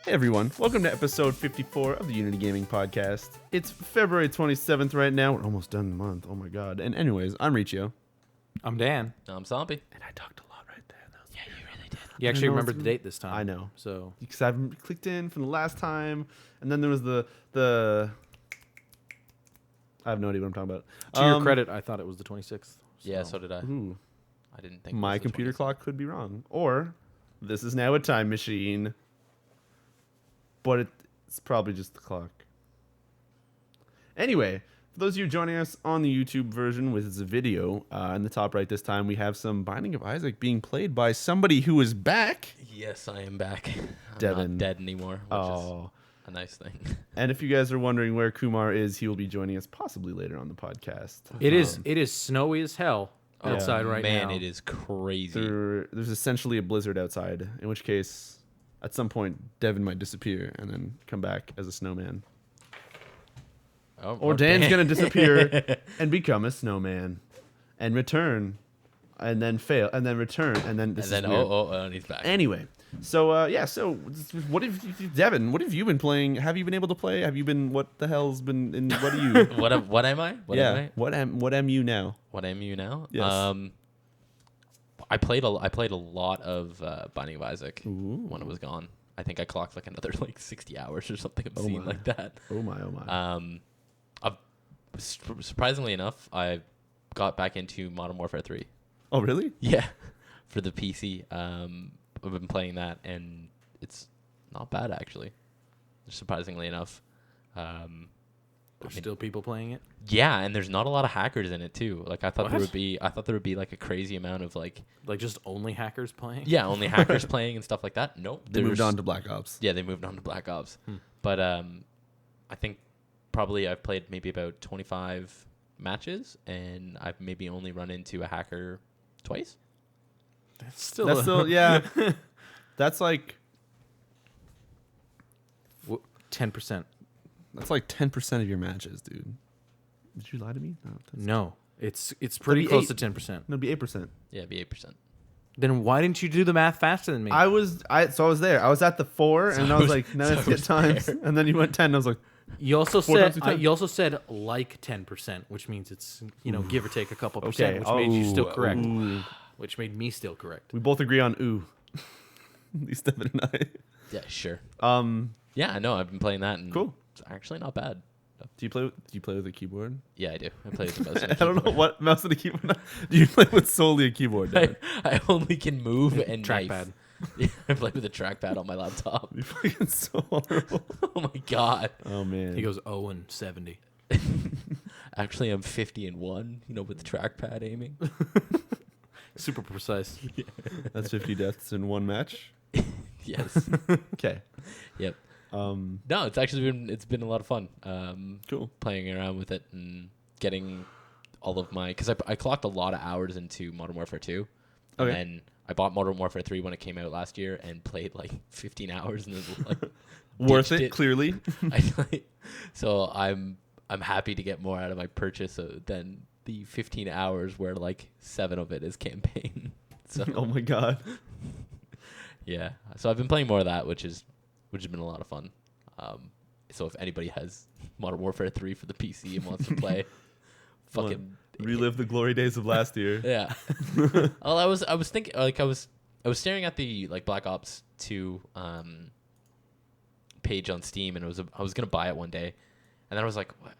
Hey everyone, welcome to episode 54 of the Unity Gaming Podcast. It's February 27th right now. We're almost done the month. Oh my god. And anyways, I'm Riccio. I'm Dan. I'm Somppi. And I talked a lot right there. Yeah, you really did. You actually remembered the date this time. I know. So Because I've clicked in from the last time, and then there was the I have no idea what I'm talking about. to your credit, I thought it was the 26th. Yeah, so did I. Ooh, I didn't think my it was the computer 26th. clock could be wrong. Or this is now a time machine. But it's probably just the clock. Anyway, for those of you joining us on the YouTube version with the video, in the top right this time, we have some Binding of Isaac being played by somebody who is back. Yes, I am back. I'm Devin. not dead anymore, which is a nice thing. And if you guys are wondering where Kumar is, he will be joining us possibly later on the podcast. It is snowy as hell outside right now. Man, it is crazy. There's essentially a blizzard outside, in which case, at some point, Devin might disappear and then come back as a snowman. Oh, Or Dan's going to disappear and become a snowman and return and then fail and then return and then this and then is weird. and he's back. Anyway, so so what have Devin, what have you been playing? Have you been able to play? Have you been what the hell's been in what are you? What am I? What am I? What am you now? What am you now? Yes. I played a lot of Binding of Isaac Ooh. when it was gone. I think I clocked like another 60 hours or something Oh obscene my. like that. Oh my. Surprisingly enough, I got back into Modern Warfare 3. Oh really? Yeah, for the PC. I've been playing that, and it's not bad actually. Surprisingly enough. There's still people playing it. Yeah, and there's not a lot of hackers in it too. Like I thought there What? would be. I thought there would be like a crazy amount of like. Like just only hackers playing. Yeah, only hackers playing and stuff like that. Nope. They moved there's- on to Black Ops. Yeah, they moved on to Black Ops. But I think probably I've played maybe about 25 matches, and I've maybe only run into a hacker twice. That's still That's still yeah. That's like 10%. That's like 10% of your matches, dude. Did you lie to me? No, No, it's pretty be close 8. to 10%. it'd be 8%. Yeah, it'd be 8%. Then why didn't you do the math faster than me? I was there. I was at the 4, and I was like, now let's get times. there. And then you went 10. And I was like, You also 4 said times 10. you also said like 10%, which means it's give or take a couple okay, percent, which made you still ooh, correct. ooh. Which made me still correct. We both agree on ooh. At least Devin and I. Yeah, sure. Um, Yeah, I know. I've been playing that, and Cool. it's actually not bad. do you play with a keyboard? Yeah, I do. I play with the mouse. And I don't know keyboard. what mouse and a keyboard. Do you play with solely a keyboard? Devin? I only can move and Trackpad. knife. Yeah, I play with a trackpad on my laptop. You're fucking so horrible. Oh my god. Oh man. He goes 0-70. Actually, I'm 50-1. With the trackpad aiming. Super precise. That's 50 deaths in one match. Yes. Okay. Yep. No. No, it's been a lot of fun. Cool. Playing around with it and getting all of my, because I clocked a lot of hours into Modern Warfare 2. Okay. And then I bought Modern Warfare 3 when it came out last year and played like 15 hours and then like Worth ditched it, clearly. So I'm happy to get more out of my purchase than the 15 hours where like 7 of it is campaign. So Oh my god. yeah, so I've been playing more of that, which has been a lot of fun. So if anybody has Modern Warfare 3 for the PC and wants to play, fucking Relive the glory days of last year. yeah. Well, I was thinking, like I was staring at the like Black Ops 2 page on Steam, and I was gonna buy it one day, and then I was like, what?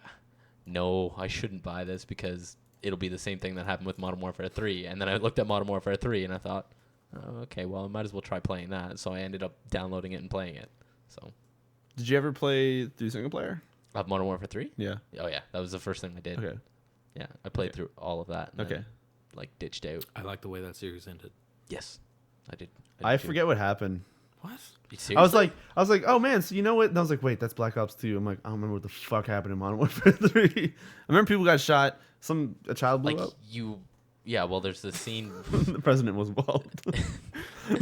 No, I shouldn't buy this because it'll be the same thing that happened with Modern Warfare 3. And then I looked at Modern Warfare 3 and I thought, oh, okay, well, I might as well try playing that. So I ended up downloading it and playing it. So Did you ever play through single player? Modern Warfare 3? Yeah. Oh yeah, that was the first thing I did. Okay. Yeah, I played through all of that. And Okay. then, like ditched out. I like the way that series ended. Yes, I did. I too. forget what happened. What? I was like, oh man, so you know what? And I was like, wait, that's Black Ops 2. I'm like, I don't remember what the fuck happened in Modern Warfare 3. I remember people got shot. A child blew like up. yeah. Well, there's the scene. The president was walled.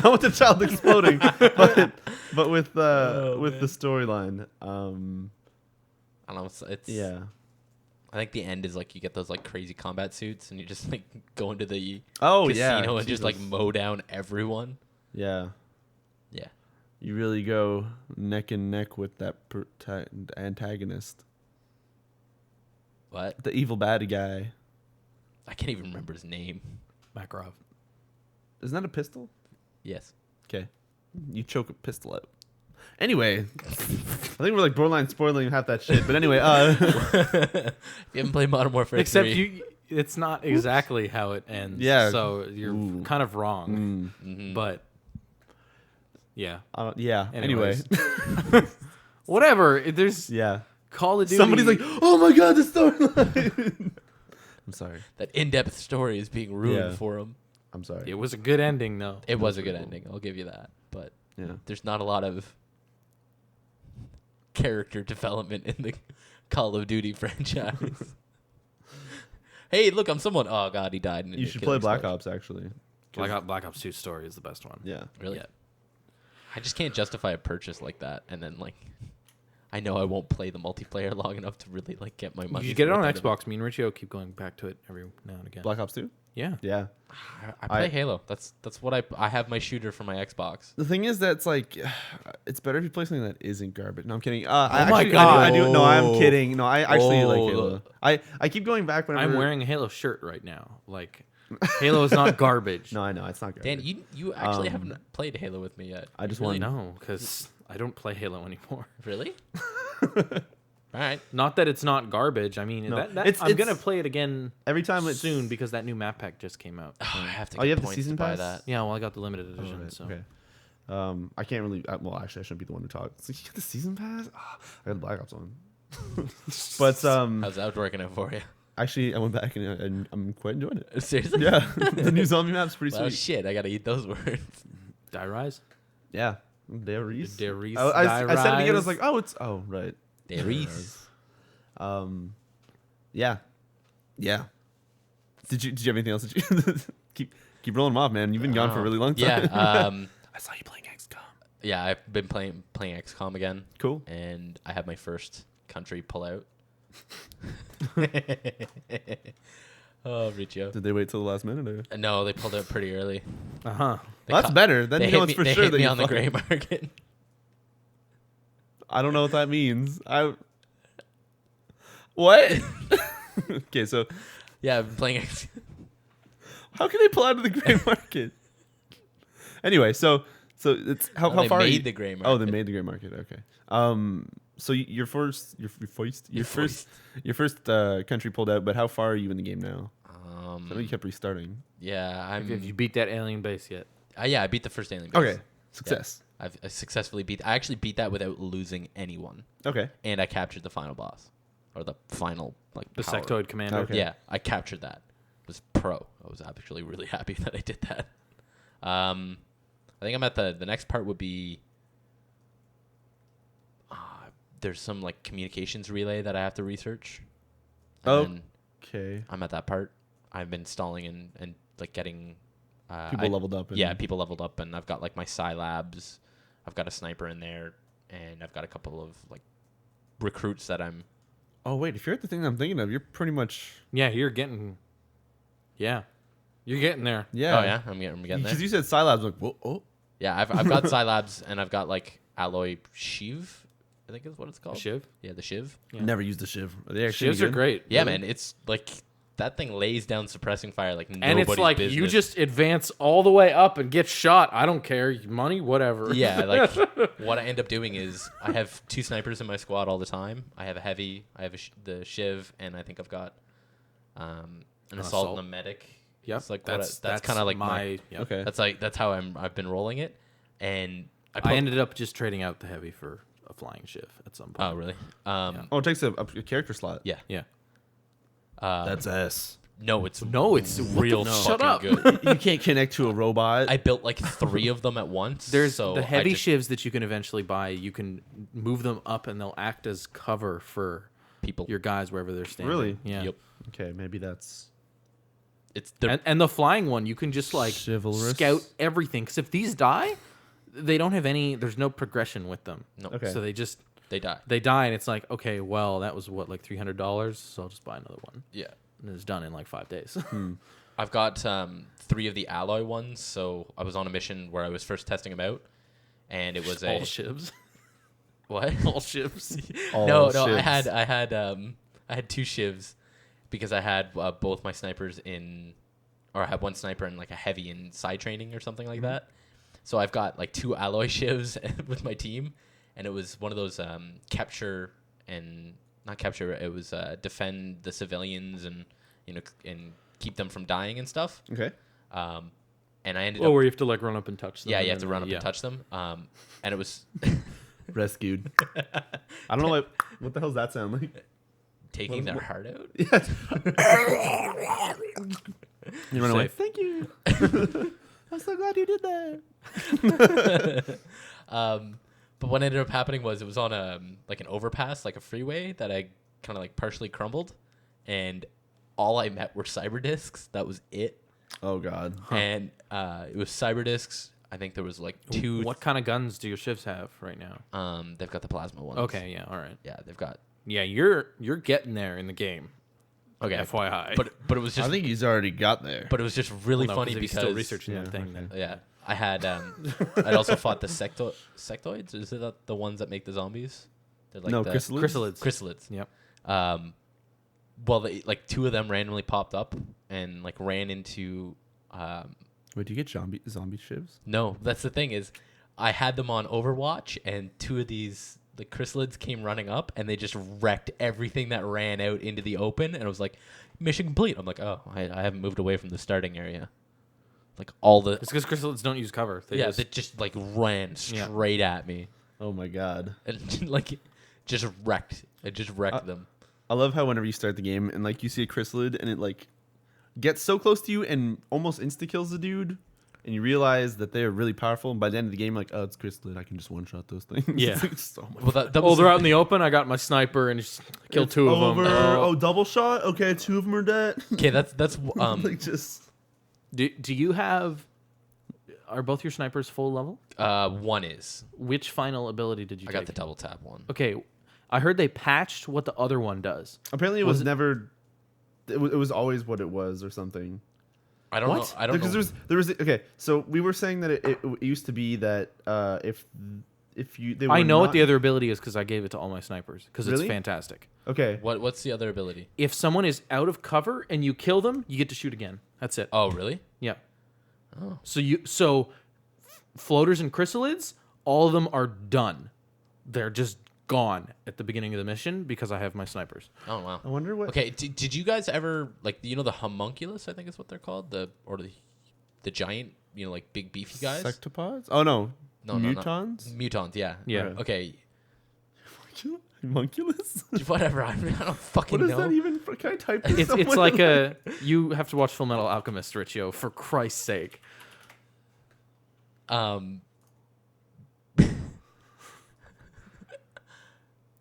Not with the child exploding, but with the storyline. I don't know. It's Yeah. I think the end is like you get those like crazy combat suits and you just like go into the Oh casino yeah. and just like mow down everyone. Yeah. Yeah. You really go neck and neck with that antagonist. What? The evil bad guy. I can't even remember his name. Makarov. Isn't that a pistol? Yes. Okay. You choke a pistol out. Anyway, I think we're like borderline spoiling half that shit. But anyway, If you haven't played Modern Warfare Except 3, it's not exactly how it ends. Yeah. So you're kind of wrong. Mhm. But yeah. yeah. Anyway, Anyways. Whatever. There's yeah. Call of Duty. Somebody's like, "Oh my god, the storyline." I'm sorry. that in-depth story is being ruined Yeah. for him. I'm sorry. It was a good ending, though. It was a good ending. I'll give you that. But Yeah. there's not a lot of character development in the Call of Duty franchise. Hey, look, I'm someone. Oh god, he died. In a You should nuclear play Black explosion. Ops actually. Black Ops 2 story is the best one. Yeah. Really? Yeah. I just can't justify a purchase like that, and then like, I know I won't play the multiplayer long enough to really like get my money. You get it on worth out of Xbox. Me and Riccio keep going back to it every now and again. Black Ops 2? Yeah. Yeah. I play Halo. That's what I have my shooter for my Xbox. The thing is that's like it's better if you play something that isn't garbage. No, I'm kidding. my God. I do. No, I'm Oh. kidding. No, I actually like Oh. Halo. I keep going back whenever I'm wearing a Halo shirt right now. Like, Halo is not garbage. No, I know it's not garbage. Dan, you actually haven't played Halo with me yet. I just Really? want No, because I don't play Halo anymore. Really? All right. Not that it's not garbage. I mean, No. I'm It's- gonna play it again every time it's soon because that new map pack just came out. Oh, I have to Oh, get you have the points season to buy pass? that. Yeah, well, I got the limited Oh, edition. right, So okay. I can't really. Well, actually, I shouldn't be the one to talk. So you get the season pass? I got the Black Ops one. But How's that working out for you? actually, I went back and I'm quite enjoying it. Seriously? Yeah, the new zombie map's pretty Well, sweet. shit, I gotta eat those words. Die Rise. Yeah, there is. Der Ries, I said it again. I was Die like, oh, it's right. There is. Yeah. Did you have anything else? That you keep rolling them off, man? You've been gone for a really long time. Yeah. I saw you playing XCOM. Yeah, I've been playing XCOM again. Cool. And I have my first country pull out. Oh, Riccio. Did they wait till the last minute? Or? No, they pulled out pretty early. Uh huh. They Well, that's ca- better. Then they you know hit it's me, for they sure hit that me you on the fuck- gray market. I don't know what that means. What? Okay, so Yeah, I've been playing how can they pull out of the gray market? Anyway, so it's how they far? are made you? the gray market. Oh, they made the gray market. Okay. So your first country pulled out, but how far are you in the game now? I know you kept restarting. Yeah, Have you beat that alien base yet? yeah, I beat the first alien base. Okay, success. I successfully beat. I actually beat that without losing anyone, Okay. and I captured the final boss, or the final like The power. sectoid commander. Okay. Yeah, I captured that. It was pro. I was actually really happy that I did that. I think I'm at the next part would be. There's some like communications relay that I have to research. And then Okay. I'm at that part. I've been stalling and like getting People leveled up. And Yeah, people leveled up, and I've got like my Psi Labs. I've got a sniper in there, and I've got a couple of like recruits that I'm. Oh wait, if you're at the thing I'm thinking of, you're pretty much. Yeah, you're getting. Yeah, you're getting there. Yeah. Oh yeah, I'm getting there. Because you said Scilab's like, whoa, oh. Yeah, I've got Psi Labs, and I've got like Alloy Shiv, I think is what it's called. Shiv. Yeah, the Shiv. Yeah. Never used the Shiv. Are they actually Shivs are good? great. Yeah, Really. man, it's like that thing lays down suppressing fire like nobody's And it's like business. you just advance all the way up and get shot. I don't care. Money, whatever. Yeah, like what I end up doing is I have 2 snipers in my squad all the time. I have a heavy, I have the Shiv, and I think I've got an assault and a medic. Yep. It's like that's kind of like my Yep. Okay. that's how I've been rolling it, and I ended up just trading out the heavy for a flying Shiv at some point. Oh really? Oh, it takes a character slot. Yeah. Yeah. That's S. No, it's real. fucking Shut up. good. You can't connect to a robot. I built like 3 of them at once. There's so the I heavy just- shivs that you can eventually buy. You can move them up, and they'll act as cover for people. your guys wherever they're standing. Really? Yeah. Yep. Okay, maybe that's. It's the And the flying one, you can just like Chivalrous. scout everything. Because if these die, they don't have any. There's no progression with them. no. Okay. So they just They die. they die, and it's like, okay, well, that was what, like $300. So I'll just buy another one, Yeah. and it's done in like 5 days. I've got 3 of the alloy ones. So I was on a mission where I was first testing them out, and it was All a shivs. what? All shivs. No, shivs. I had 2 shivs because I had both my snipers in, or I had one sniper and like a heavy in side training or something like that. So I've got like 2 alloy shivs with my team, and it was one of those capture and not capture. It was defend the civilians and and keep them from dying and stuff. Okay. And I ended Oh, up where you have to like run up and touch them. yeah, and you have to then run up they- and touch them. And it was Rescued. I don't know what the hell's that sound like. taking their heart out. Yes. You run away. Safe. Thank you. I'm so glad you did that. But what ended up happening was it was on like an overpass, like a freeway that I kind of like partially crumbled, and all I met were cyber discs. That was it. Oh God. And it was cyber discs. I think there was like 2. What kind of guns do your shivs have right now? They've got the plasma ones. Okay, yeah, all right. Yeah, they've got. Yeah, you're getting there in the game. Okay. FYI. But it was just. I think he's already got there. But it was just really Well, no, funny 'cause if he's because still researching Yeah, that thing. okay. Then. Yeah, I had. I'd also fought the sectoids. Is it the ones that make the zombies? They're like No, the chrysalids. chrysalids. Yep. Well, like 2 of them randomly popped up and like ran into. Wait, do you get zombie shivs? No, that's the thing is, I had them on Overwatch, and 2 of these the chrysalids came running up, and they just wrecked everything that ran out into the open, and I was like, mission complete. I'm like, oh, I haven't moved away from the starting area. Like all the It's because chrysalids don't use cover. They they just like ran straight at me, Oh my God. and like just wrecked. It just wrecked them. I love how whenever you start the game and like you see a chrysalid and it like gets so close to you and almost insta kills the dude, and you realize that they're really powerful. And by the end of the game, like, oh, it's chrysalid. I can just one shot those things. Yeah. It's like so much. Well, that Oh, was they're out in the open. I got my sniper and just killed It's 2 of them. over. Oh, double shot. Okay, 2 of them are dead. okay. That's like just. Do you have? Are both your snipers full level? one is. Which final ability did you I take? got the double tap one. Okay, I heard they patched what the other one does. Apparently, it Was was it- never. It was always what it was or something. I don't What? know. I don't know. Because there was okay. So we were saying that it used to be that if you they were I know what not- the other ability is because I gave it to all my snipers because it's Really? fantastic. Okay. What's the other ability? If someone is out of cover and you kill them, you get to shoot again. That's it. Oh, really? Yeah. Oh. So floaters and chrysalids, all of them are done. They're just gone at the beginning of the mission because I have my snipers. Oh wow. I wonder what. Okay, did you guys ever like the homunculus? I think is what they're called. The giant like big beefy guys. Sectopods? Oh no. No, Mutons? Mutons, yeah. Yeah. Okay. Okay. Homunculus? Whatever. I don't fucking What is know. that even? Can I type this? It's somewhere? like you have to watch Full Metal Alchemist, Riccio, for Christ's sake.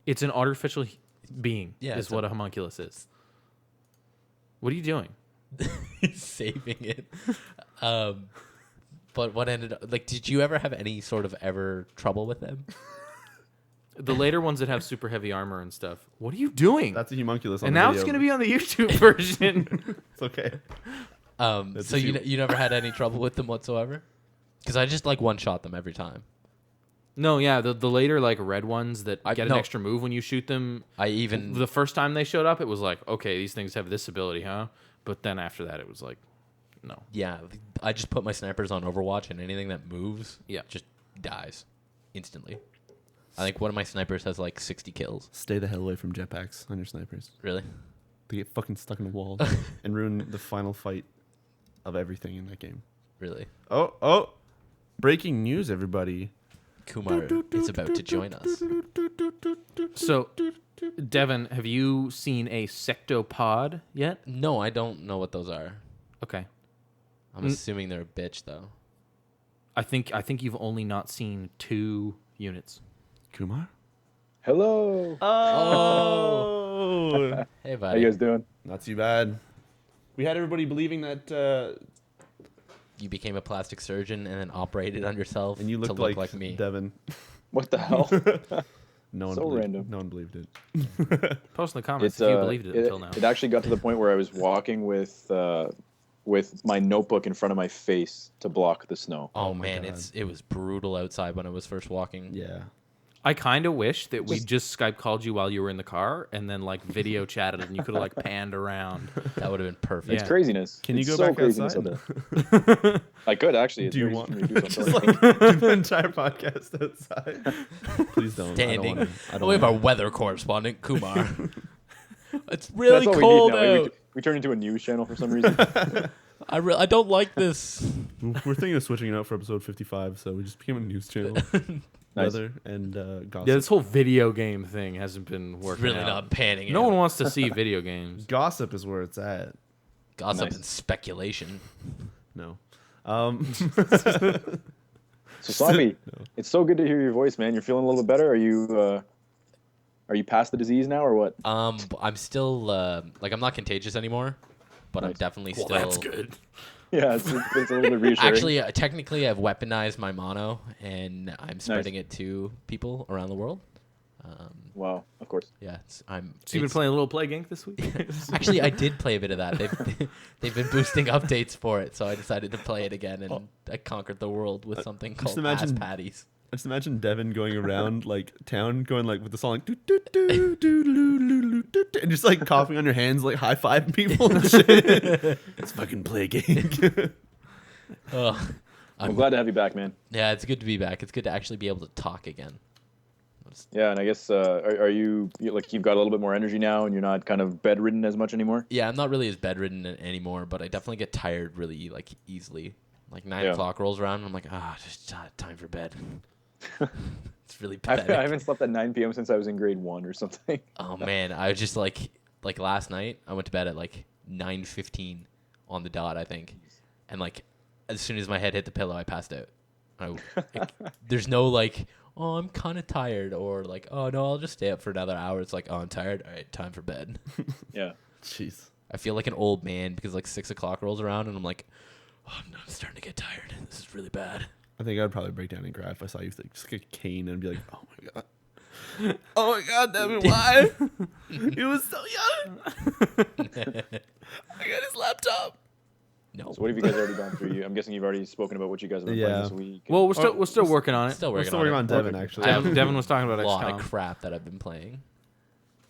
It's an artificial being. Yeah, is it's what a homunculus is. What are you doing? He's saving it. But what ended up like? Did you ever have any sort of trouble with them? The later ones that have super heavy armor and stuff. What are you doing? That's a homunculus. On And the now video. it's going to be on the YouTube version. It's okay. That's So a you never had any trouble with them whatsoever? Because I just like one shot them every time. No, yeah, the later like red ones that get an no. extra move when you shoot them. I even The first time they showed up, it was like, okay, these things have this ability, huh? But then after that, it was like, no. yeah, I just put my snipers on Overwatch, and anything that moves, Yeah. just dies instantly. I think one of my snipers has like 60 kills. Stay the hell away from jetpacks on your snipers. Really? They get fucking stuck in a wall and ruin the final fight of everything in that game. Really? Oh! Breaking news, everybody. Kumar is about to join us. So, Devin, have you seen a sectopod yet? No, I don't know what those are. Okay. I'm assuming they're a bitch, though. I think you've only not seen 2 units. Kumar? Hello. Oh! Hey, How buddy. you guys doing? Not too bad. We had everybody believing that, You became a plastic surgeon and then operated on yourself and you to looked look like me. Devin. What the hell? No one So believed, random. No one believed it. Post in the comments if you believed it until now. It actually got to the point where I was walking with with my notebook in front of my face to block the snow. Oh, my man, God. it was brutal outside when I was first walking. Yeah. I kind of wish that we just Skype called you while you were in the car and then like video chatted and you could have like panned around. That would have been perfect. Yeah. It's craziness. Can you It's go so back craziness outside? out there. I could actually. It's Do you very want easy for me to do just something. like do the entire podcast outside? Please don't. Standing. I don't We have wanna. our weather correspondent, Kumar. It's That's really all we cold need now. out. We turn into a news channel for some reason. I don't like this. We're thinking of switching it out for episode 55, so we just became a news channel. Nice. Weather and gossip. Yeah, this whole video game thing hasn't been It's working really out. not panning No out. one wants to see video games. Gossip is where it's at. Gossip Nice. and speculation. No. So Somppi, it's so good to hear your voice, man. You're feeling a little bit better. Are you past the disease now, or what? I'm still like I'm not contagious anymore, but I'm Nice. definitely Well, still. that's good. Yeah, it's a little bit reassuring. Actually, technically, I've weaponized my mono, and I'm spreading it to people around the world. Wow, of course. Yeah, So you've been playing a little Plague Inc. this week? Actually, I did play a bit of that. They've been boosting updates for it, so I decided to play it again, and I conquered the world with something called imagine- ass patties. I just imagine Devin going around like town, going like with the song like doo, doo, doo, doo, doo, doo, doo, doo, and just like coughing on your hands, like high fiving people and shit. It's fucking Plague Inc. Ugh. I'm glad to have you back, man. Yeah, it's good to be back. It's good to actually be able to talk again. Yeah, and I guess are you like you've got a little bit more energy now, and you're not kind of bedridden as much anymore? Yeah, I'm not really as bedridden anymore, but I definitely get tired really like easily. Like 9 Yeah. o'clock rolls around, and I'm like, just time for bed. It's really I pathetic. haven't slept at 9 p.m. since I was in grade 1 or something. Oh man, I was just like last night, I went to bed at like 9:15 on the dot, I think, and like as soon as my head hit the pillow, I passed out. There's no like, oh, I'm kind of tired, or like, oh no, I'll just stay up for another hour. It's like, oh, I'm tired. All right, time for bed. Yeah. Jeez. I feel like an old man because like 6 o'clock rolls around, and I'm like, oh, I'm starting to get tired. This is really bad. I think I'd probably break down and cry if I saw you like, just get a cane and be like, oh my god. Oh my god, Devin, why? He was so young. I got his laptop. No, So what have you guys already gone through? I'm guessing you've already spoken about what you guys have been playing Yeah. this week. Well, we're still working on it. still We're working still on working it. on Devin, Perfect. actually. Devin was talking about A lot of XCOM. crap that I've been playing.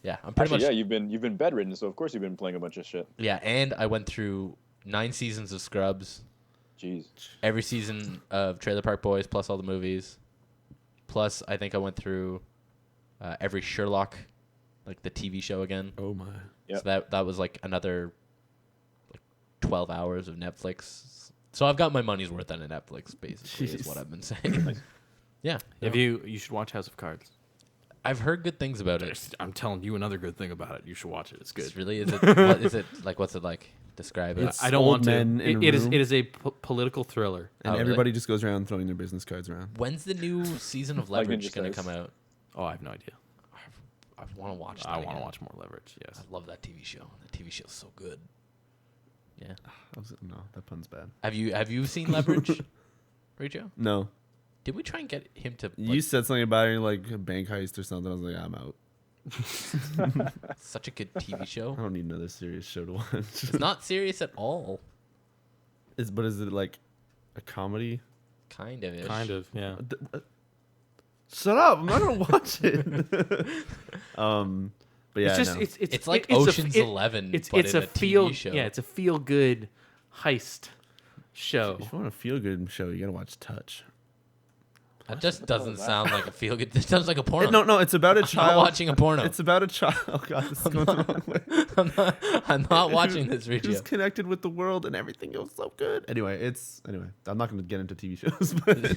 Yeah, I'm pretty Actually, much. yeah, you've been bedridden, so of course you've been playing a bunch of shit. Yeah, and I went through 9 seasons of Scrubs, Jeez. every season of Trailer Park Boys, plus all the movies. Plus, I think I went through every Sherlock, like the TV show again. Oh my. Yep. So that was like another like 12 hours of Netflix. So I've got my money's worth on a Netflix, basically, is Jeez. what I've been saying. Yeah. You should watch House of Cards. I've heard good things about it. I'm telling you another good thing about it. You should watch it. It's good. It's really, is it, what is it, like, what's it like? Describe it. It's I don't old want to. men in a It is room. it is a political thriller. And Oh, really? everybody just goes around throwing their business cards around. When's the new season of Like Leverage Ninja going to Stars. come out? Oh, I have no idea. I want to watch that. I want to again. watch more Leverage. Yes. I love that TV show. That TV show's so good. Yeah. No, that pun's bad. Have you seen Leverage, Riccio? No. Did we try and get him to? You said something about it, like a bank heist or something. I was like, I'm out. Such a good TV I show. don't need another serious show to watch. It's not serious at all. But is it like a comedy? Kind of. Kind of. Yeah. Shut up! I'm not gonna watch it. But yeah, it's just no. It's like it's a- Ocean's 11, It's but it's in a a feel TV show. Yeah, it's a feel good heist show. If you want a feel good show, you gotta watch Touch. That just doesn't sound like a feel good. It sounds like a porno. No, it's about a I'm child. not watching a porno. It's about a child. Oh god, this is going the wrong way. I'm not watching this, Riccio. Who's connected with the world and everything goes so good. Anyway, I'm not gonna get into TV shows, but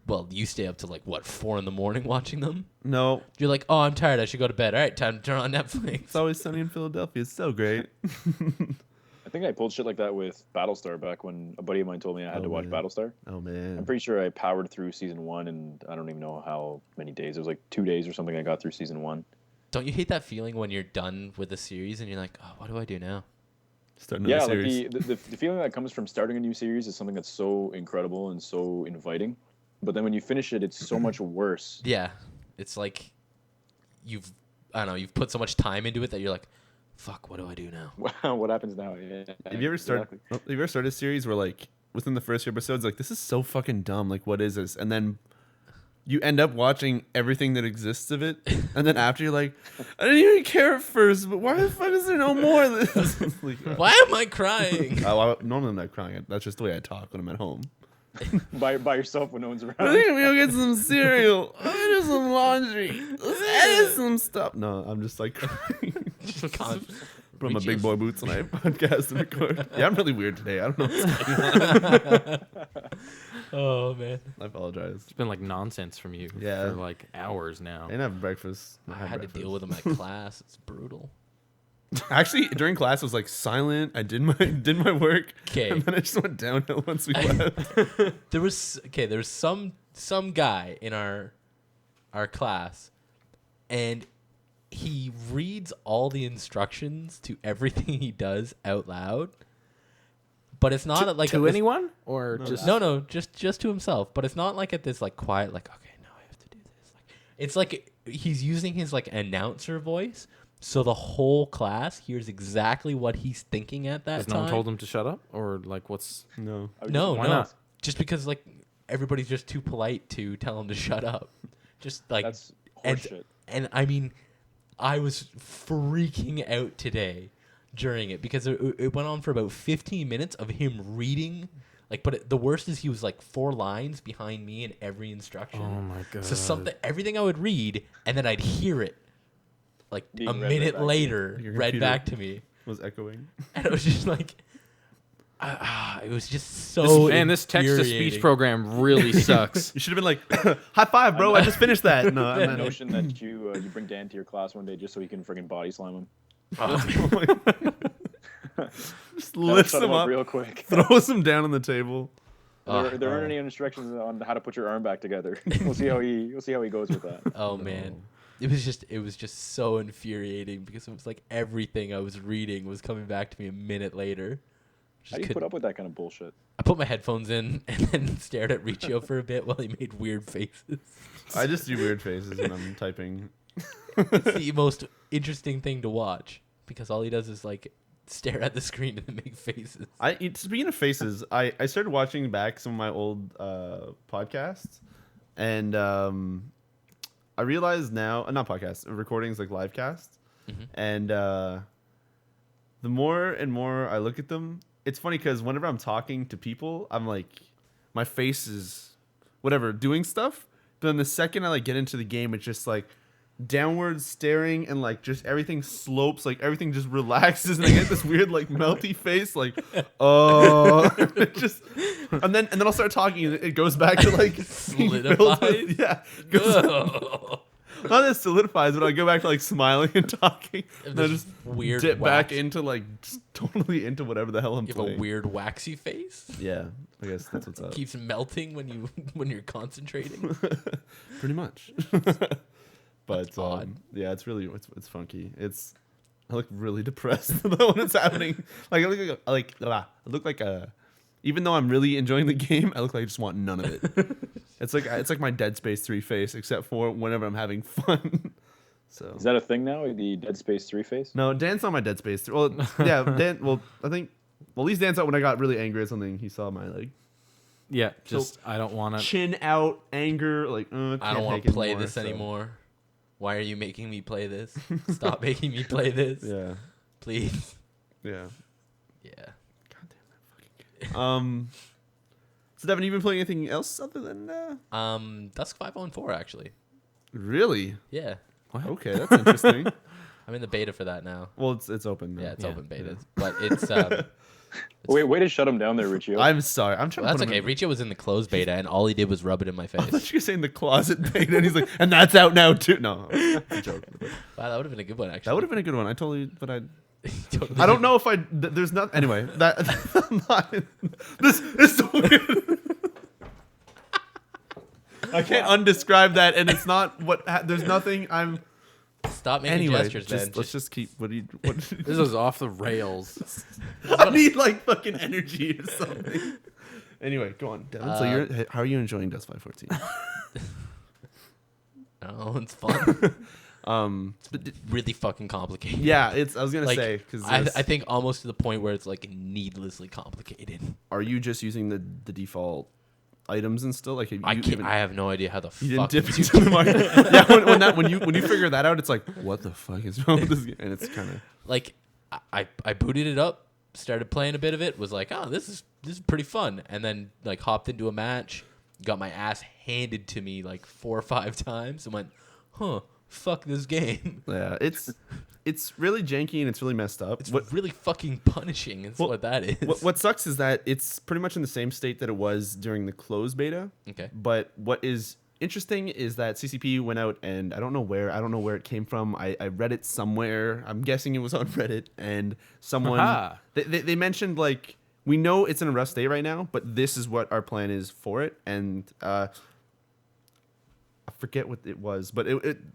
Well, you stay up to like what 4 a.m. watching them. no, You're like, oh, I'm tired. I should go to bed. All right, time to turn on Netflix. It's Always Sunny in Philadelphia. It's so great. I think I pulled shit like that with Battlestar back when a buddy of mine told me I had Oh, to watch man. Battlestar. Oh man. I'm pretty sure I powered through season 1, and I don't even know how many days. It was like 2 days or something I got through season 1. Don't you hate that feeling when you're done with a series and you're like, oh, what do I do now? Start another Yeah, like series. the feeling that comes from starting a new series is something that's so incredible and so inviting. But then when you finish it, it's so much worse. Yeah, it's like you've put so much time into it that you're like, fuck, what do I do now? What happens now? Yeah, Have you ever exactly. have you ever started a series where like within the first few episodes, like this is so fucking dumb. Like what is this? And then you end up watching everything that exists of it, and then after you're like, I didn't even care at first, but why the fuck is there no more of this? Like, Why am I crying? normally I'm not crying. That's just the way I talk when I'm at home. By yourself when no one's around. I think we go get some cereal. Let me do some laundry. Let's edit some stuff. No, I'm just like crying. Put on my big boy boots and I podcast and record. Yeah, I'm really weird today. I don't know what's going on. Oh man, I apologize. It's been like nonsense from you Yeah. for like hours now. I didn't have breakfast. I had to deal with him at class. It's brutal. Actually, during class, I was like silent. I did my work. 'Kay. And then I just went downhill once we left. There was some guy in our class, and he reads all the instructions to everything he does out loud. But it's not like to anyone or just no, just to himself. But it's not like at this like quiet like, okay, now I have to do this. Like it's like he's using his like announcer voice, so the whole class hears exactly what he's thinking at that Has time. no one told him to shut up or like what's No. No, Why no. not? Just because like everybody's just too polite to tell him to shut up. Just like That's and, horseshit. and I mean, I was freaking out today during it because it went on for about 15 minutes of him reading. Like, but the worst is he was like 4 lines behind me in every instruction. Oh my god. So everything I would read, and then I'd hear it like Being a read right minute back to you. later, Your read computer. back to me, Was echoing. and it was just like, it was just so. this text-to-speech infuriating. program really sucks. You should have been like, high five, bro. I just finished that. No, I The meant notion that you bring Dan to your class one day just so he can friggin' body slam him. just That'll lifts shut him up, real quick. throws him down on the table. There aren't any instructions on how to put your arm back together. We'll see how he goes with that. Oh man, it was just so infuriating because it was like everything I was reading was coming back to me a minute later. How do you put up with that kind of bullshit? I put my headphones in and then stared at Riccio for a bit while he made weird faces. I just do weird faces when I'm typing. It's the most interesting thing to watch because all he does is like stare at the screen and then make faces. Speaking of faces, I started watching back some of my old podcasts, and I realize now, not podcasts, recordings like live casts, and the more and more I look at them, it's funny because whenever I'm talking to people, I'm like, my face is whatever doing stuff, but then the second I like get into the game, it's just like downward staring and like just everything slopes, like everything just relaxes, and I get this weird like melty face, like it just and then I'll start talking and it goes back to like Solidifies? yeah, not that it solidifies, but I go back to like smiling and talking, and I This just weird dip back wax. into like just totally into whatever the hell I'm You have a playing. weird waxy face. Yeah, I guess that's what's up. Keeps melting when you're concentrating. Pretty much. But odd. yeah, it's really it's funky. I look really depressed when it's happening. Like I look like a. Even though I'm really enjoying the game, I look like I just want none of it. It's like my Dead Space 3 face, except for whenever I'm having fun. So Is that a thing now? The Dead Space 3 face? no, Dan's not my Dead Space 3. Well, yeah, Dan. Well, I think. Well, at least Dan saw when I got really angry at something. He saw my like Yeah, just I don't want to. chin out, anger. Like I don't want to play this anymore. Why are you making me play this? Stop making me play this. Yeah, Please. yeah. Yeah. So Devin, you been playing anything else other than Dusk 504 actually. really? Yeah. Okay, that's interesting. I'm in the beta for that now. Well, it's open now. Yeah, it's Yeah. open beta. But it's Wait, way to shut him down there, Riccio. I'm sorry. I'm trying well, to that's put okay. him Riccio was in the closed beta and all he did was rub it in my I thought face. you were saying the closet beta, and he's like, and that's out now too. No, it's a joke. Wow, that would have been a good one actually. That would have been a good one. I totally, but I Totally I don't know if there's not. Anyway, that I'm not, this is so weird. I can't undescribe that, and it's not what. There's nothing. I'm. Stop making Anyway, gestures, man. let's just keep. What do you? What, This is off the rails. I need like fucking energy or something. Anyway, go on, Devin. So how are you enjoying Dust 514? Oh, it's fun. But really fucking complicated. yeah, I was gonna Like, say because I think almost to the point where it's like needlessly complicated. are you just using the default items and still like I have no idea how the you fuck didn't dip into the market. Yeah, when you figure that out, it's like what the fuck is wrong with this game? And it's kind of like I booted it up, started playing a bit of it, was like, oh, this is pretty fun, and then like hopped into a match, got my ass handed to me like 4 or 5 times, and went, huh, fuck this game. yeah. It's really janky and it's really messed up. It's really fucking punishing. Is what that is. What sucks is that it's pretty much in the same state that it was during the closed beta. Okay. But what is interesting is that CCP went out and I don't know where it came from. I read it somewhere. I'm guessing it was on Reddit, and someone Aha. they mentioned like we know it's in a rough state right now, but this is what our plan is for it. And I forget what it was, but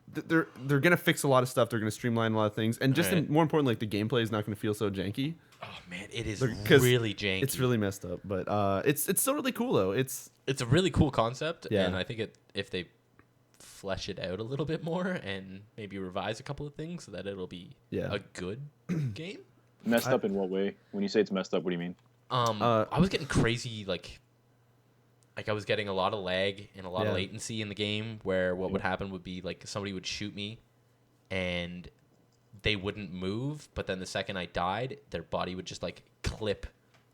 they're gonna fix a lot of stuff. They're gonna streamline a lot of things, and just Alright. more importantly, like the gameplay is not gonna feel so janky. Oh man, it is 'Cause really janky. It's really messed up, but it's still really cool though. It's a really cool concept, Yeah. and I think if they flesh it out a little bit more and maybe revise a couple of things, so that it'll be Yeah. a good game. Messed up in what way? When you say it's messed up, what do you mean? I was getting crazy, like I was getting a lot of lag and a lot of Yeah. latency in the game, where what would happen would be like somebody would shoot me and they wouldn't move, but then the second I died, their body would just like clip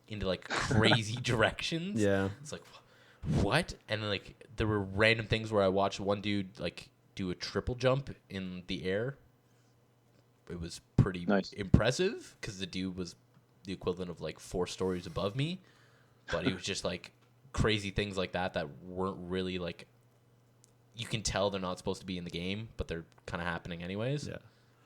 into like crazy directions. yeah. It's like, what? And then like there were random things where I watched one dude like do a triple jump in the air. It was pretty Nice. impressive because the dude was the equivalent of like 4 stories above me, but he was just like crazy things like that weren't really like, you can tell they're not supposed to be in the game, but they're kind of happening anyways. Yeah.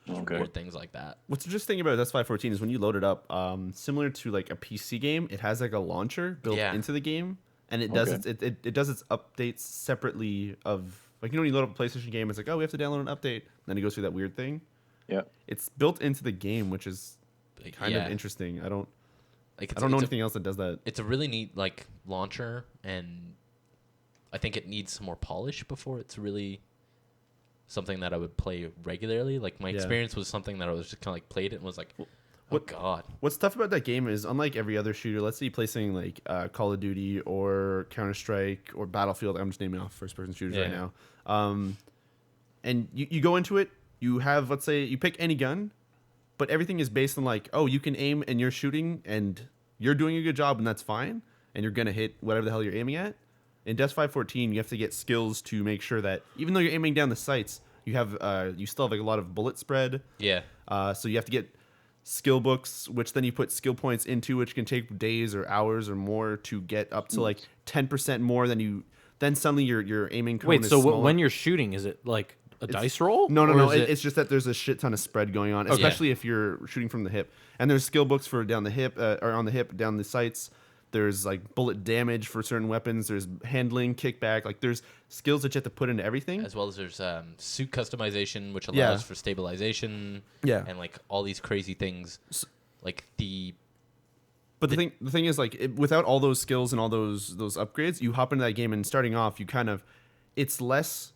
Just Okay. weird things like that. What's interesting about S514 is when you load it up, similar to like a PC game, it has like a launcher built Yeah. into the game, and it does Okay. it does its updates separately of like when you load up a PlayStation game, it's like we have to download an update, then it goes through that weird thing. Yeah. It's built into the game, which is Like, kind yeah. of interesting. I don't Like, know anything else that does that. It's a really neat like launcher, and I think it needs some more polish before it's really something that I would play regularly. Like my Yeah. experience was something that I was just kind of like played it and was like, oh god. What's tough about that game is, unlike every other shooter, let's say you play something like Call of Duty or Counter-Strike or Battlefield. I'm just naming off first-person shooters right Yeah. now. And you go into it, you have, let's say, you pick any gun, but everything is based on like, you can aim and you're shooting and you're doing a good job and that's fine, and you're going to hit whatever the hell you're aiming at. In Death 514, you have to get skills to make sure that even though you're aiming down the sights, you still have like a lot of bullet spread. Yeah. So you have to get skill books, which then you put skill points into, which can take days or hours or more to get up to like 10% more than you. Then suddenly your aiming cone Wait, is so smaller. when you're shooting, is it like a dice roll? No. Or is It's just that there's a shit ton of spread going on, Okay. especially if you're shooting from the hip. And there's skill books for down the hip or on the hip, down the sights. There's like bullet damage for certain weapons. There's handling, kickback. Like there's skills that you have to put into everything. As well as there's suit customization, which Yeah. allows for stabilization. Yeah. And like all these crazy things. Like But the thing is, like, without all those skills and all those upgrades, you hop into that game and starting off, you kind of, it's less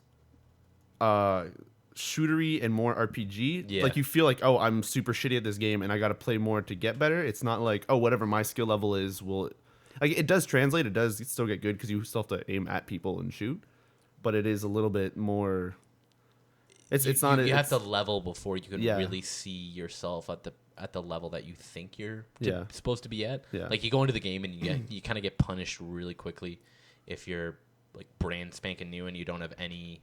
shootery and more RPG. Yeah. Like you feel like, I'm super shitty at this game and I got to play more to get better. It's not like, whatever my skill level is, like it does translate. It does still get good because you still have to aim at people and shoot, but it is a little bit more. It's not. You have to level before you can Yeah. really see yourself at the level that you think you're Yeah. supposed to be at. Yeah. Like you go into the game and you kind of get punished really quickly if you're like brand spanking new and you don't have any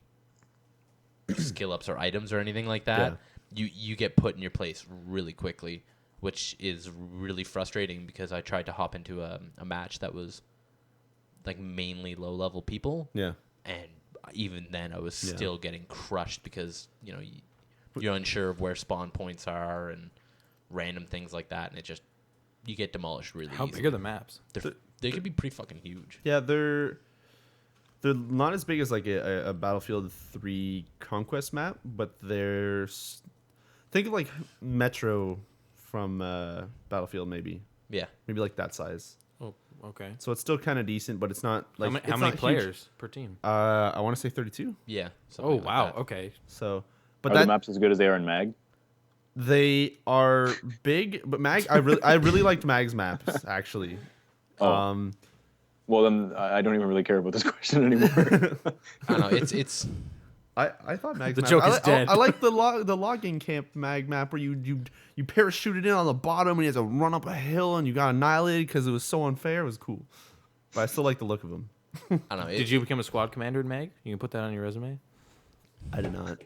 skill ups or items or anything like that. You get put in your place really quickly, which is really frustrating because I tried to hop into a match that was like mainly low level people. Yeah. And even then I was Yeah. still getting crushed because, you're unsure of where spawn points are and random things like that. And you get demolished really How easily. big are the maps? They could be pretty fucking huge. Yeah, they're not as big as like a Battlefield 3 Conquest map, but think of like Metro from Battlefield maybe Yeah. like that size. Oh, okay. So it's still kind of decent, but it's not like How many players per team? I want to say 32. Yeah. Oh, something like wow. that. Okay. So, But Are the maps as good as they are in Mag? they are big, but Mag, I really liked Mag's maps actually. Oh. Well, then I don't even really care about this question anymore. I don't know. It's I thought Mag's The map. joke is dead. I like the logging camp Mag map where you parachuted in on the bottom and you had to run up a hill and you got annihilated because it was so unfair. It was cool, but I still like the look of him. I don't know. Did you become a squad commander in Mag? You can put that on your resume. I did not.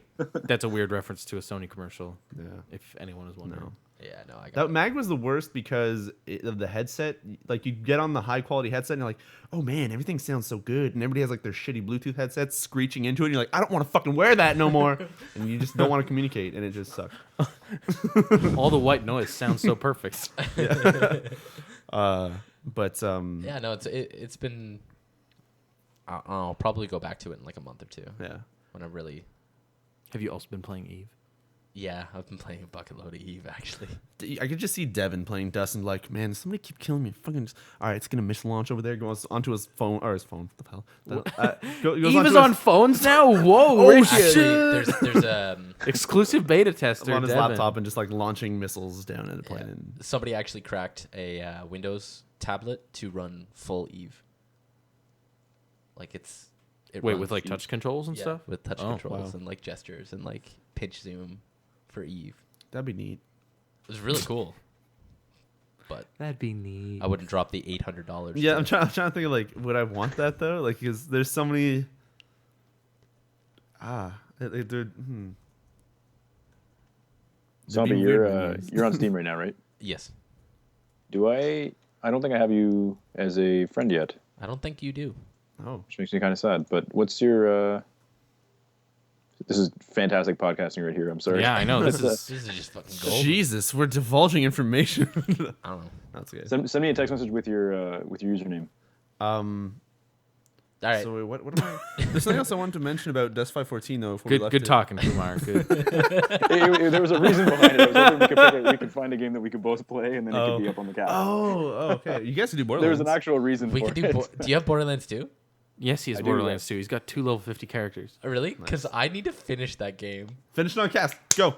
That's a weird reference to a Sony commercial. Yeah. If anyone is wondering. No. Yeah, no, I got That it. Mag was the worst because of the headset. Like you get on the high quality headset and you're like, oh man, everything sounds so good, and everybody has like their shitty Bluetooth headsets screeching into it. And you're like, I don't want to fucking wear that no more, and you just don't want to communicate, and it just sucked. All the white noise sounds so perfect. But Yeah, no, it's been. I'll probably go back to it in like a month or two yeah. when I really. Have you also been playing Eve? Yeah, I've been playing a bucket load of Eve actually. I could just see Devin playing Dust and like, man, somebody keep killing me. Fucking just, all right, it's gonna mission launch over there. Goes onto his phone or his phone. What the hell? Goes Eve onto is his- on phones now. Whoa, Rich. Actually, there's Exclusive beta tester. on his Devin. laptop and just like launching missiles down at the plane. And somebody actually cracked a Windows tablet to run full Eve. Like it Wait, runs with like Eve. touch controls and Yeah, stuff? with touch Oh, controls wow. and like gestures and like pinch zoom for Eve. that'd be neat. It was really cool. But That'd be neat. I wouldn't drop the $800. Yeah, for I'm it. trying to think of like, would I want that though? Like, because there's so many. There'd be Sompy, weird menus. you're on Steam right now, right? Yes. I don't think I have you as a friend yet, I don't think you do. Oh, which makes me kind of sad. But what's your? This is fantastic podcasting right here. I'm sorry. Yeah, I know. This is. This is just fucking gold. Jesus, we're divulging information. I don't know. That's good. Send me a text message with your username. All right. So wait, what am I? There's something else I wanted to mention about Dust 514 though. Before we Good, left good it. talking, Kumar. Good. There was a reason behind it. I was hoping we could find a game that we could both play, and then it could be up on the cast. Oh, okay. You guys could do Borderlands. There was an actual reason We for could do. it. Do you have Borderlands 2? Yes, he has I do, Borderlands yes. 2. He's got 2 level 50 characters. Oh, really? Because I need to finish that game. Finish it on cast. Go.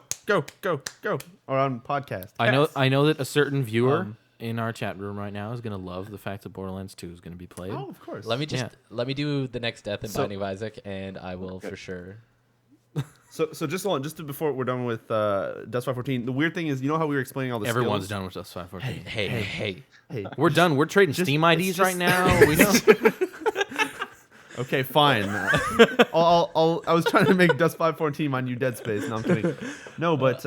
Or on podcast. I know that a certain viewer in our chat room right now is gonna love the fact that Borderlands 2 is gonna be played. Oh, of course. Let me do the next Death and So- Binding of Isaac, and I will for sure. So just hold on, just before we're done with Dust 514. The weird thing is, you know how we were explaining all the Everyone's skills? done with us 514. Hey. Hey, We're done. We're trading Just- Steam it's IDs just- right now. We know. okay, fine. I was trying to make Dust 514 my new Dead Space. No, I'm kidding. No, but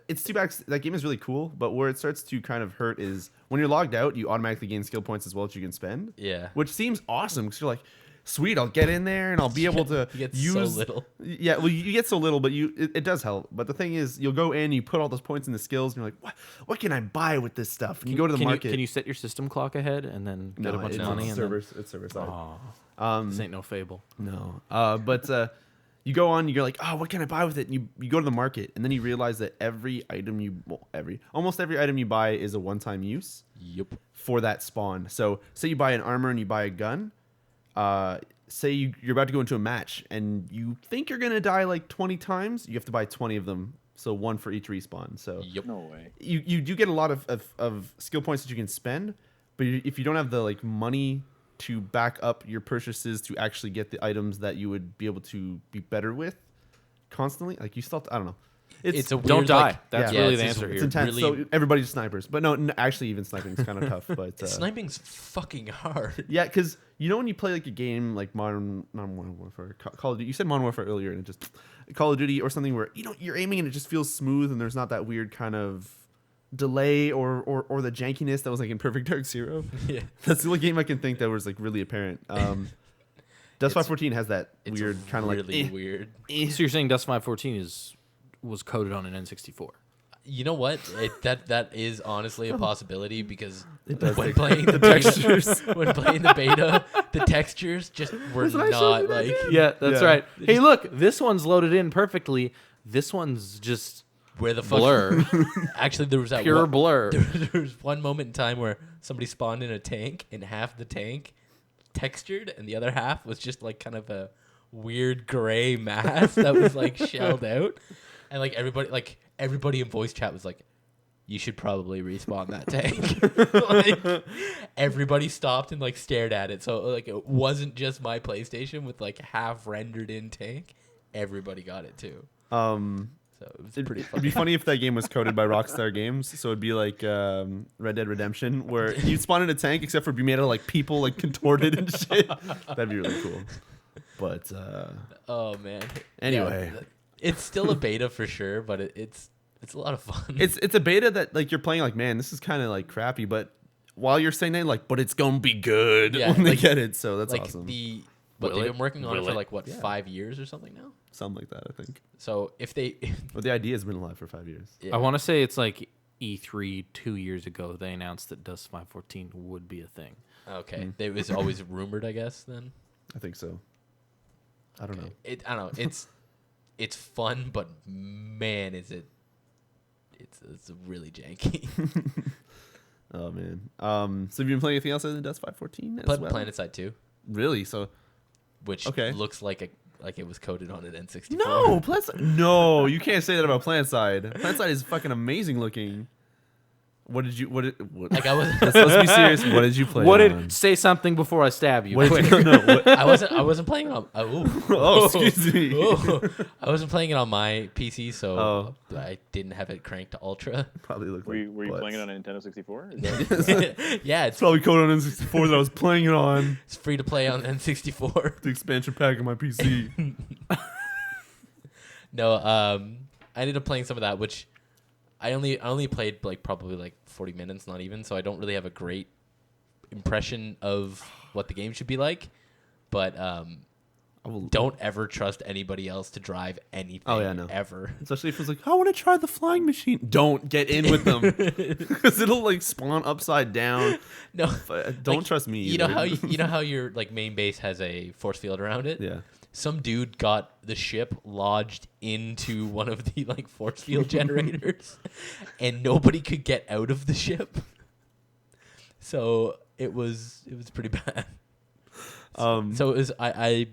it's too bad. That game is really cool, but where it starts to kind of hurt is when you're logged out, you automatically gain skill points as well that you can spend. Yeah. Which seems awesome because you're like, sweet, I'll get in there and I'll be able to You get use so little. Yeah, well, you get so little, but it does help. But the thing is, you'll go in, you put all those points in the skills, and you're like, what can I buy with this stuff? And you go to the market. Can you set your system clock ahead and then get a bunch of money? It's And server, it's server side. then, this ain't no fable. No. But you go on, you're like, oh, what can I buy with it? And you go to the market, and then you realize that almost every item you buy is a one-time use Yep. for that spawn. So say you buy an armor and you buy a gun. Say you're about to go into a match, and you think you're going to die like 20 times. You have to buy 20 of them. So one for each respawn. So Yep. No way. you do get a lot of skill points that you can spend, but if you don't have the like money to back up your purchases to actually get the items that you would be able to be better with constantly, like you still have to, I don't know. It's a weird, Don't die. like- That's yeah, really it's the just- answer It's here. intense. really- So everybody's snipers, but no, actually even sniping is kind of tough. But Sniping's fucking hard. yeah, because you know when you play like a game like not Modern Warfare, Call of Duty. You said Modern Warfare earlier, and it just Call of Duty or something where you're aiming and it just feels smooth, and there's not that weird kind of delay or the jankiness that was like in Perfect Dark Zero. Yeah. That's the only game I can think that was like really apparent. Dust 514 has that It's weird kind of like really weird. So you're saying Dust 514 was coded on an N64? You know what? That is honestly a possibility because does when take playing the textures, when playing the beta, the textures just were Wasn't I showing not you that like Yeah, that's Yeah. right. Hey, look, this one's loaded in perfectly. This one's just where the fuck. blur, Actually, there was that pure one, blur. there was one moment in time where somebody spawned in a tank and half the tank textured and the other half was just like kind of a weird gray mass that was like shelled out, and like everybody in voice chat was like, you should probably respawn that tank. Like everybody stopped and like stared at it. So like it wasn't just my PlayStation with like half rendered in tank. Everybody got it too. So it was pretty It'd funny. be funny if that game was coded by Rockstar Games. So it'd be like Red Dead Redemption, where you'd spawn in a tank, except for it'd be made out of like people like contorted and shit. That'd be really cool. But Oh man. Anyway. Yeah, it's still a beta for sure, but it's a lot of fun. it's a beta that like you're playing like, man, this is kind of like crappy, but while you're saying that, like, but it's gonna be good Yeah, when they like- get it. So that's like awesome. But Will they've it? been working on it Will for it? like what, Yeah. 5 years or something now. Something like that, I think. So if they, But the idea has been alive for 5 years. yeah. I want to say it's like E3 2 years ago. They announced that Dust 514 would be a thing. Okay, it was always rumored, I guess. Then I think so. I don't know. I don't know. It's fun, but man, is it? It's really janky. Oh man. So have you been playing anything else other than Dust 514 as But well? PlanetSide 2, Really? So which Okay. looks like it was coded on an N64. no, no, you can't say that about PlanetSide. PlanetSide is fucking amazing looking. What Like I was, let's be serious. What did you play? What on? did say something before I stab you? What Quick. did you, no, what, I wasn't playing on. oh, excuse me. I wasn't playing it on my PC, so Oh. I didn't have it cranked to ultra. Probably looked Were like you, were you butts. playing it on a Nintendo 64? Is that, Yeah, It's probably coded on N64 that I was playing it on. it's free to play on N64. The expansion pack of my PC. No, I ended up playing some of that, which I only played like probably like 40 minutes, not even, so I don't really have a great impression of what the game should be like. But I will, don't ever trust anybody else to drive anything. Oh, yeah, no. Ever. especially if it's like, I want to try the flying machine. Don't get in with them because it'll like spawn upside down. No. Don't Like, trust me. You know either. how you know how your like main base has a force field around it? Yeah. Some dude got the ship lodged into one of the like force field generators, and nobody could get out of the ship. So it was pretty bad. So it was I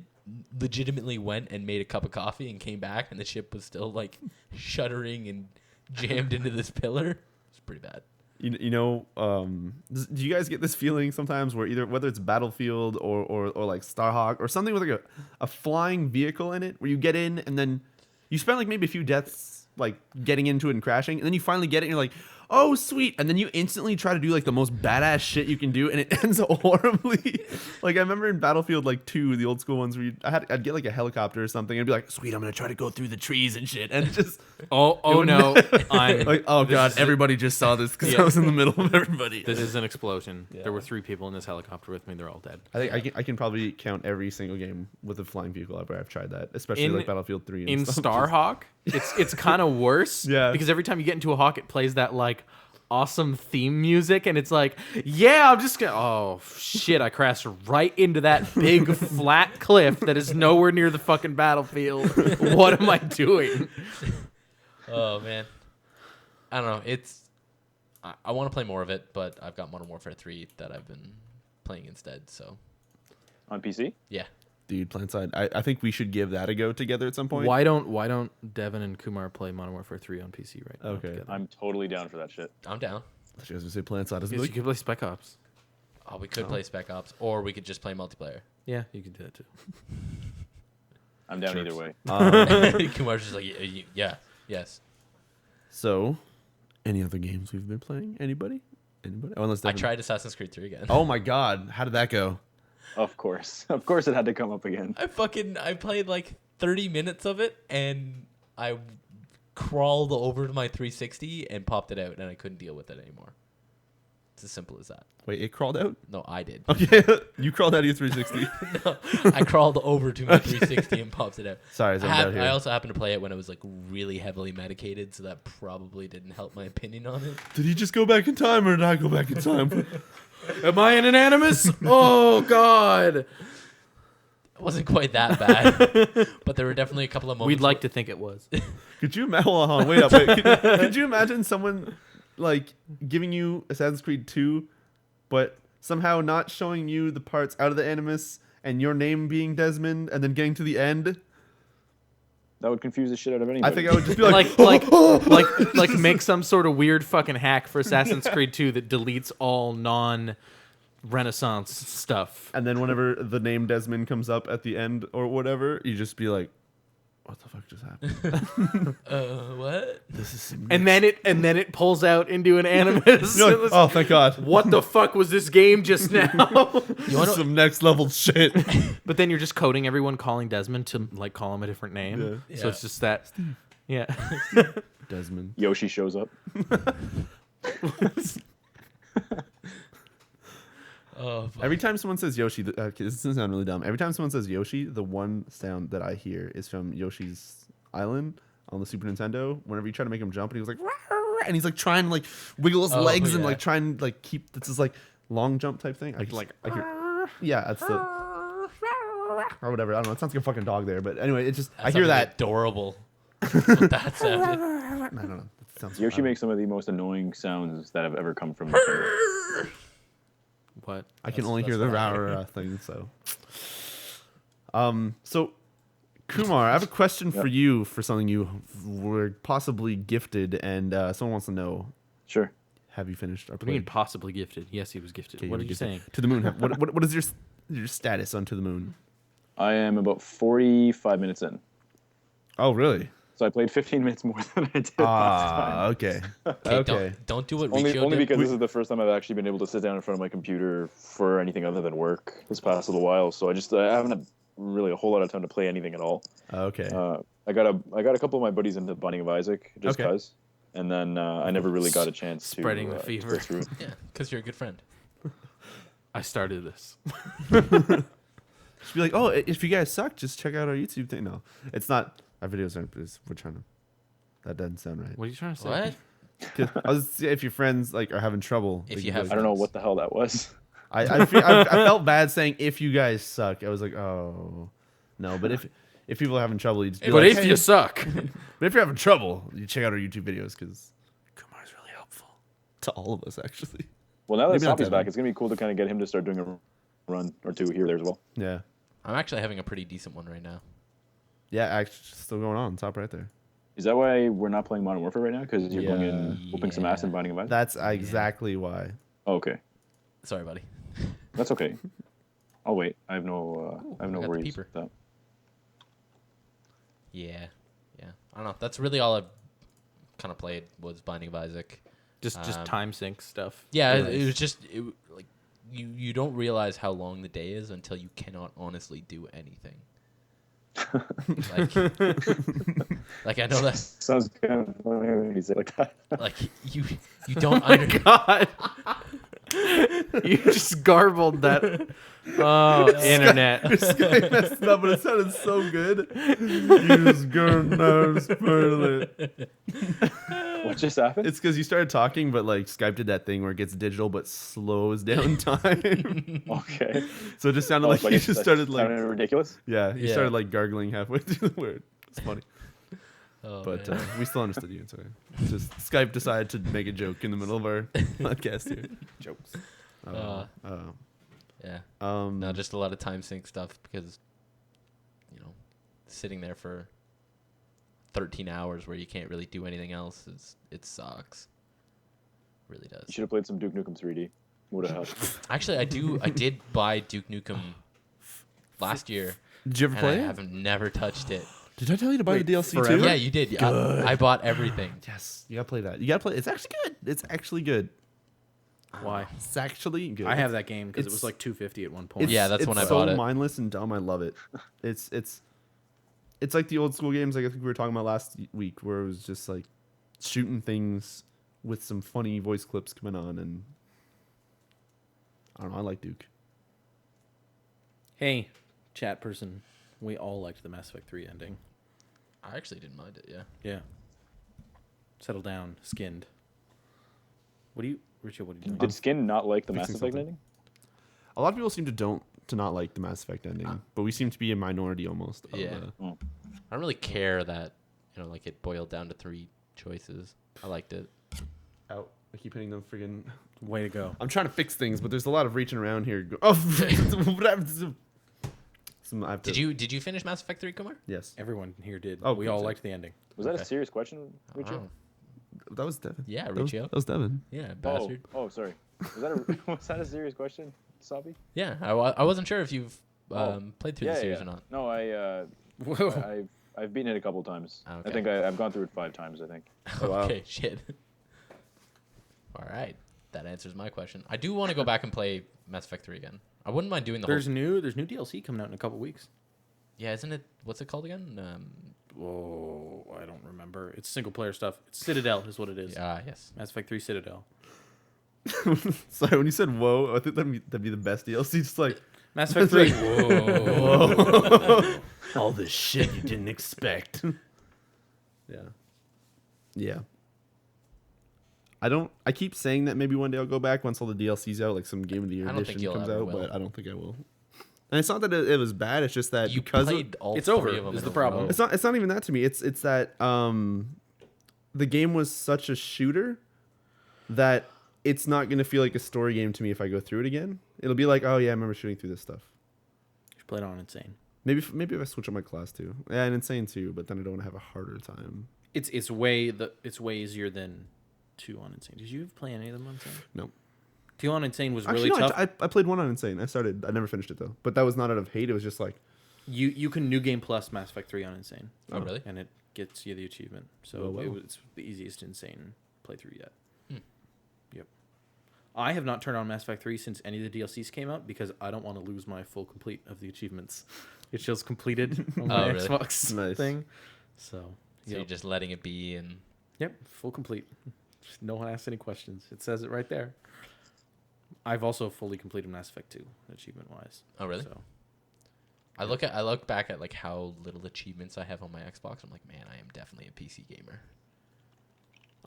legitimately went and made a cup of coffee and came back, and the ship was still like shuddering and jammed into this pillar. It's pretty bad. You know, do you guys get this feeling sometimes where whether it's Battlefield or like Starhawk or something with like a flying vehicle in it, where you get in and then you spend like maybe a few deaths like getting into it and crashing, and then you finally get it and you're like, oh sweet, and then you instantly try to do like the most badass shit you can do, and it ends horribly. Like I remember in Battlefield like 2, the old school ones where I'd get like a helicopter or something and be like, sweet, I'm gonna try to go through the trees and shit, and it just Oh no! I'm like, oh this god, is- everybody just saw this because Yeah. I was in the middle of everybody. This is an explosion. Yeah. There were 3 people in this helicopter with me. They're all dead. I think I can probably count every single game with a flying vehicle where I've tried that, especially In- like Battlefield 3 and In stuff. Starhawk, it's kind of worse. Yeah. Because every time you get into a hawk, it plays that like awesome theme music, and it's like, yeah, I'm just gonna. Oh shit! I crashed right into that big flat cliff that is nowhere near the fucking battlefield. What am I doing? Oh man, I don't know. I want to play more of it, but I've got Modern Warfare 3 that I've been playing instead. So on PC? yeah, Dude, PlanetSide. I think we should give that a go together at some point. Why don't Devin and Kumar play Modern Warfare 3 on PC right now? Okay. together? I'm totally down for that shit. I'm down. I was gonna say PlanetSide. Yes, you could play Spec Ops. Oh, we could play Spec Ops, or we could just play multiplayer. Yeah, you could do that too. I'm down Sure. either way. Kumar's just like, yeah, yes. So, any other games we've been playing? Anybody? Oh, unless I Devin- tried Assassin's Creed 3 again. Oh my god, how did that go? Of course. Of course it had to come up again. I played like 30 minutes of it, and I crawled over to my 360 and popped it out, and I couldn't deal with it anymore. It's as simple as that. Wait, it crawled out? No, I did. Okay, you crawled out of your 360. No, I crawled over to my 360 and popped it out. Sorry, as I'm out here. I also happened to play it when it was like really heavily medicated, so that probably didn't help my opinion on it. Did he just go back in time, or did I go back in time? Am I an animus? Oh god! It wasn't quite that bad, but there were definitely a couple of moments. We'd like to think it was. Could you imagine? Hold on, wait up. Wait. Could you imagine someone like giving you Assassin's Creed 2, but somehow not showing you the parts out of the Animus and your name being Desmond, and then getting to the end. That would confuse the shit out of anybody. I think I would just be like, like make some sort of weird fucking hack for Assassin's Creed 2 that deletes all non-Renaissance stuff. and then whenever the name Desmond comes up at the end or whatever, you just be like, what the fuck just happened? What? This is some And then it pulls out into an animus. You're like, oh, thank God. What the fuck was this game just now? This is some next level shit. But then you're just coding everyone calling Desmond to like call him a different name. Yeah. So it's just that. Yeah. Desmond. Yoshi shows up. Oh, fuck. Every time someone says Yoshi, this doesn't sound really dumb. Every time someone says Yoshi, the one sound that I hear is from Yoshi's Island on the Super Nintendo. Whenever you try to make him jump, and he was like, "Rah!" And he's like trying to like wiggle his legs and yeah. like try and like keep this is like long jump type thing. I hear, yeah, that's the or whatever. I don't know. It sounds like a fucking dog there, but anyway, it just I hear that. Adorable. What that sounded. I don't know. That sounds Yoshi makes some of the most annoying sounds that have ever come from Nintendo. What? I can That's- only hear that's the what I rah thing. So Kumar, I have a question for you for something you were possibly gifted, and someone wants to know: Sure. have you finished our What do you mean play? possibly gifted? Yes, he was gifted. Okay, What were are you gifted. saying? To the moon. What is your status on To the Moon? I am about 45 minutes in. Oh, really? So I played 15 minutes more than I did last time. Okay. Okay, Okay. Don't do what Only Riccio did. because this is the first time I've actually been able to sit down in front of my computer for anything other than work this past little while. So I haven't had really a whole lot of time to play anything at all. Okay. I got a couple of my buddies into Binding of Isaac just Okay. cause, and then I never really got a chance Spreading to the to fever. go through. Yeah, because you're a good friend. I started this. Just be like, oh, if you guys suck, just check out our YouTube thing. No, it's not. Our videos aren't. We're trying to. That doesn't sound right. What are you trying to say? What? 'Cause I was if your friends like are having trouble. If they you can have be I like, don't know what the hell that was. I felt bad saying if you guys suck. I was like, oh, no. But if people are having trouble, you just be But like, if you suck, but if you're having trouble, you check out our YouTube videos because Kumar's really helpful to all of us actually. Well, now that Maybe not Somppi's that back, one. it's gonna be cool to kind of get him to start doing a run or two here or there as well. Yeah, I'm actually having a pretty decent one right now. yeah. Actually, still going on top right there. Is that why we're not playing Modern Warfare right now? Because you're going in Yeah. whooping some ass Yeah. and Binding of Isaac? That's exactly why. Oh, okay, Sorry, buddy. that's okay. I'll wait. I have no I got the worries. peeper. With that. Yeah. I don't know. That's really all I kind of played was Binding of Isaac. just time sync stuff. Yeah, Nice. it was just like you don't realize how long the day is until you cannot honestly do anything. like I know that Sounds kind of funny when you say it like that. like you don't Oh my god! You just garbled that. Oh, internet. Sky messed up, but it sounded so good. Use gonna spoil it. What just happened? It's because you started talking, but like Skype did that thing where it gets digital but slows down time. Okay. So it just sounded Oh, like you it's just started like sounded ridiculous. yeah, you Yeah. started like gargling halfway through the word. It's funny, Oh, but man. we still understood you. It's okay. Just Skype decided to make a joke in the middle of our podcast here. Jokes. Yeah. Um. No, just a lot of time sync stuff because sitting there for 13 hours where you can't really do anything else it sucks. Really does. You should have played some Duke Nukem 3D. Would have helped. Actually, I did buy Duke Nukem last year, Did you ever and play I it? have never touched it. Did I tell you to buy Wait, the DLC forever? too? Yeah, you did. I bought everything. Yes, you gotta play that. You gotta play. It's actually good. It's actually good. Why? It's actually good. I have that game because it it's- was like $250 at one point. Yeah, that's when I it's bought so it. mindless and dumb. I love it. It's like the old school games like I think we were talking about last week, where it was just like shooting things with some funny voice clips coming on, and I don't know. I like Duke. Hey, chat person. We all liked the Mass Effect 3 ending. I actually didn't mind it. Yeah. Yeah. Settle down, skinned. Richard, what are you doing? Did Skin not like the Mass fixing Effect something. ending? A lot of people seem to not like the Mass Effect ending, but we seem to be a minority almost. Of, Yeah. I don't really care that like it boiled down to 3 choices. I liked it. out. I keep hitting them friggin'. Way to go. I'm trying to fix things, but there's a lot of reaching around here. Oh, I have to, Did you finish Mass Effect 3, Kumar? Yes. Everyone here did. Oh, we good, all sir. liked the ending. Was that Okay. a serious question, Riccio? Oh, That was Devin. yeah, That was, Riccio. that was Devin. Yeah, bastard. Oh, sorry. Was that a serious question, Somppi? Yeah, I wasn't sure if you've played through the series or not. No, Whoa. I've beaten it a couple times. Okay. I think I've gone through it 5 times. I think. Oh, wow. Okay, shit. All right, that answers my question. I do want to go back and play Mass Effect 3 again. I wouldn't mind doing the There's whole. new DLC coming out in a couple weeks. Yeah, isn't it? What's it called again? Whoa, I don't remember. It's single player stuff. It's Citadel is what it is. Yes. Mass Effect 3 Citadel. Sorry, when you said "whoa," I think that'd be the best DLC. Just like Mass Effect 3. whoa, all this shit you didn't expect. Yeah. I keep saying that maybe one day I'll go back once all the DLC's out, like some Game of the Year I don't think edition you'll comes ever out, will. but I don't think I will. And it's not that it was bad. It's just that You because played all It's three over, of them is in the a problem. row. it's not even that to me. It's that the game was such a shooter that it's not going to feel like a story game to me if I go through it again. It'll be like, oh yeah, I remember shooting through this stuff. You should play it on Insane. Maybe if I switch up my class too. Yeah, and Insane too, but then I don't want to have a harder time. It's way easier than 2 on Insane. Did you play any of them on Insane? No. 2 on Insane was Actually, really no, tough. I played 1 on Insane. I never finished it though. But that was not out of hate. It was just like, You can New Game Plus Mass Effect 3 on Insane. Oh, really? And it gets you the achievement. So Whoa. it's the easiest Insane playthrough yet. Hmm. Yep. I have not turned on Mass Effect 3 since any of the DLCs came out because I don't want to lose my full complete of the achievements. It shows completed on my really? Xbox Nice. thing. So, So you're just letting it be, and yep, full complete. No one asked any questions. It says it right there. I've also fully completed Mass Effect 2, achievement wise. oh really? So I look back at like how little achievements I have on my Xbox. I'm like, man, I am definitely a PC gamer.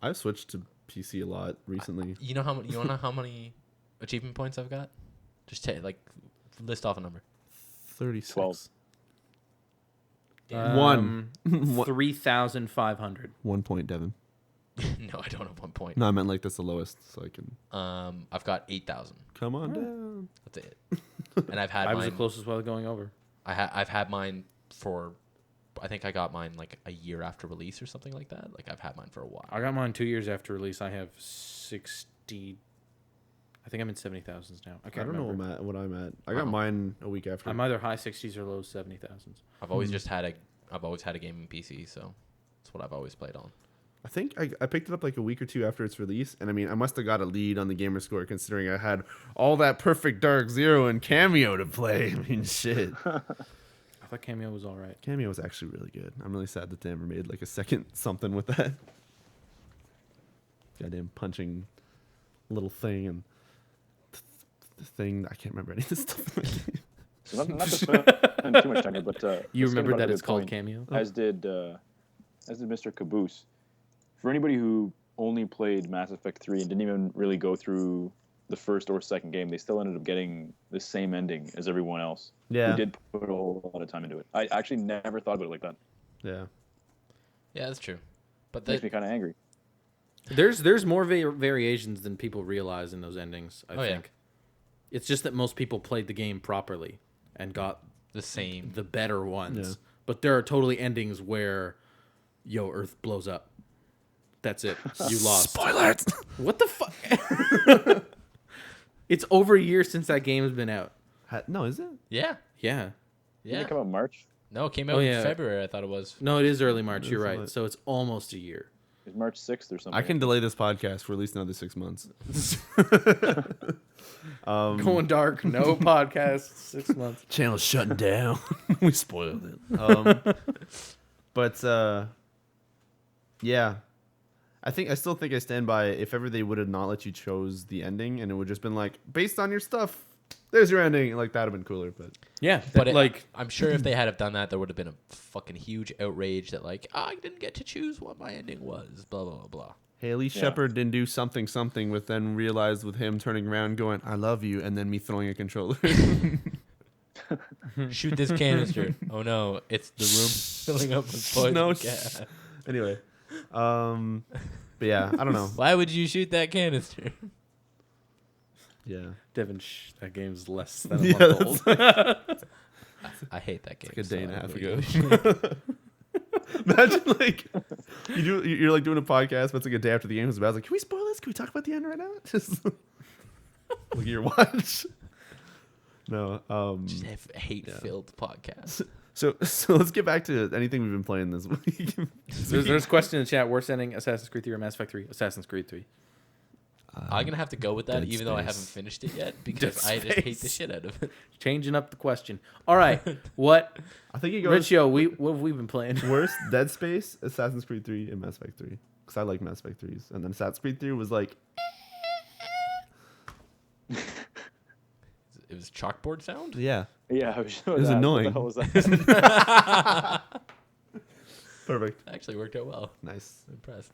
I've switched to PC a lot recently. You know how many? You wanna know how many achievement points I've got? Just list off a number. 36. 12. One. 3,500. 1 point, Devin. No, I don't have 1 point. No, I meant like that's the lowest, so I can. I've got 8,000. Come on down. That's it. And I've had I was the mine. closest while going over. I've had mine for. I think I got mine like a year after release or something like that. Like I've had mine for a while. I got mine 2 years after release. I have 60. I think I'm in 70,000s now. I I can't don't know remember. what I'm at. I got mine a week after. I'm either high 60s or low 70,000s. I've always I've always had a gaming PC, so that's what I've always played on. I think I picked it up like a week or two after its release, and I mean, I must have got a lead on the gamer score considering I had all that Perfect Dark Zero and Cameo to play. I mean, shit. I thought Cameo was all right. Cameo was actually really good. I'm really sad that they never made like a second something with that. Goddamn punching little thing and the thing. I can't remember any of this stuff. So not to spend too much time here, but You let's get remember about a that good it's called point, Cameo? as did Mr. Caboose. For anybody who only played Mass Effect 3 and didn't even really go through the first or second game, they still ended up getting the same ending as everyone else. Yeah. Who did put a whole lot of time into it. I actually never thought about it like that. Yeah. Yeah, that's true. But It makes me kind of angry. There's more variations than people realize in those endings, I Oh, yeah. think. It's just that most people played the game properly and got the same. the better ones. Yeah. But there are totally endings where, Earth blows up. That's it. You lost. Spoilers. What the fuck? It's over a year since that game has been out. No, is it? Yeah. Yeah. Yeah. Didn't it come out in March? No, it came out Oh, in yeah. February, I thought it was. No, it is early March. You're It's right. like- So it's almost a year. It's March 6th or something. I can delay this podcast for at least another 6 months. Going dark. No podcast. 6 months. Channel's shutting down. We spoiled it. Yeah. I still think I stand by if ever they would have not let you chose the ending and it would just been like, based on your stuff, there's your ending. Like, that would have been cooler, but Yeah. But I'm I'm sure if they had have done that, there would have been a fucking huge outrage that like, I didn't get to choose what my ending was. Blah blah blah blah. Haley Yeah. Shepard didn't do something with then realized with him turning around going, I love you, and then me throwing a controller. Shoot this canister. Oh no, it's the room filling up with poison No, gas. Anyway. But yeah, I don't know. Why would you shoot that canister? Yeah. Devin, that game's less than a Yeah, month old. that's I hate that game. Like a day and a so I half really- ago. Imagine like you're like doing a podcast, but it's like a day after the game was about. I was like, can we spoil this? Can we talk about the end right now? Just look at your watch. No. Just have hate-filled podcast. So let's get back to anything we've been playing this week. There's a question in the chat. We're sending Assassin's Creed 3 or Mass Effect 3. Assassin's Creed 3. I'm gonna have to go with that, Dead even though I Space. haven't finished it yet, because I just hate the shit out of it. Changing up the question. All right. What? I think it goes Riccio, what have we been playing? worst: Dead Space, Assassin's Creed 3, and Mass Effect 3. Because I like Mass Effect 3s, and then Assassin's Creed 3 was like, It was chalkboard sound. yeah, Yeah, I was it was annoying. What the hell was that? Perfect, Actually worked out well. nice. I'm impressed.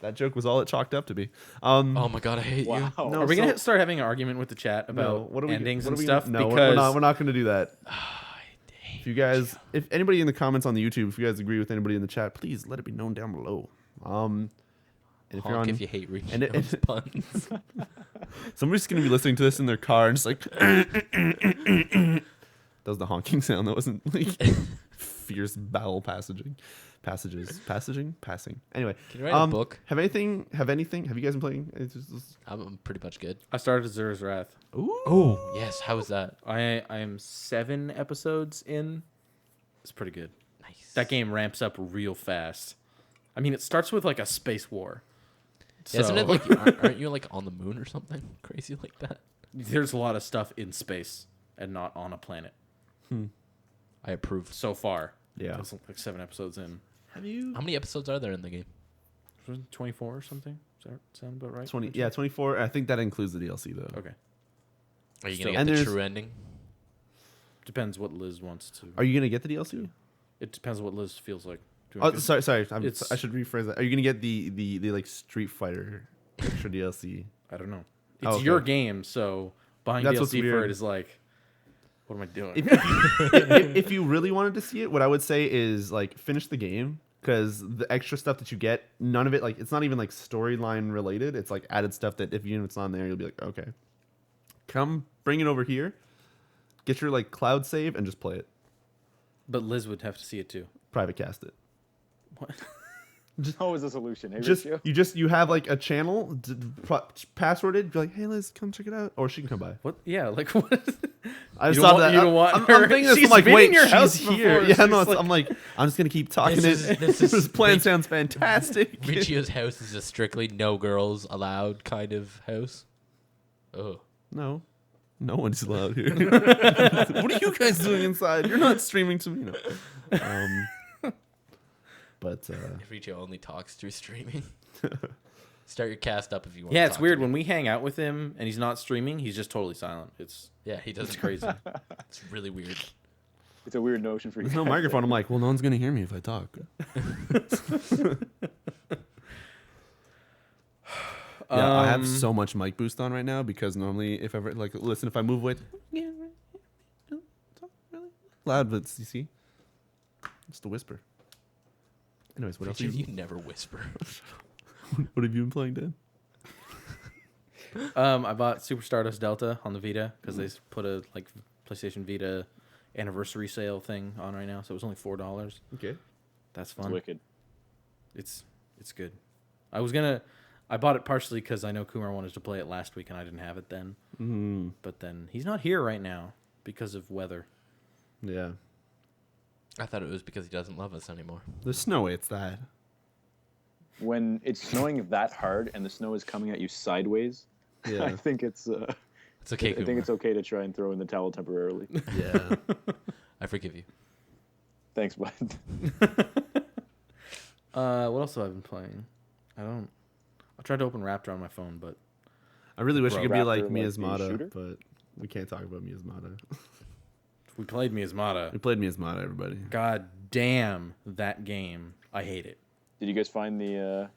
That joke was all it chalked up to be. Oh my god, I hate you. Wow. No, Are we so- going to start having an argument with the chat No, about what are we, endings what and are we, stuff? No, because we're not going to do that. I hate If you guys, if anybody in the comments on the YouTube, if you guys agree with anybody in the chat, please let it be known down below. And if you're Honk on, if you hate Riccio and it- puns. somebody's gonna be listening to this in their car and just like, that was the honking sound. That wasn't like fierce bowel passaging. Passing. Anyway, Can you write a book? Have you guys been playing? I'm pretty much good. I started Azura's Wrath. Ooh. Oh yes, how was that? I am 7 episodes in. It's pretty good. Nice. That game ramps up real fast. I mean, it starts with like a space war. Yeah, isn't So- it like aren't you like on the moon or something crazy like that? There's a lot of stuff in space and not on a planet I approve. so far. Yeah. That's like 7 episodes in. Have you? How many episodes are there in the game? 24 or something? Does that sound about right? 20. Yeah, 24. I think that includes the DLC though. Okay. Are you Still- gonna And get the there's- true ending? Depends what Liz wants to. Are you gonna get the DLC? It depends what Liz feels like. Do you Oh, want to- sorry. It's- I should rephrase that. Are you gonna get the like Street Fighter extra DLC? I don't know. Oh, It's okay. your game, so buying That's what's DLC for weird. it is like, what am I doing? If you really wanted to see it, what I would say is like finish the game, because the extra stuff that you get, none of it, like it's not even like storyline related. It's like added stuff that if it's on there, you'll be like, okay, come bring it over here, get your like cloud save and just play it. But Liz would have to see it too. Private cast it. What? How is the solution? Hey, Riccio? You have like a channel passworded. Be like, hey Liz, come check it out, or she can come by. What? Yeah, like what? I You just don't thought want- that. you don't want I'm her- thinking this. she's I'm like, been in wait, your she's house here. before. Yeah, She's no, like- I'm just gonna keep talking. This is This plan Rich- sounds fantastic. Riccio's house is a strictly no girls allowed kind of house. Oh. No one's allowed here. What are you guys doing inside? You're not streaming to me. No. But Riccio only talks through streaming. Start your cast up if you want. Yeah, to it's talk weird to me. when we hang out with him and he's not streaming. He's just totally silent. It's Yeah, he does. crazy. It's really weird. It's a weird notion for you. there's no guys. microphone. I'm like, well, no one's gonna hear me if I talk. Yeah, I have so much mic boost on right now because normally if ever like listen, if I move away, yeah, talk really loud, but you see, it's the whisper. Anyways, what else? Riccio, you never whisper. What have you been playing, Dan? I bought Super Stardust Delta on the Vita because they put a like PlayStation Vita anniversary sale thing on right now, so it was only $4. Okay. That's It's fun. wicked. It's good. I bought it partially because I know Kumar wanted to play it last week and I didn't have it then. Mm, But then he's not here right now because of weather. yeah. I thought it was because he doesn't love us anymore. There's no way it's that. When it's snowing that hard and the snow is coming at you sideways, Yeah. I think it's It's okay, I think Kumar. it's okay to try and throw in the towel temporarily. Yeah. I forgive you. Thanks, bud. What else have I been playing? I tried to open Raptor on my phone, but I really wish Bro, it could be Raptor, like like the Miasmata, shooter? but we can't talk about Miasmata. we played Miasmata. We played Miasmata, everybody. God damn that game. I hate it. Did you guys find the?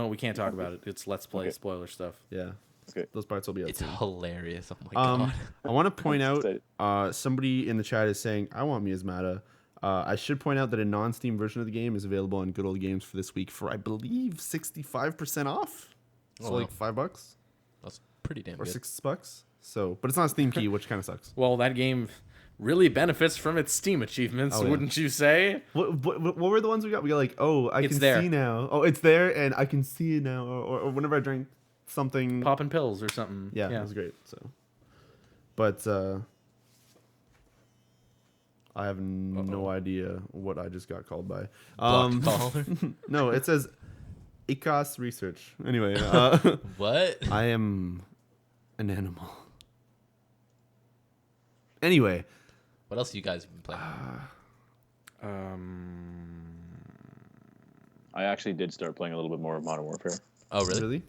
We can't talk about it. It's Let's Play Okay. spoiler stuff. Yeah. Okay. Those parts will be up It's soon. hilarious. Oh my god. I want to point out, Excited. somebody in the chat is saying, I want Miasmata. I should point out that a non-Steam version of the game is available on Good Old Games for this week for, I believe, 65% off. So Oh, wow. like $5 That's pretty damn or good. $6. So, but it's not a Steam key, which kind of sucks. Well, that game, really benefits from its Steam achievements, Oh, yeah. wouldn't you say? What were the ones we got? We got like, oh, I It's can there. see now. Oh, it's there, and I can see it now. Or whenever I drank something. Popping pills or something. Yeah, it was great. So, but I have no idea what I just got called by. Blocked caller. No, it says ICAS research. Anyway, What? I am an animal. Anyway, What else you guys have been playing? I actually did start playing a little bit more of Modern Warfare. Oh, really? really?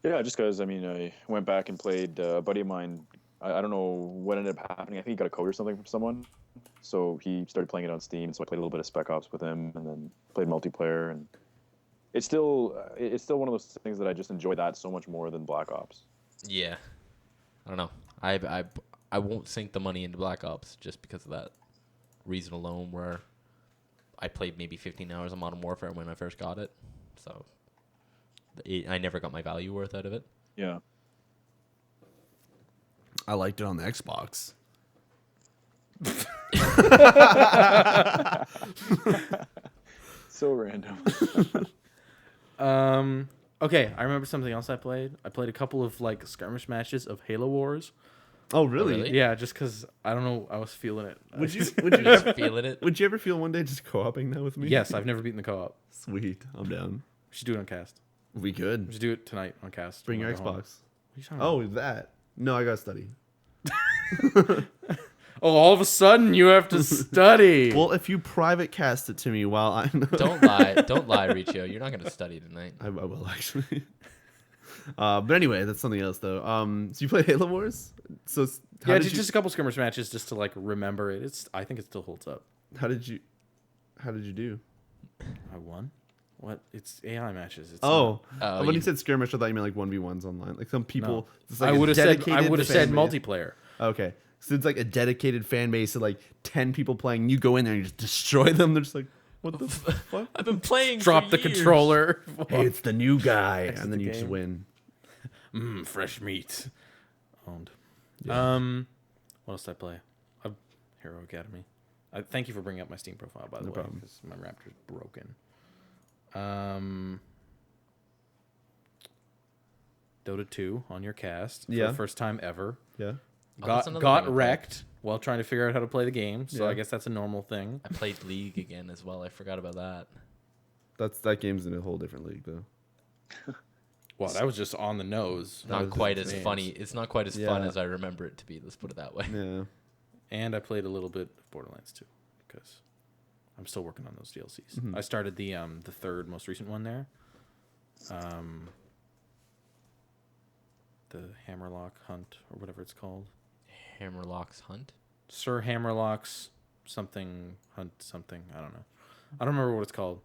Yeah, just because, I mean, I went back and played a buddy of mine. I don't know what ended up happening. I think he got a code or something from someone. So he started playing it on Steam. So I played a little bit of Spec Ops with him and then played multiplayer. And it's still one of those things that I just enjoy that so much more than Black Ops. Yeah. I don't know. I won't sink the money into Black Ops just because of that reason alone, where I played maybe 15 hours of Modern Warfare when I first got it. So I never got my value worth out of it. Yeah. I liked it on the Xbox. So random. Okay, I remember something else I played. I played a couple of like skirmish matches of Halo Wars. Oh, really? really? Yeah, just because I don't know, I was feeling it. Would you Just feeling it. would you ever feel one day just co-oping that with me? Yes, I've never beaten the co-op. Sweet, I'm down. We should do it on cast. We could We should do it tonight on cast. bring when your I go home. Xbox. What are you talking Oh, that. No, I gotta study. Oh, all of a sudden you have to study. Well, if you private cast it to me while I'm Don't lie, Riccio. You're not going to study tonight. I will actually. But anyway, that's something else though. So you play Halo Wars? So yeah, just a couple skirmish matches just to like remember it. I think it still holds up. how did you do? I won. What? It's AI matches. It's Oh, Oh, when you- you said skirmish, I thought you meant like 1v1s online. Like some people, No. it's like I a would have said dedicated fan base. multiplayer. Okay, so it's like a dedicated fan base of like 10 people playing. You go in there and you just destroy them. They're just like, what the fuck? I've been playing. Drop for the years. controller. Hey, it's the new guy, Exit and then the you just game. win. Fresh meat. Owned. Yeah. What else did I play? Hero Academy. Thank you for bringing up my Steam profile, by the way, problem. because my Raptor's broken. Dota 2 on your cast for Yeah. the first time ever. Yeah. Oh, that's Got another got thing I played. wrecked while trying to figure out how to play the game, so Yeah. I guess that's a normal thing. I played League again as well. I forgot about that. That game's in a whole different league though. Well, that was just on the nose. Not was quite just as names. funny. It's not quite as fun Yeah. as I remember it to be. Let's put it that way. Yeah. And I played a little bit of Borderlands 2 because I'm still working on those DLCs. Mhm. I started the third most recent one there. The Hammerlock Hunt or whatever it's called. Hammerlock's Hunt. Sir Hammerlock's something Hunt something. I don't know. I don't remember what it's called.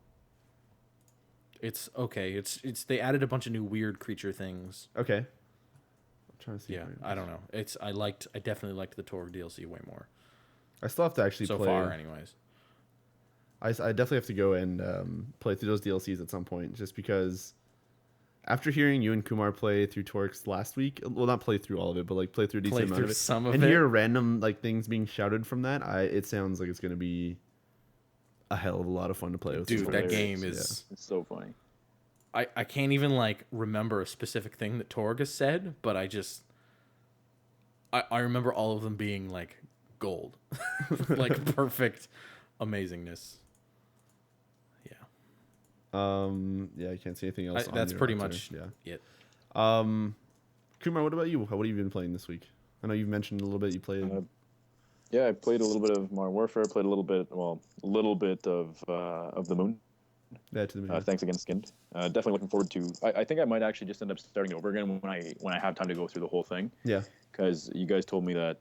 It's okay. It's they added a bunch of new weird creature things. Okay. I'm trying to see. Yeah, if I don't know. I definitely liked the Torg DLC way more. I still have to actually So play. far, anyways. I definitely have to go and play through those DLCs at some point, just because after hearing you and Kumar play through Torx last week, well, not play through all of it, but like play through a decent Play amount through of it, some of and it. hear random like things being shouted from that, it sounds like it's going to be a hell of a lot of fun to play with. Dude, that hilarious. game is. It's so funny. I can't even like remember a specific thing that Torg has said, but I remember all of them being like gold, like perfect amazingness. Yeah. Yeah, I can't see anything else. on That's your pretty roster. much Yeah. it. Kumar, what about you? What have you been playing this week? I know you've mentioned a little bit. You played. Yeah, I played a little bit of Modern Warfare. Played a little bit of the Moon. That to the Thanks again, Skinned. Definitely looking forward to. I think I might actually just end up starting over again when I have time to go through the whole thing. Yeah. Because you guys told me that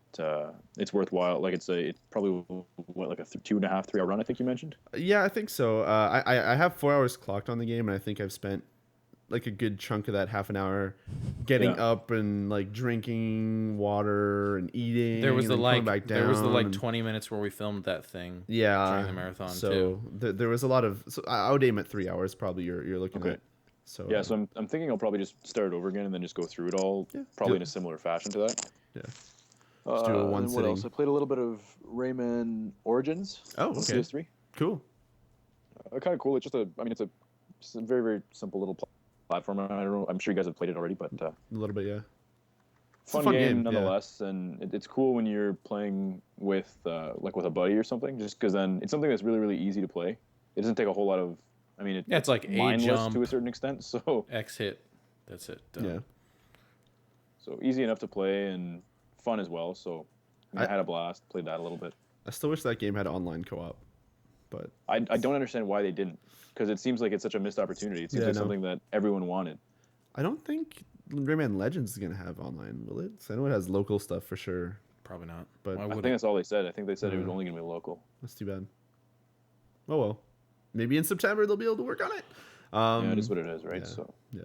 it's worthwhile. Like it's probably what, like a 2.5, 3 hour run. I think you mentioned. Yeah, I think so. I have 4 hours clocked on the game, and I think I've spent like a good chunk of that half an hour getting Yeah. up and like drinking water and eating. There was and the then coming back there was the down and- 20 minutes where we filmed that thing. yeah during the marathon, So there was a lot of. So I would aim at 3 hours. Probably you're looking Okay. at. So Yeah, so I'm thinking I'll probably just start it over again and then just go through it all, Yeah. probably Do- in a similar fashion to that. yeah. Just do a one and what sitting. else? I played a little bit of Rayman Origins. Oh, on okay. PS3. Cool. Kind of cool. It's just it's a very, very simple little platform. I don't know. I'm sure you guys have played it already, but A little bit, yeah. fun, fun game game, yeah. nonetheless. And it's cool when you're playing with with a buddy or something, just because then it's something that's really, really easy to play. It doesn't take a whole lot of. It's like a mindless jump, to a certain extent. So X hit. That's it. Done. Yeah. so easy enough to play and fun as well. So I I- had a blast. Played that a little bit. I still wish that game had online co-op, but I don't understand why they didn't, because it seems like it's such a missed opportunity. It seems Yeah, I like know. something that everyone wanted. I don't think Rayman Legends is gonna have online, will it? 'Cause I know it has local stuff for sure. Probably not. But Why I would think it? that's all they said. I think they said it was Yeah. only going to be local. That's too bad. Oh well. Maybe in September they'll be able to work on it. Yeah, it is what it is, right? yeah. So Yeah.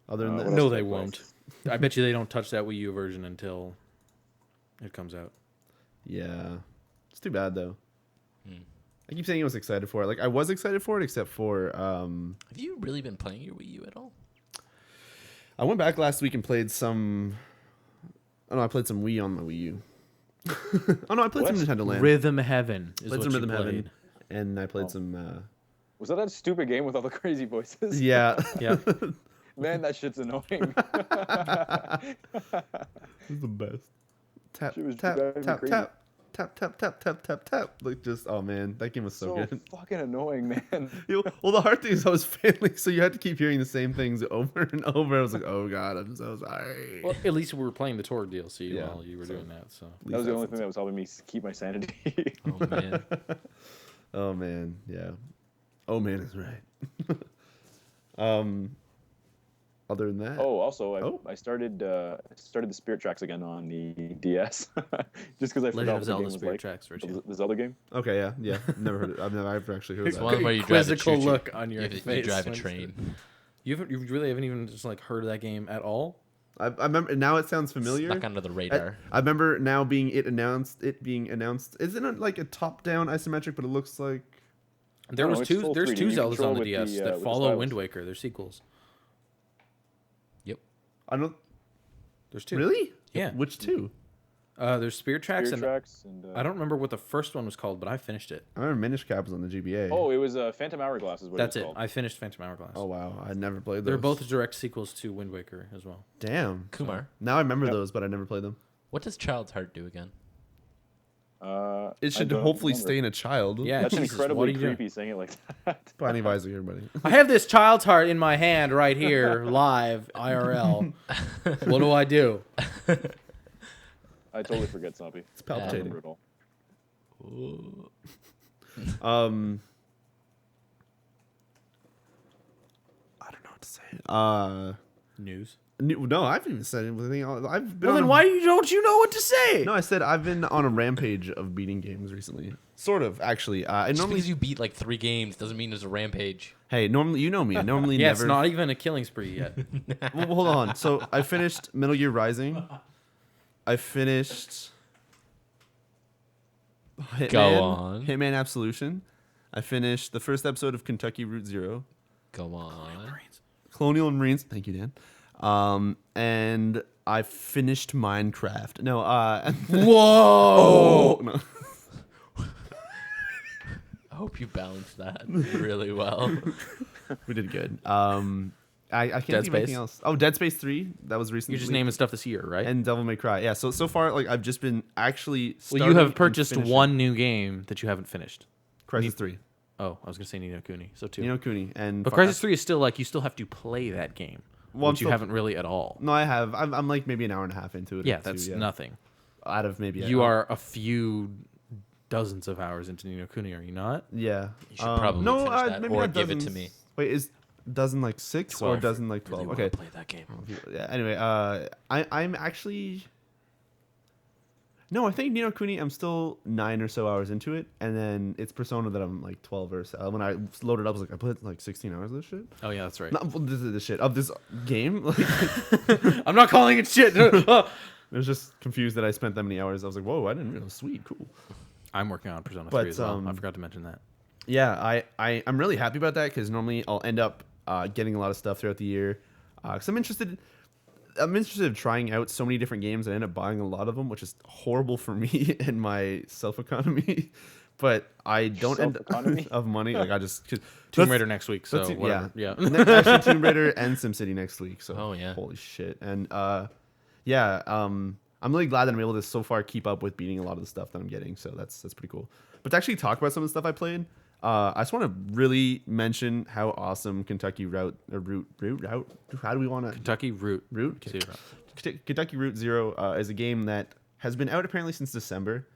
Other than what that, else No, did I they play? won't. I bet you they don't touch that Wii U version until it comes out. yeah, it's too bad though. Hmm. I keep saying I was excited for it. Like I was excited for it, except for Have you really been playing your Wii U at all? I went back last week and played some. Oh no, I played some Wii on my Wii U. Oh no, I played some What? Nintendo Land. Rhythm Heaven is Played what some you Rhythm played. Heaven, and I played Oh. some. was that stupid game with all the crazy voices? Yeah. Yeah. Man, that shit's annoying. It's the best. Tap Shit was tap driving me tap crazy. tap tap tap tap tap tap tap. Like just oh man, that game was so good. fucking annoying, man. Well, the hard thing is I was failing, so you had to keep hearing the same things over and over. I was like, oh god, I'm so sorry. Well, at least we were playing the Tor DLC Yeah, while you were doing that. So That was the only thing that was helping me keep my sanity. Oh man. Oh man, yeah. Oh man is right. Other than that, Oh, also, Oh. I started the Spirit Tracks again on the DS, just because I Legend forgot of what the Zelda game was Spirit like. Tracks, Riccio. The Zelda game. okay, yeah. Never heard it. I've actually heard of It's that. one where you drive a Quizzical choo-choo. look on your You face. drive a when you said it. train. You really haven't even just like heard of that game at all? I remember now. It sounds familiar. Stuck under the radar. I remember now being announced. Isn't it like a top-down isometric? But it looks like There No, was it's two. full There's 3D. two You Zeldas control on the with DS the, that with the follow stylus. Wind Waker. They're sequels. Yep. I don't There's two. really. Yeah. Which two? There's Spirit Tracks, Spirit and Tracks and. I don't remember what the first one was called, but I finished it. I remember Minish Cap was on the GBA. Oh, it was Phantom Hourglass is what That's it's it. called. I finished Phantom Hourglass. Oh wow, I never played those. They're both direct sequels to Wind Waker as well. Damn. Kumar, Now I remember Yep. those, but I never played them. what does Child's Heart do again? It I should don't hopefully remember. stay in a child. Yeah. That's Jesus, what are incredibly you doing? creepy saying it like that. Binding of Isaac, everybody. I have this child's heart in my hand right here, live, IRL. What do I do? I totally forget Somppi. It's I don't palpitating. remember it all. Ooh. I don't know what to say. News. No, I haven't even said anything. I've been Well, on then a- why don't you know what to say? No, I said I've been on a rampage of beating games recently. Sort of, actually. I Just normally, because you beat like 3 games doesn't mean there's a rampage. hey, normally you know me. I normally Yeah, never. it's not even a killing spree yet. Well, hold on. So I finished Metal Gear Rising. I finished. Hitman, Go on. Hitman Absolution. I finished the first episode of Kentucky Route Zero. Go on. Colonial Marines. Thank you, Dan. And I finished Minecraft. No, Whoa! no. I hope you balanced that really well. We did good. I can't Dead think of anything Space? else. Oh, Dead Space 3. That was recently. You're just naming stuff this year, right? And Devil May Cry. Yeah. So far, like I've just been actually. Well, you starting have and purchased finishing. one new game that you haven't finished. Crisis 3. Oh, I was gonna say Ni no Kuni, so two. You know Cooney and. But Crisis 3 is still like you still have to play that game, Well, I'm which you still- haven't really at all. No, I have. I'm like maybe an hour and a half into it. or Yeah, two, that's nothing. Out of maybe. You are a few dozens of hours into Ni no Kuni, are you not? Yeah. You should probably no, finish that maybe or not give it to dozens. me. Wait, is dozen like 6 or 12. dozen like Really 12? wanna Okay. play that game. Yeah. Anyway, I'm actually. No, I think Ni no Kuni. I'm still 9 or so hours into it, and then it's Persona that I'm like 12 or so. When I loaded up, I was like, I put like 16 hours of this shit. Oh yeah, that's right. Not well, this is the shit of this game. Like, I'm not calling it shit. I was just confused that I spent that many hours. I was like, whoa, I didn't realize. Sweet, cool. I'm working on Persona But, 3 as well. I forgot to mention that. Yeah, I'm really happy about that because normally I'll end up getting a lot of stuff throughout the year because I'm interested. I'm interested in trying out so many different games. I end up buying a lot of them, which is horrible for me and my self economy. But I don't end Self-economy? of money. Like I just Tomb Raider next week, so whatever. Yeah. Actually, Tomb Raider and SimCity next week. So Oh, yeah. holy shit. And I'm really glad that I'm able to so far keep up with beating a lot of the stuff that I'm getting. So that's pretty cool. But to actually talk about some of the stuff I played, I just want to really mention how awesome Kentucky Route. How do we want to Kentucky Route. Kentucky Route Zero is a game that has been out apparently since December,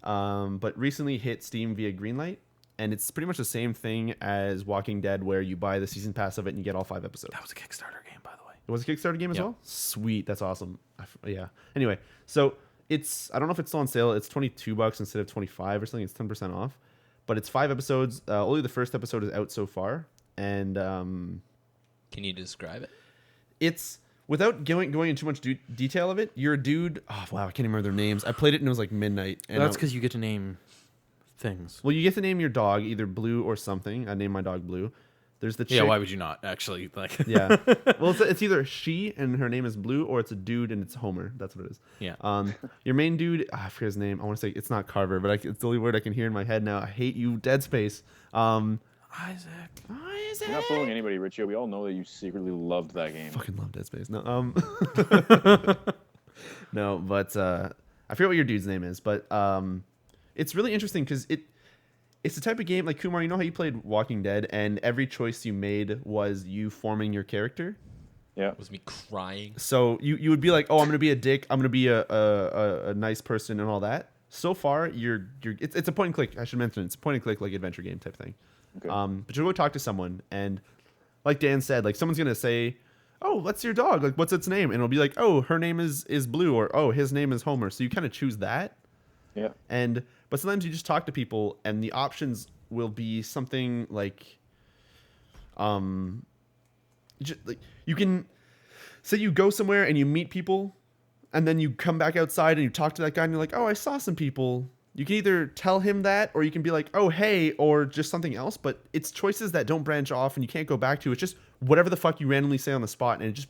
but recently hit Steam via Greenlight, and it's pretty much the same thing as Walking Dead, where you buy the season pass of it and you get all 5 episodes. That was a Kickstarter game, by the way. It was a Kickstarter game as Yep. well? Sweet, that's awesome. Yeah. Anyway, so I don't know if it's still on sale. It's $22 instead of 25 or something. It's 10% off, but it's 5 episodes. Only the first episode is out so far, and Can you describe it? it's without going into too much detail of it. You're a dude. Oh wow, I can't even remember their names. I played it and it was like midnight. And That's because you get to name things. well, you get to name your dog either Blue or something. I named my dog Blue. There's the chick. Yeah, why would you not actually like? Yeah. Well, it's either she and her name is Blue, or it's a dude and it's Homer. That's what it is. Yeah. Your main dude, I forget his name. I want to say it's not Carver, but it's the only word I can hear in my head now. I hate you, Dead Space. Isaac. You're not fooling anybody, Riccio. We all know that you secretly loved that game. Fucking love Dead Space. No, no, but I forget what your dude's name is, but it's really interesting because it's the type of game like Kumar. You know how you played Walking Dead, and every choice you made was you forming your character. Yeah. It was me crying. So you would be like, oh, I'm gonna be a dick. I'm gonna be a nice person and all that. So far, it's a point and click. I should mention it's a point and click like adventure game type thing. Okay. But you'll go talk to someone, and like Dan said, like someone's gonna say, "Oh, what's your dog? Like, what's its name?" And it'll be like, "Oh, her name is Blue," or "Oh, his name is Homer." So you kind of choose that. Yeah. But sometimes you just talk to people, and the options will be something like, you can say you go somewhere and you meet people, and then you come back outside and you talk to that guy, and you're like, "Oh, I saw some people." You can either tell him that, or you can be like, "Oh, hey," or just something else. But it's choices that don't branch off, and you can't go back to. It's just whatever the fuck you randomly say on the spot, and it just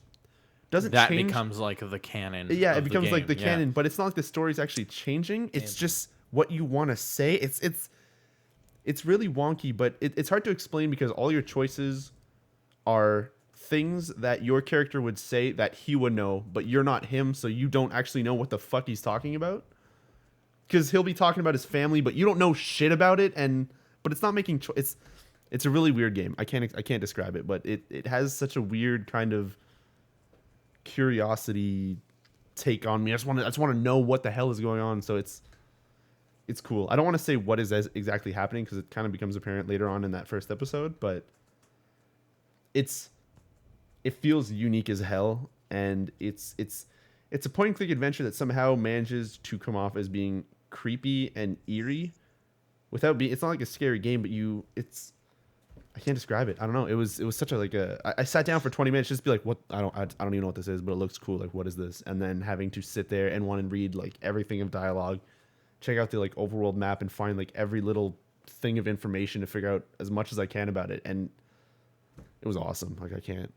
doesn't That change. becomes like the canon. Yeah, of it becomes like the game. canon, but it's not like the story's actually changing. It's just what you want to say. It's really wonky, but it's hard to explain because all your choices are things that your character would say that he would know, but you're not him, so you don't actually know what the fuck he's talking about. Because he'll be talking about his family, but you don't know shit about it, but it's not making it's a really weird game. I can't describe it, but it has such a weird kind of curiosity take on me. I just want to know what the hell is going on. So it's cool. I don't want to say what is exactly happening because it kind of becomes apparent later on in that first episode, but it feels unique as hell, and it's a point and click adventure that somehow manages to come off as being creepy and eerie without being. It's not like a scary game, but I can't describe it. I don't know. It was such I sat down for 20 minutes just to be like, what? I don't even know what this is, but it looks cool. Like, what is this? And then having to sit there and want to read like everything of dialogue, check out the like overworld map, and find like every little thing of information to figure out as much as I can about it. And it was awesome. Like I can't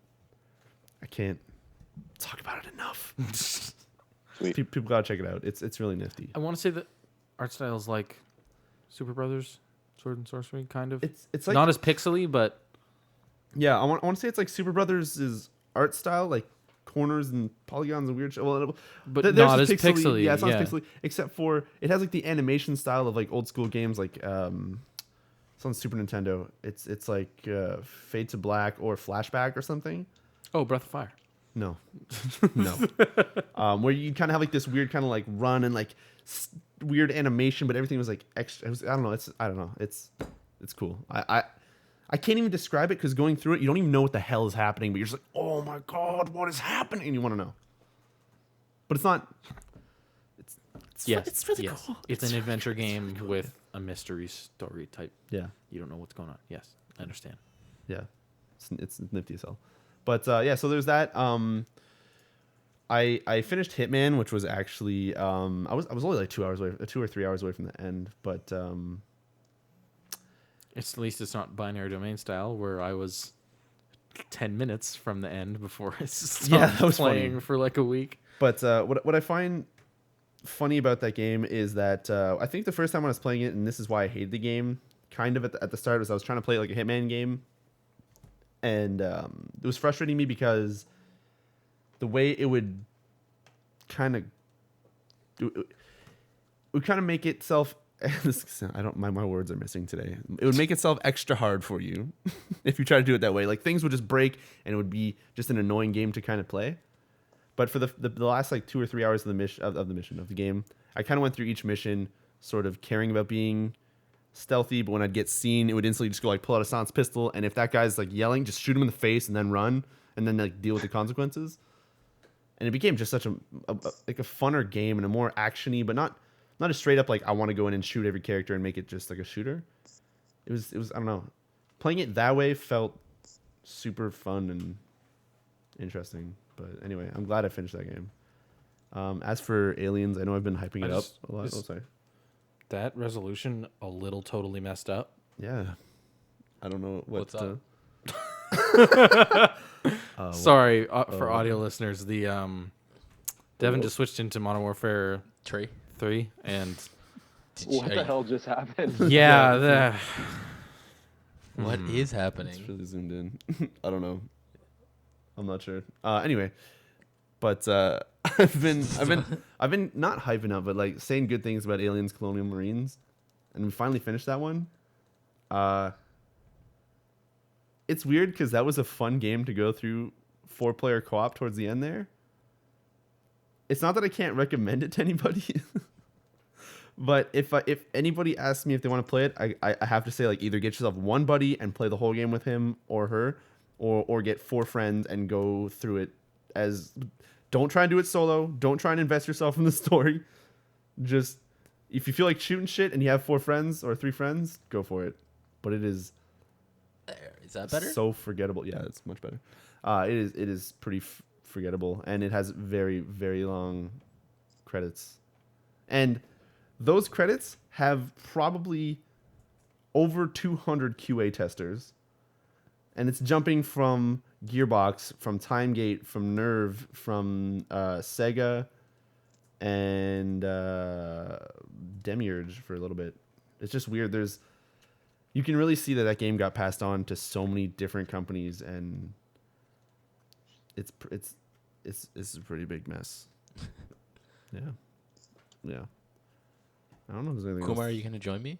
talk about it enough. Sweet. People gotta check it out. It's really nifty. I want to say that art style is like Super Brothers, Sword and Sorcery, kind of. It's like not as pixely, but yeah. I want to say it's like Super Brothers' art style, like corners and polygons and weird shit. Well, But there's not the as pixely, Yeah, it's not yeah. as pixely, except for it has like the animation style of like old school games, like it's on Super Nintendo. It's like Fade to Black or Flashback or something. oh, Breath of Fire. No, no. Where you kind of have like this weird kind of like run and like weird animation, but everything was like extra. I don't know. It's cool. I can't even describe it because going through it, you don't even know what the hell is happening. But you're just like, oh my god, what is happening? And you want to know. But it's not. It's really cool. It's an adventure game with a mystery story type. Yeah, You don't know what's going on. Yes, I understand. yeah. It's nifty as hell. But yeah, so there's that. I finished Hitman, which was actually I was only like 2 or 3 hours away from the end, but At least it's not binary domain style where I was 10 minutes from the end before I stopped that was playing funny. for like a week. But what I find funny about that game is that I think the first time I was playing it, and this is why I hated the game, kind of at the start, was I was trying to play like a Hitman game, and it was frustrating me because the way it would kind of make itself. My words are missing today. It would make itself extra hard for you if you try to do it that way. Like things would just break, and it would be just an annoying game to kind of play. But for the last like 2 or 3 hours of the game, I kind of went through each mission, sort of caring about being stealthy. But when I'd get seen, it would instantly just go like pull out a silence pistol, and if that guy's like yelling, just shoot him in the face and then run, and then like deal with the consequences. And it became just such a funner game and a more actiony, but not a straight up like I want to go in and shoot every character and make it just like a shooter. It was I don't know, playing it that way felt super fun and interesting. But anyway, I'm glad I finished that game. As for Aliens, I know I've been hyping it up a lot. Oh, sorry. That resolution a little totally messed up. Yeah. I don't know What's up? Sorry for audio listeners. The Devin just switched into Modern Warfare 3, and What the hell just happened? yeah, What is It's happening? really zoomed in. I don't know. I'm not sure. Anyway, but I've been not hyping up, but like saying good things about Aliens: Colonial Marines, and we finally finished that one. It's weird because that was a fun game to go through 4-player co-op towards the end there. It's not that I can't recommend it to anybody, but if anybody asks me if they want to play it, I have to say like either get yourself one buddy and play the whole game with him or her, or get 4 friends and go through it. Don't try and do it solo. Don't try and invest yourself in the story. Just if you feel like shooting shit and you have 4 friends or 3 friends, go for it. But it is Is that better? so forgettable. Yeah, it's much better. It is pretty forgettable, and it has very, very long credits. And those credits have probably over 200 QA testers. And it's jumping from Gearbox, from Timegate, from Nerve, from Sega, and Demiurge for a little bit. It's just weird. You can really see that game got passed on to so many different companies, and it's a pretty big mess. Yeah. I don't know if there's anything Kumar, else. are you gonna join me?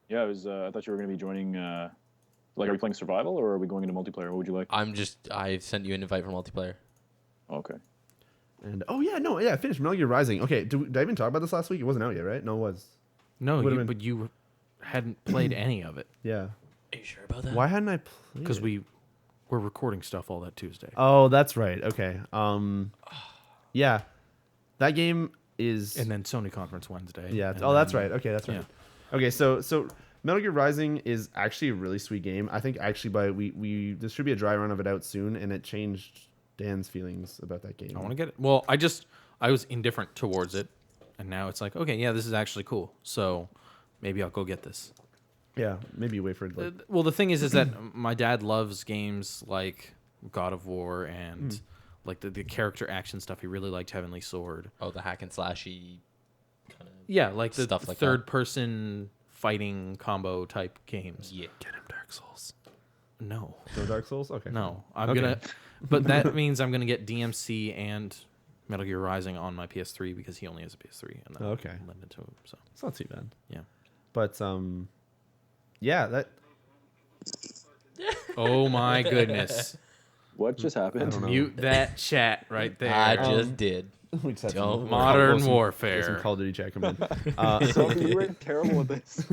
Yeah, I thought you were going to be joining. Like, are we playing survival or are we going into multiplayer? What would you like? I sent you an invite for multiplayer. Okay. And I finished Metal Gear Rising. Okay, did I even talk about this last week? It wasn't out yet, right? No, it was. no, Would've been- but you hadn't played any of it Yeah. Are you sure about that? Why hadn't I played? because we were recording stuff all that Tuesday. Oh, that's right. Okay. Yeah, that game is. And then Sony Conference Wednesday. Yeah. and That's then- right. Okay, that's right. yeah. Okay, so Metal Gear Rising is actually a really sweet game. I think actually there should be a dry run of it out soon, and it changed Dan's feelings about that game. I want to get it. Well, I was indifferent towards it, and now it's like, okay, yeah, this is actually cool. So maybe I'll go get this. Yeah, maybe wait for it. Like, Well, the thing is that my dad loves games like God of War and like the character action stuff. He really liked Heavenly Sword. Oh, the hack and slashy kind of. Yeah, like the Stuff like that. third-person fighting combo type games. Yeah. get him Dark Souls. No, No Dark Souls. Okay. no, I'm Okay. gonna. But that means I'm gonna get DMC and Metal Gear Rising on my PS3 because he only has a PS3, and I'll Okay. lend it to him. So It's not too bad. yeah. But yeah, that. Oh my goodness! What just happened? don't know. Mute that chat right there. I just did. We just had Don't some- Modern some Warfare. Call of Duty chat come in. So you were terrible at this.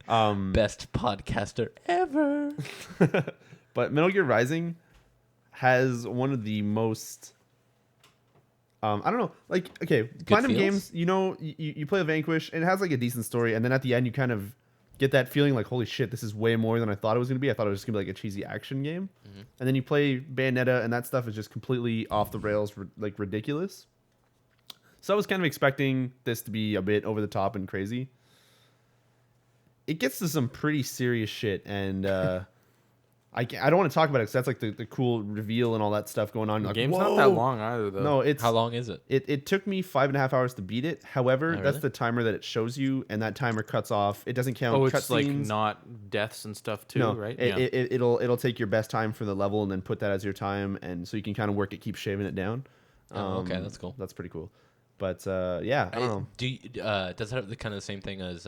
Best podcaster ever. But Metal Gear Rising has one of the most. I don't know, like, okay, Platinum feels? games, you play Vanquish, and it has like a decent story, and then at the end you kind of get that feeling like, holy shit, this is way more than I thought it was gonna be. I thought it was just gonna be like a cheesy action game, and then you play Bayonetta, and that stuff is just completely off the rails, like ridiculous. So I was kind of expecting this to be a bit over the top and crazy. It gets to some pretty serious shit, and I don't want to talk about it because that's like the cool reveal and all that stuff going on. The Like, game's not whoa! that long either, though. No, it's How long is it? It took me 5.5 hours to beat it. However, Oh, that's really? the timer that it shows you, and that timer cuts off. It doesn't count Oh, it's like cutscenes. not deaths and stuff too, No, right? it'll take your best time for the level and then put that as your time, and so you can kind of work it, keep shaving it down. Oh, okay, that's cool. That's pretty cool. But yeah, I don't know. Does it have the kind of the same thing as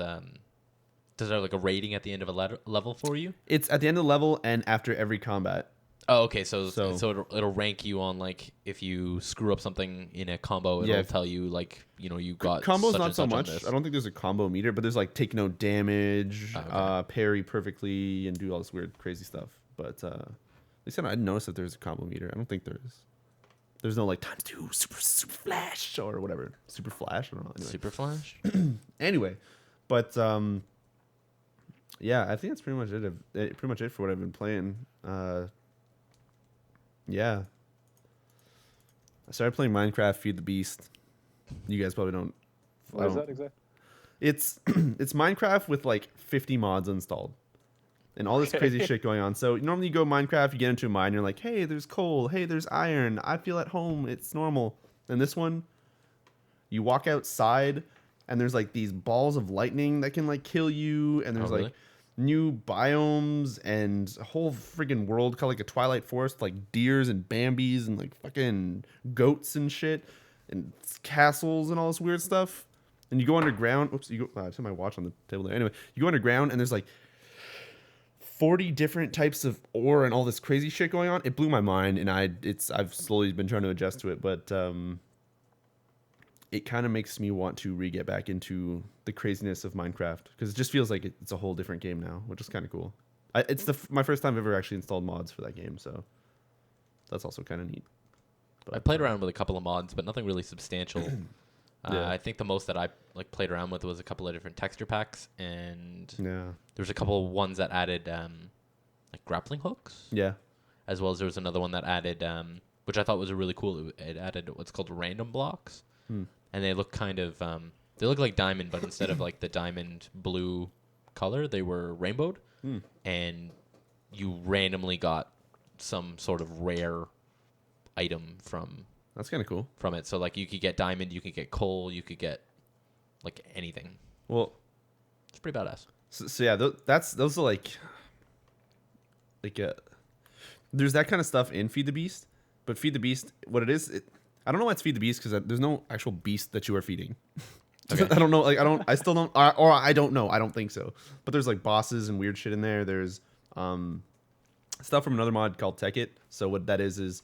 does it have like a rating at the end of a level for you? It's at the end of the level and after every combat. Oh, okay. So So- it'll rank you on like if you screw up something in a combo, it'll Yeah. tell you like you got Combos such not and so such on much. this. I don't think there's a combo meter, but there's like take no damage, Oh, okay. parry perfectly, and do all this weird crazy stuff. But at least I didn't notice that there's a combo meter. I don't think there is. There's no like ×2 super flash or whatever. Super flash. I don't know. Anyway. Super Flash. Anyway, but yeah, I think that's pretty much it. Pretty much it for what I've been playing. Yeah, I started playing Minecraft Feed the Beast. You guys probably don't. What is that exactly? It's it's Minecraft with like 50 mods installed, and all this crazy shit going on. So normally you go Minecraft, you get into a mine, you're like, hey, there's coal, hey, there's iron, I feel at home, it's normal. And this one, you walk outside, and there's like these balls of lightning that can like kill you, and there's really? like new biomes and a whole friggin' world called like a Twilight Forest, like deers and Bambis and like fucking goats and shit, and castles and all this weird stuff. And you go underground. Oops, you go. I set my watch on the table there. Anyway, you go underground, and there's like 40 different types of ore and all this crazy shit going on. It blew my mind, and I've slowly been trying to adjust to it, but it kind of makes me want to get back into the craziness of Minecraft because it just feels like it's a whole different game now, which is kind of cool. It's my first time I've ever actually installed mods for that game, so that's also kind of neat. I played around with a couple of mods, but nothing really substantial. Yeah. I think the most that I like played around with was a couple of different texture packs, and Yeah, there was a couple of ones that added like grappling hooks, yeah, as well as there was another one that added, which I thought was really cool. It added what's called random blocks, and they look kind of they look like diamond, but instead of like the diamond blue color, they were rainbowed, and you randomly got some sort of rare item from that's kind of cool. it. So like you could get diamond, you could get coal, you could get like anything. Well, It's pretty badass. so yeah, those are like there's that kind of stuff in Feed the Beast, but Feed the Beast, what it is, I don't know why it's Feed the Beast because there's no actual beast that you are feeding. Okay. I don't know. Like I still don't, or I don't know. I don't think so. But there's like bosses and weird shit in there. There's stuff from another mod called Tech It. So what that is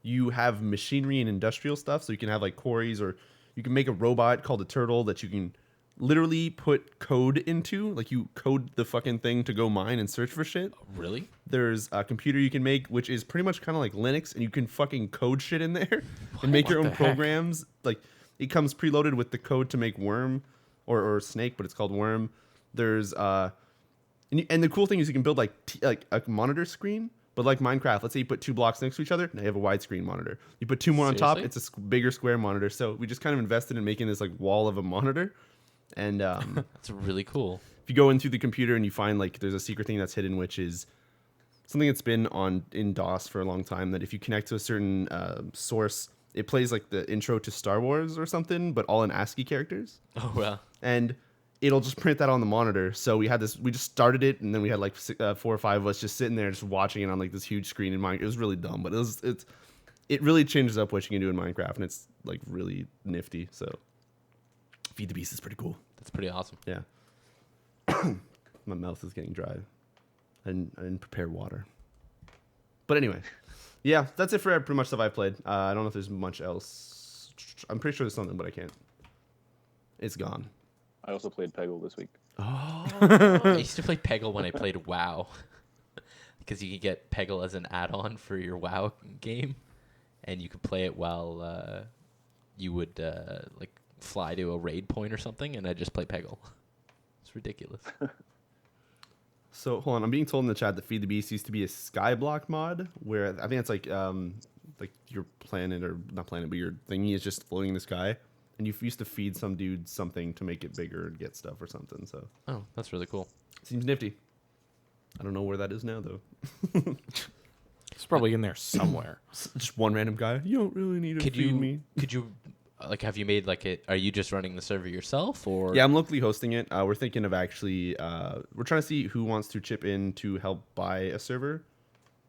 you have machinery and industrial stuff. So you can have like quarries, or you can make a robot called a turtle that you can literally put code into. Like you code the fucking thing to go mine and search for shit. Really? There's a computer you can make, which is pretty much kind of like Linux, and you can fucking code shit in there and make your What own the heck? programs. Like it comes preloaded with the code to make worm or snake, but it's called worm. There's and the cool thing is you can build like a monitor screen, but like Minecraft. Let's say you put 2 blocks next to each other, now you have a widescreen monitor. You put 2 more on top, Seriously? it's a bigger square monitor. So we just kind of invested in making this like wall of a monitor, and That's really cool. if you go into the computer and you find like there's a secret thing that's hidden, which is something that's been in DOS for a long time, that if you connect to a certain source, it plays like the intro to Star Wars or something, but all in ASCII characters, Oh well. and it'll just print that on the monitor. So we just started it, and then we had like 4 or 5 of us just sitting there just watching it on like this huge screen in Minecraft. It was really dumb, but it really changes up what you can do in Minecraft, and it's like really nifty. So Feed the Beast is pretty cool. That's pretty awesome. Yeah. My mouth is getting dry. I didn't prepare water. But anyway, yeah, that's it for pretty much stuff I've played. I don't know if there's much else. I'm pretty sure there's something, but I can't. It's gone. I also played Peggle this week. I used to play Peggle when I played WoW, because you could get Peggle as an add-on for your WoW game, and you could play it while you would like fly to a raid point or something, and I just play Peggle. It's ridiculous. So hold on, I'm being told in the chat that Feed the Beast used to be a skyblock mod, where I think it's like your planet, or not planet, but your thingy is just floating in the sky, and you used to feed some dude something to make it bigger and get stuff or something. So Oh, that's really cool. seems nifty. I don't know where that is now though. It's probably in there somewhere. Just one random guy. You don't really need to feed me. Could you like have you made like it? Are you just running the server yourself or? Yeah, I'm locally hosting it. We're thinking of actually, we're trying to see who wants to chip in to help buy a server,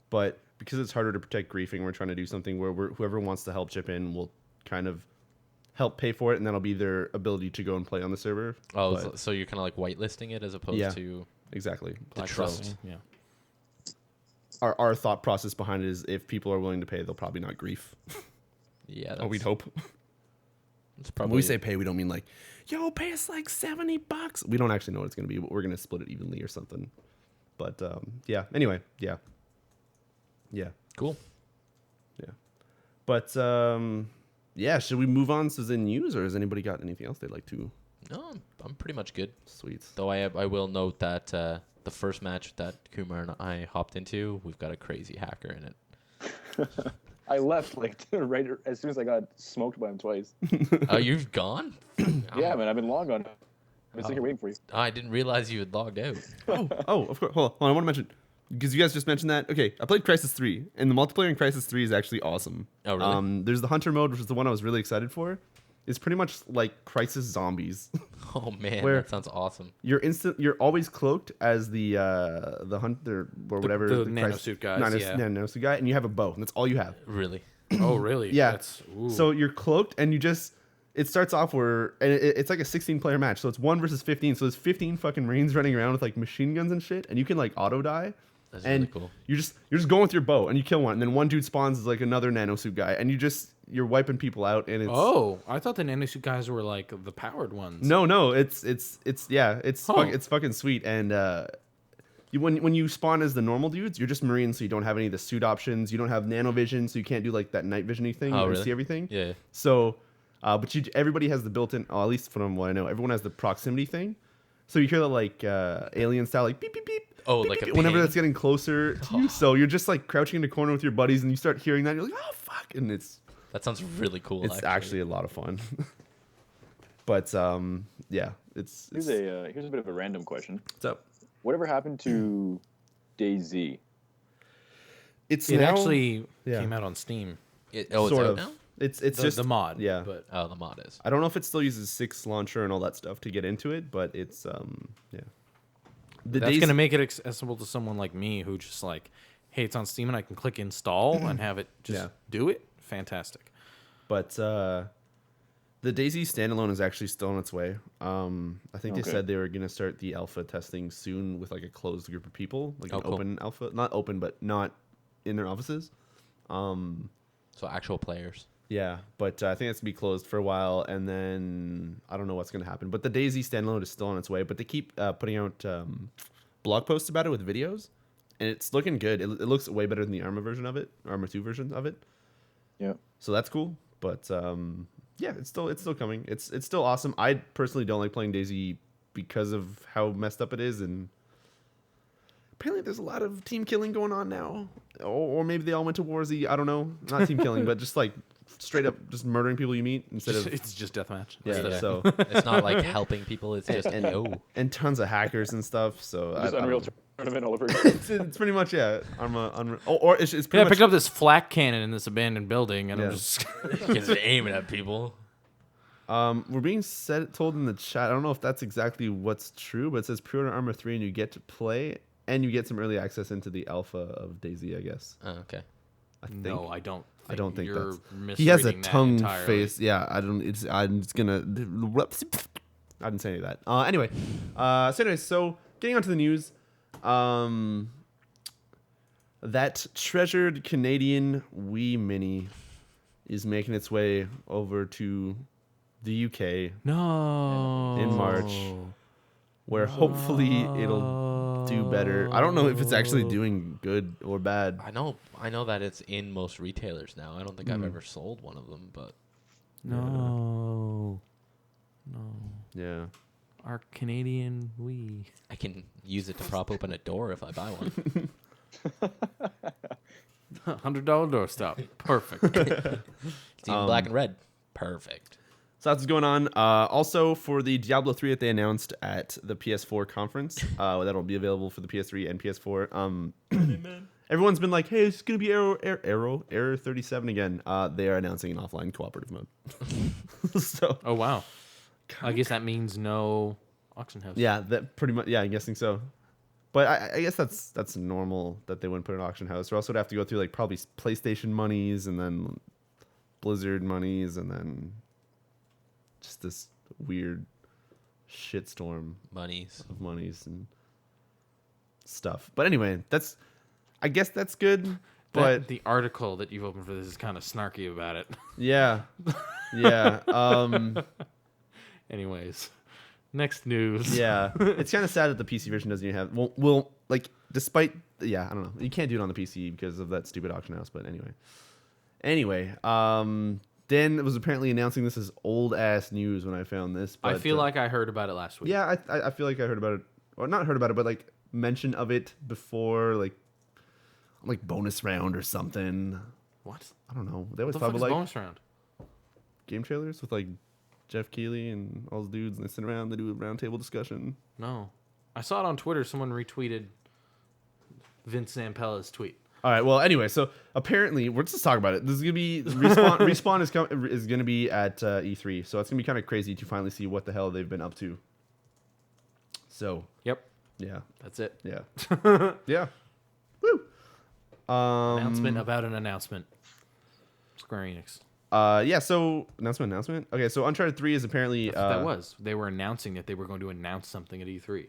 but because it's harder to protect griefing, we're trying to do something where whoever wants to help chip in will kind of help pay for it, and that'll be their ability to go and play on the server. Oh, But- so you're kind of like whitelisting it as opposed to exactly. the Black trust. Trust, yeah. Our thought process behind it is if people are willing to pay, they'll probably not grief. Yeah, Or that's, we'd hope. that's When probably we say pay, we don't mean like, yo, pay us like $70. We don't actually know what it's going to be, but we're going to split it evenly or something. But yeah, anyway, yeah. cool. But yeah, should we move on to the news, or has anybody got anything else they'd like to? No, I'm pretty much good. Sweet. Though I will note that the first match that Kumar and I hopped into, we've got a crazy hacker in it. I left like right as soon as I got smoked by him twice. Oh, you've gone? Yeah, man, I've been long on it. I've been sitting here waiting for you. I didn't realize you had logged out. Oh, of course. Hold on, I want to mention, because you guys just mentioned that. Okay, I played Crisis 3, and the multiplayer in Crisis 3 is actually awesome. Oh, really? There's the Hunter mode, which is the one I was really excited for. It's pretty much like Crisis Zombies. Oh man, Where- that sounds awesome. You're always cloaked as the hunter or whatever. the Crisis- nanosuit guys, yeah. Nanosuit guy, and you have a bow, and that's all you have. Really? Oh, really? Yeah. Ooh. So you're cloaked, and you just. It starts off where and it's like a 16-player match, so it's 1 versus 15. So there's 15 fucking Marines running around with like machine guns and shit, and you can like auto die. That's And really cool. you're just going with your bow, and you kill one, and then one dude spawns as like another nanosuit guy, and you're wiping people out, and it's Oh, I thought the nanosuit guys were like the powered ones. no, it's yeah, it's Huh. it's fucking sweet, and when you spawn as the normal dudes, you're just Marines, so you don't have any of the suit options, you don't have nanovision, so you can't do like that night vision-y thing, Oh, and really? see everything. Yeah. So, but everybody has the built-in, at least from what I know, everyone has the proximity thing. So you hear the like alien style, like beep beep beep. Oh, beep, like beep, a beep, whenever ping? that's getting closer to you. So you're just like crouching in the corner with your buddies, and you start hearing that, and you're like, oh fuck, and it's That sounds really cool. actually a lot of fun. But yeah, it's Here's a bit of a random question. what's up. Whatever happened to DayZ? It's It now, actually yeah. came out on Steam. It's sort out of. now? It's The, just the mod. yeah. But Oh, the mod is. I don't know if it still uses 6 launcher and all that stuff to get into it, but it's yeah. The that's days- going to make it accessible to someone like me who just like, hey, it's on Steam and I can click install and have it just Yeah. do it. Fantastic. But the DayZ standalone is actually still on its way. I think they Okay. said they were gonna start the alpha testing soon with like a closed group of people, like Oh, an cool. open alpha, not open, but not in their offices. So actual players. Yeah, but I think that's gonna be closed for a while, and then I don't know what's gonna happen. But the DayZ standalone is still on its way. But they keep putting out blog posts about it with videos, and it's looking good. It looks way better than the Arma version of it, Arma 2 version of it. Yeah. So that's cool. But yeah, it's still coming. It's still awesome. I personally don't like playing DayZ because of how messed up it is, and apparently there's a lot of team killing going on now, or maybe they all went to War Z. I don't know, not team killing, but just like straight up just murdering people you meet instead of It's just deathmatch. yeah. Yeah. So It's not like helping people. It's just and tons of hackers and stuff. So Just I Unreal don't- Tournament all over again. it's pretty much yeah. Or it's Yeah, pretty I much picked up this flak cannon in this abandoned building, and Yeah. I'm just because they're aiming at people. We're being told in the chat. I don't know if that's exactly what's true, but it says pre-order Armor 3 and you get to play and you get some early access into the alpha of DayZ, I guess. Oh, okay. I think. no, I don't. I don't think you're that's. He has a misreading that tongue entirely. face. Yeah, I don't. It's. I'm just gonna. I didn't say any of that. Anyway. So getting onto the news. That treasured Canadian Wii Mini is making its way over to the UK, No. In March. where hopefully it'll do better. I don't know if it's actually doing good or bad. I know that it's in most retailers now. I don't think I've ever sold one of them, but No. Yeah. Our Canadian Wii. I can use it to prop open a door if I buy one. $100 doorstop. Perfect. It's even black and red. Perfect. So that's what's going on. Also, for the Diablo 3 that they announced at the PS4 conference, that'll be available for the PS3 and PS4. Everyone's been like, hey, it's going to be Error 37 again. They are announcing an offline cooperative mode. So, Oh, wow. I guess that means no auction house. yeah, that pretty much. Yeah, I'm guessing so. But I guess that's normal that they wouldn't put an auction house, or else would have to go through like probably PlayStation monies and then Blizzard monies and then just this weird shitstorm Monies. of monies and stuff. But anyway, I guess that's good. But The article that you've opened for this is kind of snarky about it. yeah, yeah, Anyways, next news. yeah. It's kind of sad that the PC version doesn't even have. Well, like despite I don't know. You can't do it on the PC because of that stupid auction house. But anyway, Dan was apparently announcing this as old ass news when I found this. But, I feel like I heard about it last week. yeah, I feel like I heard about it, or not heard about it, but like mention of it before, like bonus round or something. What? I don't know. They always The talk fuck about is like bonus round? game trailers with like Jeff Keighley and all those dudes, and they sit around, they do a round table discussion. No. I saw it on Twitter. Someone retweeted Vince Zampella's tweet. All right. Well, anyway, so apparently we're just talk about it. This is gonna be respawn is gonna be at E3, so it's gonna be kind of crazy to finally see what the hell they've been up to. So Yep. yeah, That's it. yeah, yeah. Woo. Announcement about an announcement. Square Enix. Yeah. So announcement. Okay. So Uncharted 3 is apparently That's what that was. They were announcing that they were going to announce something at E3.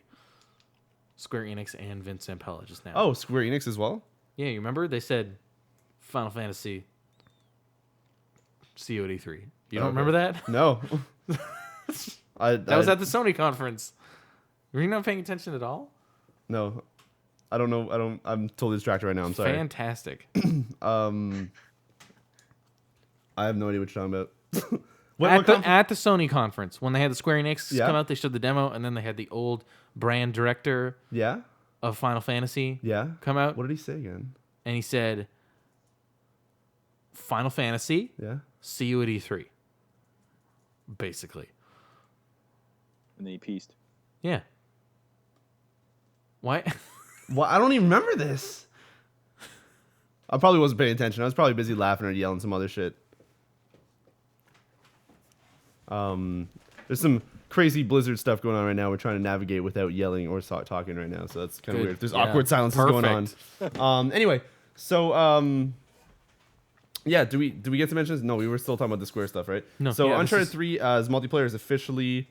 Square Enix and Vince Zampella just now. Oh, Square Enix as well. Yeah, you remember? They said Final Fantasy see you at E3. You don't remember that? No. That was at the Sony conference. Were you not paying attention at all? No. I don't know. I'm totally distracted right now. I'm sorry. Fantastic. I have no idea what you're talking about. At the Sony conference, when they had the Square Enix Yeah. come out, they showed the demo, and then they had the old brand director Yeah. of Final Fantasy Yeah. come out, What did he say again? and he said, Final Fantasy, Yeah. see you at E3. Basically. And then he pieced. Yeah. Why? Well, I don't even remember this. I probably wasn't paying attention. I was probably busy laughing or yelling some other shit. There's some crazy Blizzard stuff going on right now. We're trying to navigate without yelling or talking right now, so that's kind of Good. weird. There's Yeah. awkward silences going on. Anyway, so yeah, do we get to mention this? No, we were still talking about the Square stuff, right? No, So yeah, this Uncharted is- 3's multiplayer is officially,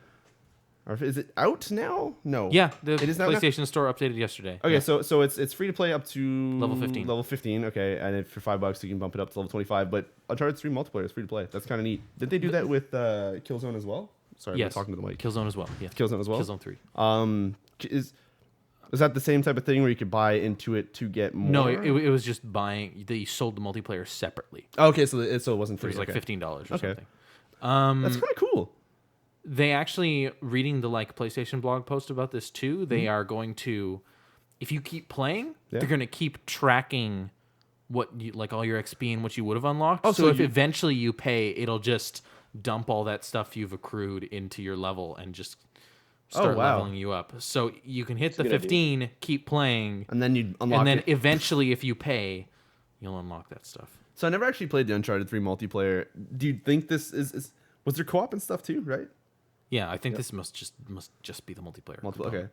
or is it out now? No. Yeah, the It is now- PlayStation Store updated yesterday. Okay, Yeah. so it's free to play up to Level 15. Level 15, okay, and if for $5 you can bump it up to level 25. But Uncharted 3 multiplayer is free to play. That's kind of neat. Did they do that with Killzone as well? Sorry, Yes. I'm talking to the mic. Killzone as well. Yeah. Killzone as well. Killzone 3. Is that the same type of thing where you could buy into it to get more? No, it was just buying. They sold the multiplayer separately. Okay, so it wasn't It free. was like okay. $15 or Okay. something. That's kind of cool. They actually, reading the PlayStation blog post about this too, they are going to, if you keep playing, Yeah. they're going to keep tracking what you, like all your XP and what you would have unlocked. Oh, so so if you- eventually you pay, it'll just dump all that stuff you've accrued into your level and just start wow. leveling you up. So you can hit the a good idea. 15, keep playing, And then you unlock and then it. eventually if you pay, you'll unlock that stuff. So I never actually played the Uncharted 3 multiplayer. Do you think this is was there co-op and stuff too, right? Yeah, I think this must just be the multiplayer. Okay.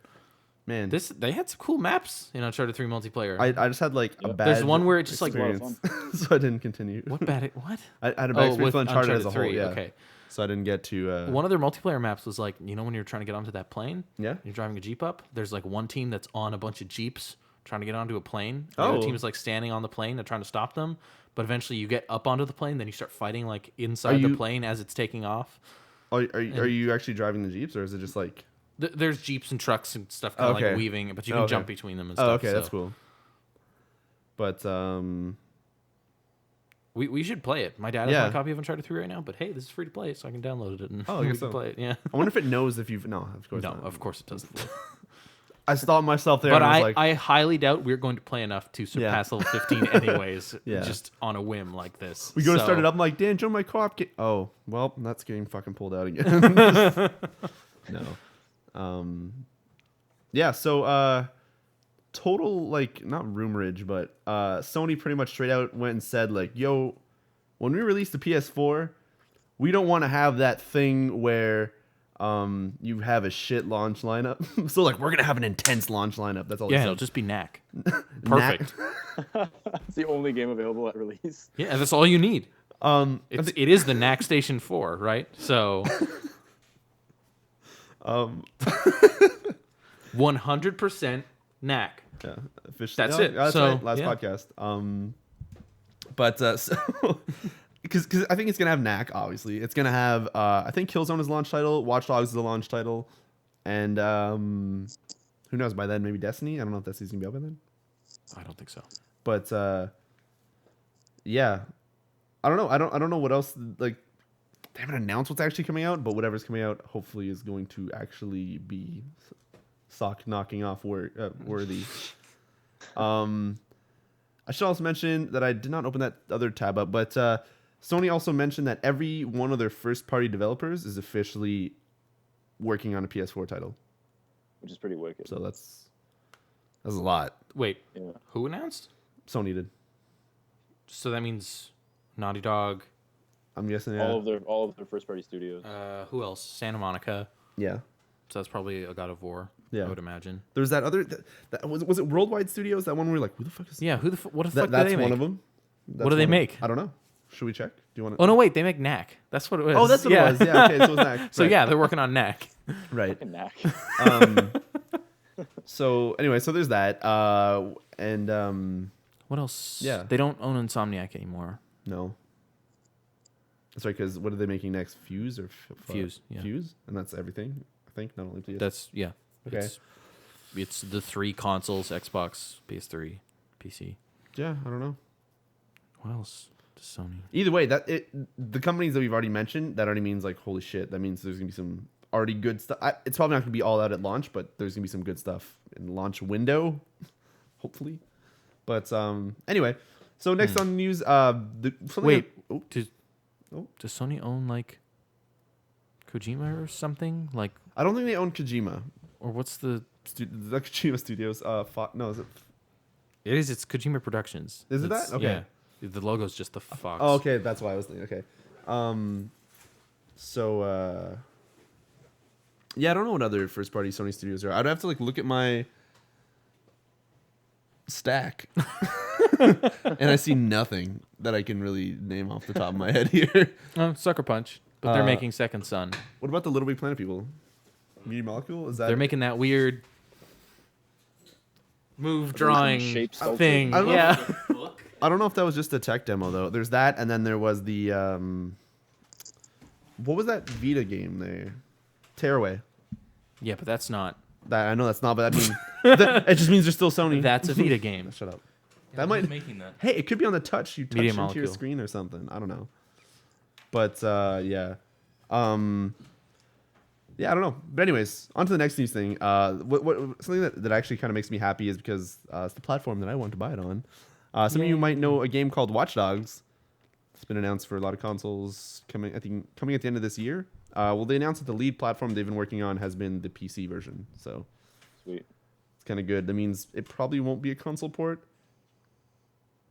Man, They had some cool maps in Uncharted 3 multiplayer. I just had like a bad There's one where it just like experience, so I didn't continue. what bad what? I had a bad experience with with Uncharted as a whole. 3, Yeah. okay. So I didn't get to. One of their multiplayer maps was like, you know, when you're trying to get onto that plane, Yeah. you're driving a Jeep up. There's like one team that's on a bunch of Jeeps trying to get onto a plane. The Oh. other team is like standing on the plane and trying to stop them. But eventually, you get up onto the plane, then you start fighting like inside the you- plane as it's taking off. Are you actually driving the Jeeps, or is it just like? There's Jeeps and trucks and stuff kind of Okay. like weaving, but you can Okay. jump between them and Oh, stuff. okay, that's so cool. But We should play it. My dad has Yeah. my copy of Uncharted 3 right now, but hey, this is free to play, so I can download it and Oh, I we guess can so. play it. Yeah. I wonder if it knows if you've no, of course No, not. of course it doesn't. I stopped myself there. But and I was like, I highly doubt we're going to play enough to surpass level 15 anyways, Yeah. just on a whim like this. we go to start it up. I'm like, Dan, join my co-op game. Oh, well, that's getting fucking pulled out again. No. Yeah, so total, like, not rumorage, but Sony pretty much straight out went and said, like, yo, when we release the PS4, we don't want to have that thing where you have a shit launch lineup. So, like, we're going to have an intense launch lineup. That's all Yeah, they it'll said. just be knack. Perfect. It's the only game available at release. Yeah, that's all you need. I It is the knack Station 4, right? So 100% knack. Yeah, officially. That's Yeah, it. That's So, right. Last yeah. podcast. But so because I think it's gonna have knack. Obviously, it's gonna have. I think Killzone is the launch title. Watch Dogs is the launch title, and who knows by then? Maybe Destiny. I don't know if Destiny's gonna be out by then. I don't think so. But yeah, I don't know. I don't know what else. Like, they haven't announced what's actually coming out, but whatever's coming out, hopefully, is going to actually be sock knocking off worthy. I should also mention that I did not open that other tab up, but Sony also mentioned that every one of their first-party developers is officially working on a PS4 title. Which is pretty wicked. So that's a lot. Wait, Yeah. who announced? Sony did. So that means Naughty Dog. I'm guessing. Yeah. All of their first party studios. Who else? Santa Monica. Yeah. So that's probably a God of War. Yeah. I would imagine. There's that other. That was it Worldwide Studios? That one where we're like, who the fuck is? Yeah. What the fuck do That's they make? one of them. What do they make? I don't know. Should we check? Do you want to? Oh no, wait, they make Knack. That's what it was. Oh, that's what it was. Yeah. Okay. So it was Knack. So Right. yeah, they're working on Knack. Right. Fucking knack. So anyway, so there's that. And What else? Yeah. They don't own Insomniac anymore. no. That's right. Because what are they making next? Fuse or Fuse, yeah. Fuse, and that's everything. I think not only PS. That's yeah. Okay. It's the three consoles: Xbox, PS3, PC. Yeah. I don't know. What else does Sony? Either way, the companies that we've already mentioned, that already means like holy shit. That means there's gonna be some already good stuff. It's probably not gonna be all out at launch, but there's gonna be some good stuff in the launch window, hopefully. But anyway, so next on the news, Wait, oh, does Sony own like Kojima or something? Like, I don't think they own Kojima. or what's the? The Kojima Studios. No, is it? It's Kojima Productions. Is it It's- that? Okay. Yeah. The logo's just the fox. Oh, okay, that's why I was thinking. Okay, so yeah, I don't know what other first-party Sony studios are. I'd have to like look at my stack, and I see nothing that I can really name off the top of my head here. Sucker Punch. But they're making Second Son. What about the Little Big Planet people? Media Molecule? Is that? They're making that weird move drawing Shape sculpture. thing. I don't know Yeah. I don't know if that was just a tech demo though. There's that, and then there was the what was that Vita game there? Tearaway. Yeah, but that's not. That I know that's not, but that means it just means they're still Sony. That's a Vita game. Shut up. That might making that. Hey, it could be on the touch. You touch Media into your Molecule. screen or something. I don't know. But yeah. Yeah, I don't know. But anyways, on to the next news thing. What something that actually kind of makes me happy is because it's the platform that I want to buy it on. Some of you might know a game called Watch Dogs. It's been announced for a lot of consoles coming at the end of this year. Well, they announced that the lead platform they've been working on has been the PC version. So Sweet. it's kind of good. That means it probably won't be a console port.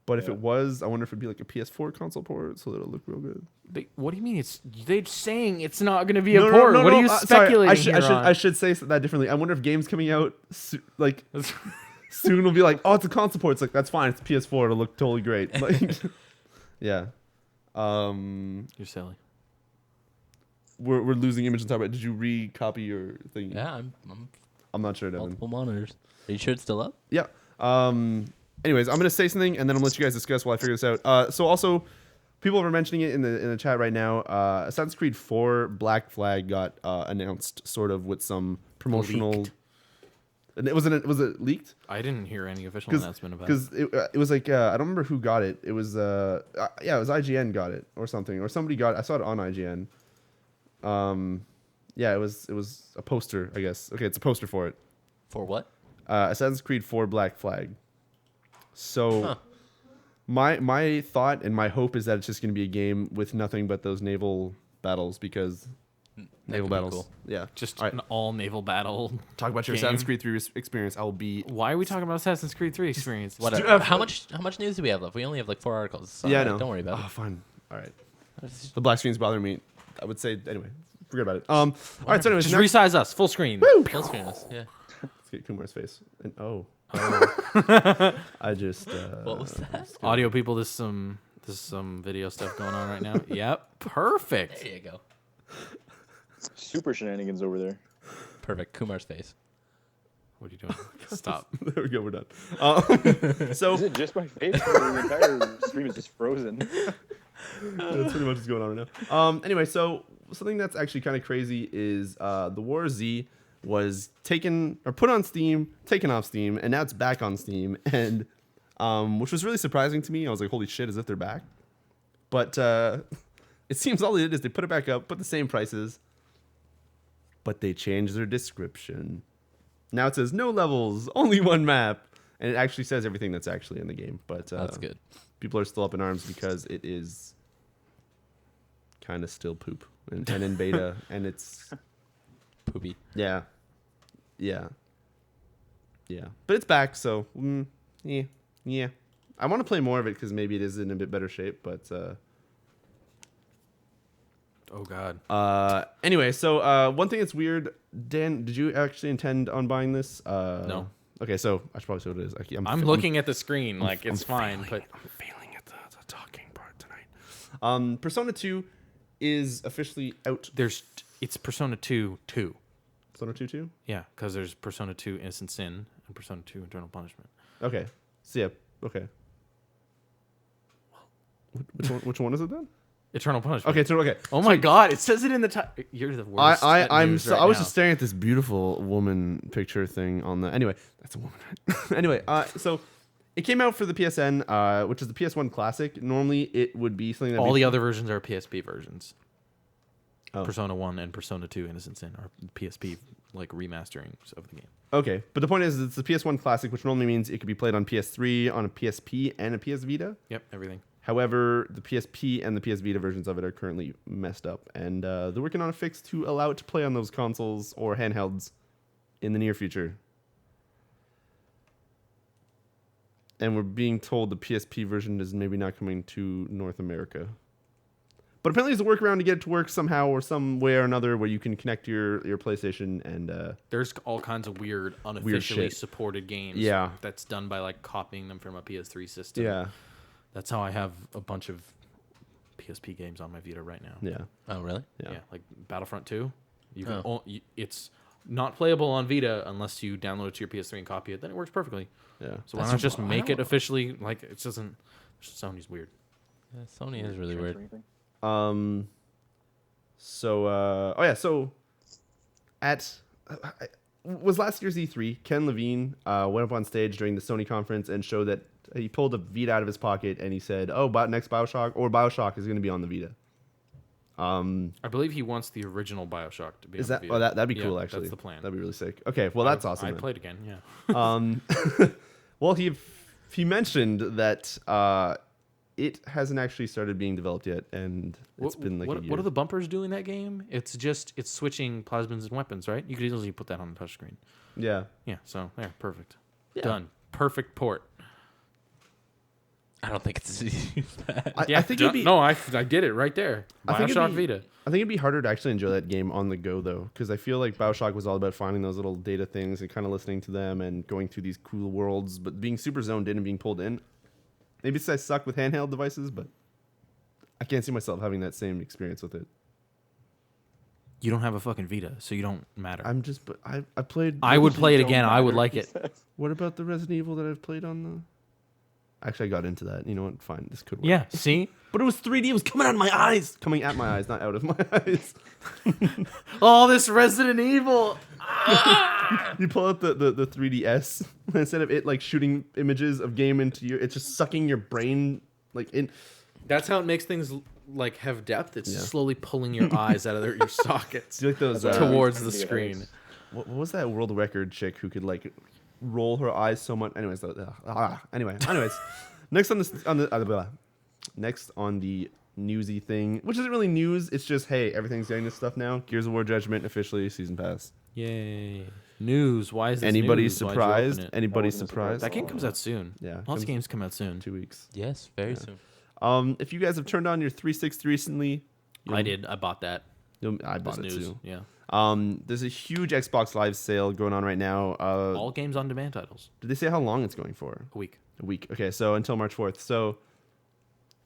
But if it was, I wonder if it'd be like a PS4 console port, so it'll look real good. What do you mean? They're saying it's not going to be a port. What are you Sorry, speculating I should say that differently. I wonder if games coming out soon will be like, oh, it's a console port. It's like, that's fine. It's PS4. It'll look totally great. Like, yeah. You're silly. We're losing image and talk about. Did you recopy your thing? Yeah, I'm not sure, Devin. multiple monitors. Are you sure it's still up? Yeah. Anyways, I'm gonna say something and then I'm gonna let you guys discuss while I figure this out. So also, people are mentioning it in the chat right now. Assassin's Creed 4 Black Flag got announced, sort of with some promotional. Leaked. And was it leaked? I didn't hear any official announcement about it. Because it was like I don't remember who got it. It was it was IGN got it or something, or somebody got it. I saw it on IGN. Yeah, it was a poster, I guess. Okay, it's a poster for it. For what? Assassin's Creed 4 Black Flag. So my thought and my hope is that it's just going to be a game with nothing but those naval battles because naval could be battles. cool. Yeah. Just All right. an all naval battle. Talk about your game. Assassin's Creed 3 experience. I will be. Why are we talking about Assassin's Creed 3 experience? Whatever. How much news do we have left? We only have like 4 articles. So Yeah, I know. Don't worry about Oh, it. fine. All right. The black screens bother me. I would say anyway. Forget about it. All right. So anyways, Just next- resize us, full screen. Full screen us, yeah. let's get Kumar's face. And I just. What was that? Audio people, there's some video stuff going on right now. Yep, perfect. There you go. Super shenanigans over there. Perfect. Kumar's face. What are you doing? Stop. There we go. We're done. So Is it just my face? Or the entire stream is just frozen. that's pretty much what's going on right now. Anyway, so something that's actually kind of crazy is the War Z was taken or put on Steam, taken off Steam, and now it's back on Steam, and which was really surprising to me. I was like, holy shit, as if they're back. But it seems all they did is they put it back up, put the same prices, but they changed their description. Now it says no levels, only one map, and it actually says everything that's actually in the game. But That's good. People are still up in arms because it is kind of still poop and in beta, and it's Poopy. yeah. But it's back, so yeah. I want to play more of it because maybe it is in a bit better shape. But Oh God. anyway, so one thing that's weird, Dan, did you actually intend on buying this? No. Okay, so I should probably say what it is. I'm looking at the screen like it's fine, but I'm failing at the talking part tonight. Persona 2 is officially out. it's Persona 2 2. Persona 2 too? Yeah, because there's Persona 2 Innocent Sin and Persona 2 Eternal Punishment. Okay. So yeah, okay. Which one is it then? Eternal Punishment. Okay, so okay. Oh my God! It says it in the title. You're the worst. at I news right was now. just staring at this beautiful woman picture thing on the. Anyway, that's a woman. Anyway, so it came out for the PSN, which is the PS1 Classic. Normally, it would be something that All the other versions are PSP versions. Oh. Persona 1 and Persona 2 Innocent Sin are PSP like remasterings of the game. Okay, but the point is, it's the PS1 Classic, which normally means it could be played on PS3, on a PSP, and a PS Vita. Yep, everything. However, the PSP and the PS Vita versions of it are currently messed up, and they're working on a fix to allow it to play on those consoles or handhelds in the near future. And we're being told the PSP version is maybe not coming to North America. But apparently there's a workaround to get it to work somehow or some way or another where you can connect your PlayStation and... There's all kinds of weird, unofficially shit. supported games. Yeah. That's done by like copying them from a PS3 system. yeah, That's how I have a bunch of PSP games on my Vita right now. yeah, Oh, really? yeah. Yeah, like Battlefront 2. You can Oh. it's not playable on Vita unless you download it to your PS3 and copy it. Then it works perfectly. Yeah. So why not just make it officially? Like it doesn't. Sony's weird. Yeah, Sony is really weird. So at was last year's E3, Ken Levine went up on stage during the Sony conference and showed that he pulled a Vita out of his pocket and he said, "Oh, next BioShock is going to be on the Vita." I believe he wants the original BioShock to be. Is on that? the Vita. Oh, that'd be Yeah, cool. Actually, that's the plan. That'd be really sick. Okay, well that's awesome. I then. played again. Yeah. Well, he mentioned that it hasn't actually started being developed yet, and it's been like a year. What do the bumpers do in that game? It's switching plasmas and weapons, right? You could easily put that on the touchscreen. Yeah. Yeah. So there, perfect. Yeah. Done. Perfect port. I don't think it's as easy as that. I think it'd be. no. I get it right there. I think BioShock it'd be- Vita. I think it'd be harder to actually enjoy that game on the go though, because I feel like BioShock was all about finding those little data things and kind of listening to them and going through these cool worlds, but being super zoned in and being pulled in. Maybe it's I suck with handheld devices, but I can't see myself having that same experience with it. You don't have a fucking Vita, so you don't matter. But I played. I would play it Don't again. I would matter, like he it. says. What about the Resident Evil that I've played on the? Actually, I got into that. You know what? Fine, this could work. Yeah. See. But it was 3D. It was coming out of my eyes. Coming at my eyes, not out of my eyes. Oh, this Resident Evil. You pull out the 3DS instead of it like shooting images of game into your, it's just sucking your brain like in. That's how it makes things like have depth. It's Yeah. slowly pulling your eyes out of your sockets Do you like those? towards the Yeah. screen. What was that world record chick who could like roll her eyes so much. Anyways, anyways, next on the newsy thing, which isn't really news. It's just, hey, everything's getting this stuff now. Gears of War Judgment officially season pass. Yay. News. Why is this Anybody news? Why'd you surprised? open it? Anybody wasn't surprised? That game comes out soon. Yeah, Lots of games come out soon. 2 weeks. Yes, very soon. If you guys have turned on your 360 recently, I did. I bought that. I bought it News. too. Yeah. There's a huge Xbox Live sale going on right now. All games on demand titles. Did they say how long it's going for? A week. A week. Okay, so until March 4th. So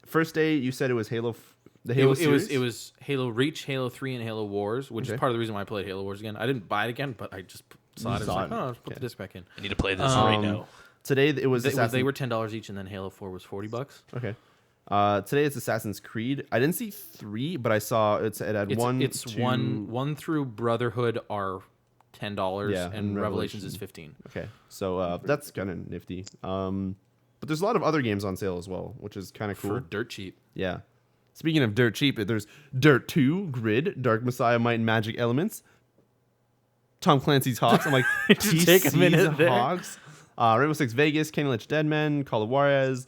first day you said it was Halo. The Halo series? It was Halo Reach, Halo 3, and Halo Wars, which Okay. is part of the reason why I played Halo Wars again. I didn't buy it again, but I just saw it. And was like, oh, let's put the disc back in. I need to play this right now. Today it was They were $10 each, and then Halo 4 was $40. Okay. Today it's Assassin's Creed. I didn't see 3, but I saw it had It's one through Brotherhood are $10, Yeah, and and Revelations Revelation. is $15. Okay, so that's kind of nifty. But there's a lot of other games on sale as well, which is kind of cool. For dirt cheap. Yeah. Speaking of dirt cheap, there's Dirt 2, Grid, Dark Messiah, Might and Magic Elements, Tom Clancy's Hawks. I'm like, Just take a minute there. Hawks. Rainbow Six Vegas, Candy Lich Dead Men, Call of Juarez,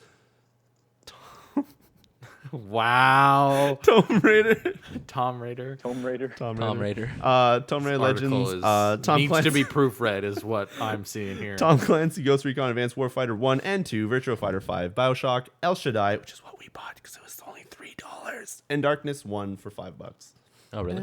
Wow. Tomb Raider, Tomb Raider. Tomb Raider. Tomb Tomb Raider, Raider. Tomb Raider Article Legends, is, Tom needs Clancy, to be proofread is what I'm seeing here. Tom Clancy, Ghost Recon Advanced Warfighter 1 and 2, Virtua Fighter 5, Bioshock, El Shaddai, which is what we bought because it was only $3, and Darkness 1 for $5. Oh, really?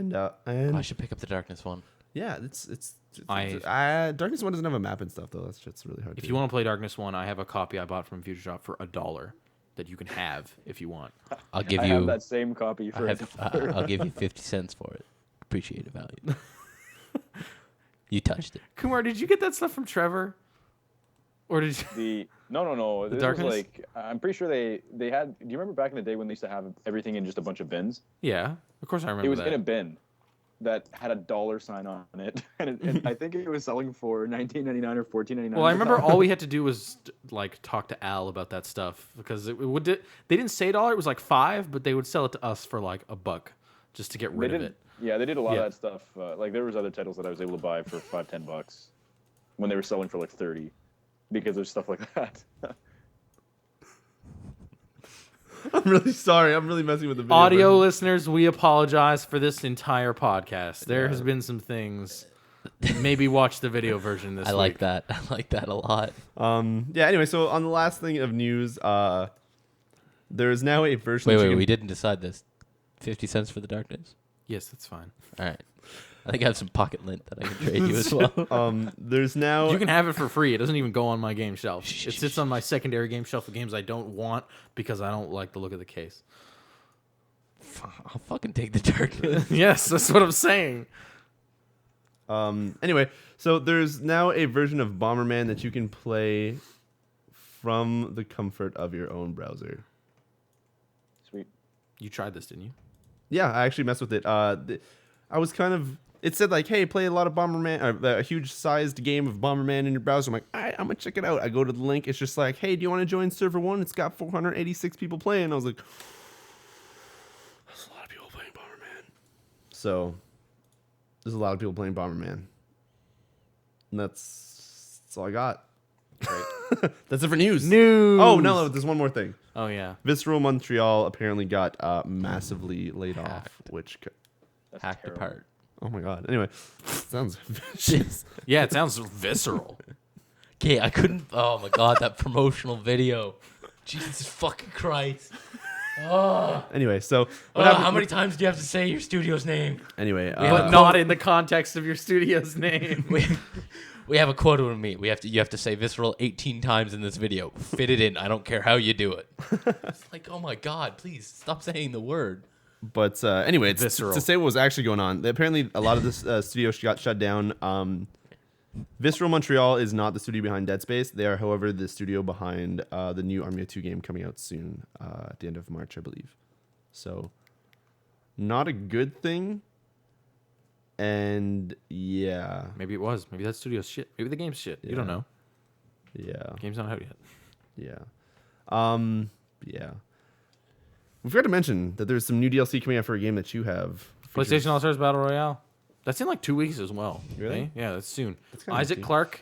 And I should pick up the Darkness one. yeah, it's Darkness 1 doesn't have a map and stuff though. That's just really hard. If you want to play Darkness 1, I have a copy I bought from Future Shop for $1 that you can have if you want. I'll give I you. have that same copy for I'll give you 50 cents for it. Appreciate the value. You touched it. Kumar, did you get that stuff from Trevor? Or did you... No. This was Darkness? like, I'm pretty sure they had. Do you remember back in the day when they used to have everything in just a bunch of bins? Yeah, of course I remember It was that. in a bin that had a dollar sign on it, and I think it was selling for $19.99 or $14.99. Well, I remember all we had to do was like talk to Al about that stuff because they didn't say $1. It was like $5, but they would sell it to us for like $1 just to get rid of it. Yeah, they did a lot Yeah. of that stuff. Like there was other titles that I was able to buy for $5-10 when they were selling for like 30 because of stuff like that. I'm really sorry. I'm really messing with the video. Audio version. listeners, we apologize for this entire podcast. There has been some things. Maybe watch the video version this week. I like that. I like that a lot. Yeah. Anyway, so on the last thing of news, there is now a version. Wait. We didn't decide this. 50 cents for the Darkness? Yes, that's fine. All right. I think I have some pocket lint that I can trade you as well. There's now. You can have it for free. It doesn't even go on my game shelf. It sits on my secondary game shelf of games I don't want because I don't like the look of the case. I'll fucking take the Darkness. Yes, that's what I'm saying. Anyway, so there's now a version of Bomberman that you can play from the comfort of your own browser. Sweet. You tried this, didn't you? Yeah, I actually messed with it. I was kind of. It said like, "Hey, play a lot of Bomberman, a huge sized game of Bomberman in your browser." I'm like, "All right, I'm gonna check it out." I go to the link. It's just like, "Hey, do you want to join server 1? It's got 486 people playing." I was like, "There's a lot of people playing Bomberman." So, there's a lot of people playing Bomberman, and that's all I got. Great. That's it for news. News. Oh no, there's one more thing. Oh yeah. Visceral Montreal apparently got massively laid off, which. That's Hacked terrible. apart. Oh my god. Anyway, sounds vicious. Yeah, it sounds visceral. Okay, I couldn't. Oh my god, that promotional video. Jesus fucking Christ. Oh. Anyway, so what happened? How many times do you have to say your studio's name? Anyway, But not in the context of your studio's name. We have a quota with me. You have to say visceral 18 times in this video. Fit it in. I don't care how you do it. It's like, oh my god, please stop saying the word. but anyway, Visceral. to say what was actually going on. Apparently, a lot of this studio got shut down. Visceral Montreal is not the studio behind Dead Space. They are, however, the studio behind the new Army of Two game coming out soon, at the end of March, I believe. So, not a good thing. And yeah, Maybe it was. Maybe that studio's shit. Maybe the game's shit. You don't Yeah. know. yeah. Game's not out yet. Yeah. Yeah. We forgot to mention that there's some new DLC coming out for a game that you have. PlayStation All Stars Battle Royale. That's in like 2 weeks as well. Really? eh? Yeah, that's soon. That's kinda Isaac nifty. Clarke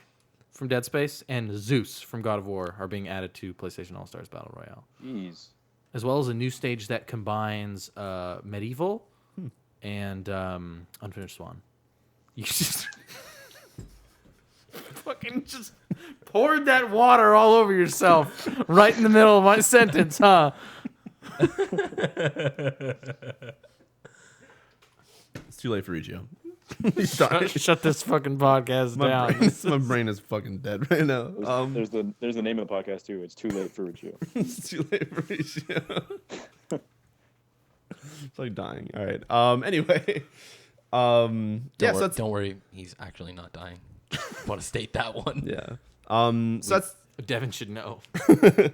from Dead Space and Zeus from God of War are being added to PlayStation All Stars Battle Royale, Jeez. as well as a new stage that combines Medieval and Unfinished Swan. You just fucking just poured that water all over yourself right in the middle of my sentence, huh? It's too late for Riccio. Shut this fucking podcast down. My brain is fucking dead right now. There's the name of the podcast too. It's too late for Riccio. It's too late for Riccio. It's like dying. All right. Anyway. So that's Don't worry, he's actually not dying. Want to state that one? yeah. So that's Devin should know. so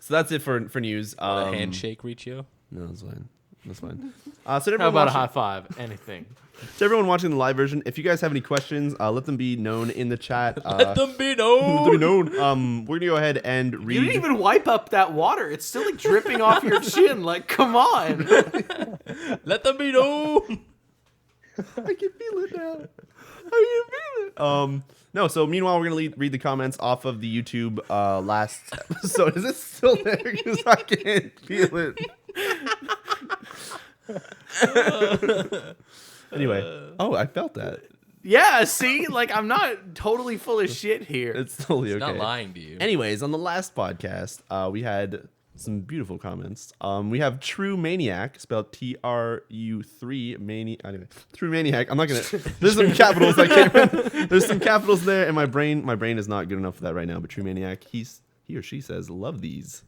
that's it for news. A handshake, Riccio. No, that's fine. That's fine. So to How everyone about a watching, high five? Anything. to everyone watching the live version, if you guys have any questions, let them be known in the chat. Let them be Let them be known. known. We're gonna go ahead and read. You didn't even wipe up that water. It's still like dripping off your chin. Like, come on. Let them be known. I can feel it now. I can feel it. No, so meanwhile, we're going to read the comments off of the YouTube last episode. Is it still there? Because I can't feel it. Anyway. Oh, I felt that. Yeah, see? Like, I'm not totally full of shit here. It's totally okay. Not lying to you. Anyways, on the last podcast, we had some beautiful comments. We have True Maniac, spelled TRU3 Maniac. Anyway, True Maniac. I'm not gonna. There's some capitals I can't remember. There's some capitals there, and my brain is not good enough for that right now. But True Maniac, he or she says, "Love these."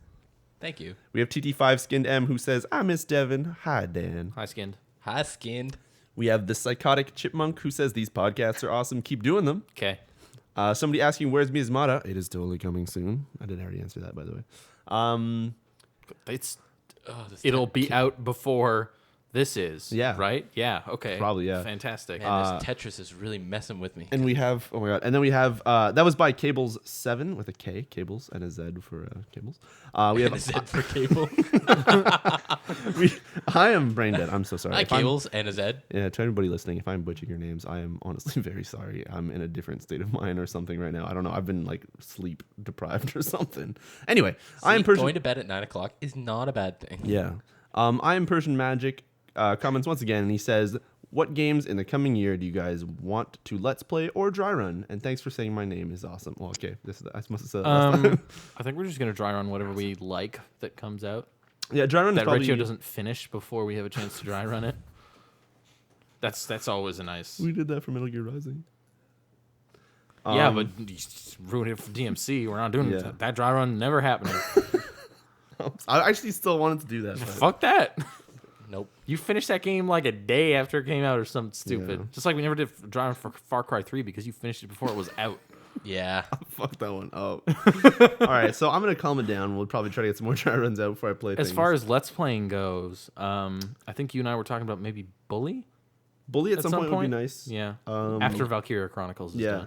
Thank you. We have TT5 Skinned M, who says, "I miss Devin." Hi, Dan. Hi, Skinned. Hi, skinned. We have the Psychotic Chipmunk, who says, "These podcasts are awesome. Keep doing them." Okay. Somebody asking, "Where's Mizmata?" It is totally coming soon. I did already answer that, by the way. It'll be out before this is. Yeah. Right? Yeah. Okay. Probably, yeah. Fantastic. Man, this Tetris is really messing with me. And we have, oh my god, and then we have, that was by Cables7 with a K, Cables, and a Z for cables. We have And a Z for cable. I am brain dead. I'm so sorry. Hi, If I'm- cables and a Z. Yeah, to everybody listening, if I'm butchering your names, I am honestly very sorry. I'm in a different state of mind or something right now. I don't know. I've been like sleep deprived or something. Anyway, I am See, Persian. going to bed at 9 o'clock is not a bad thing. Yeah. I am Persian Magic. Comments once again, and he says, "What games in the coming year do you guys want to let's play or dry run?" And thanks for saying my name is awesome. Well, okay, I must have said that last time. I think we're just gonna dry run whatever we like that comes out. Yeah, dry run is That probably. Riccio doesn't finish before we have a chance to dry run it. That's always a nice. We did that for Metal Gear Rising. Yeah, but you just ruined it for DMC. We're not doing Yeah. that dry run. Never happening. I actually still wanted to do that. But Fuck that. Nope. You finished that game like a day after it came out or something stupid. Yeah. Just like we never did dry run for Far Cry 3 because you finished it before it was out. Yeah. fuck that one up. All right, so I'm gonna calm it down. We'll probably try to get some more dry runs out before I play. As things. far as Let's Playing goes, I think you and I were talking about maybe Bully Bully at some point would be nice. Yeah. Um, After Valkyria Chronicles is Yeah.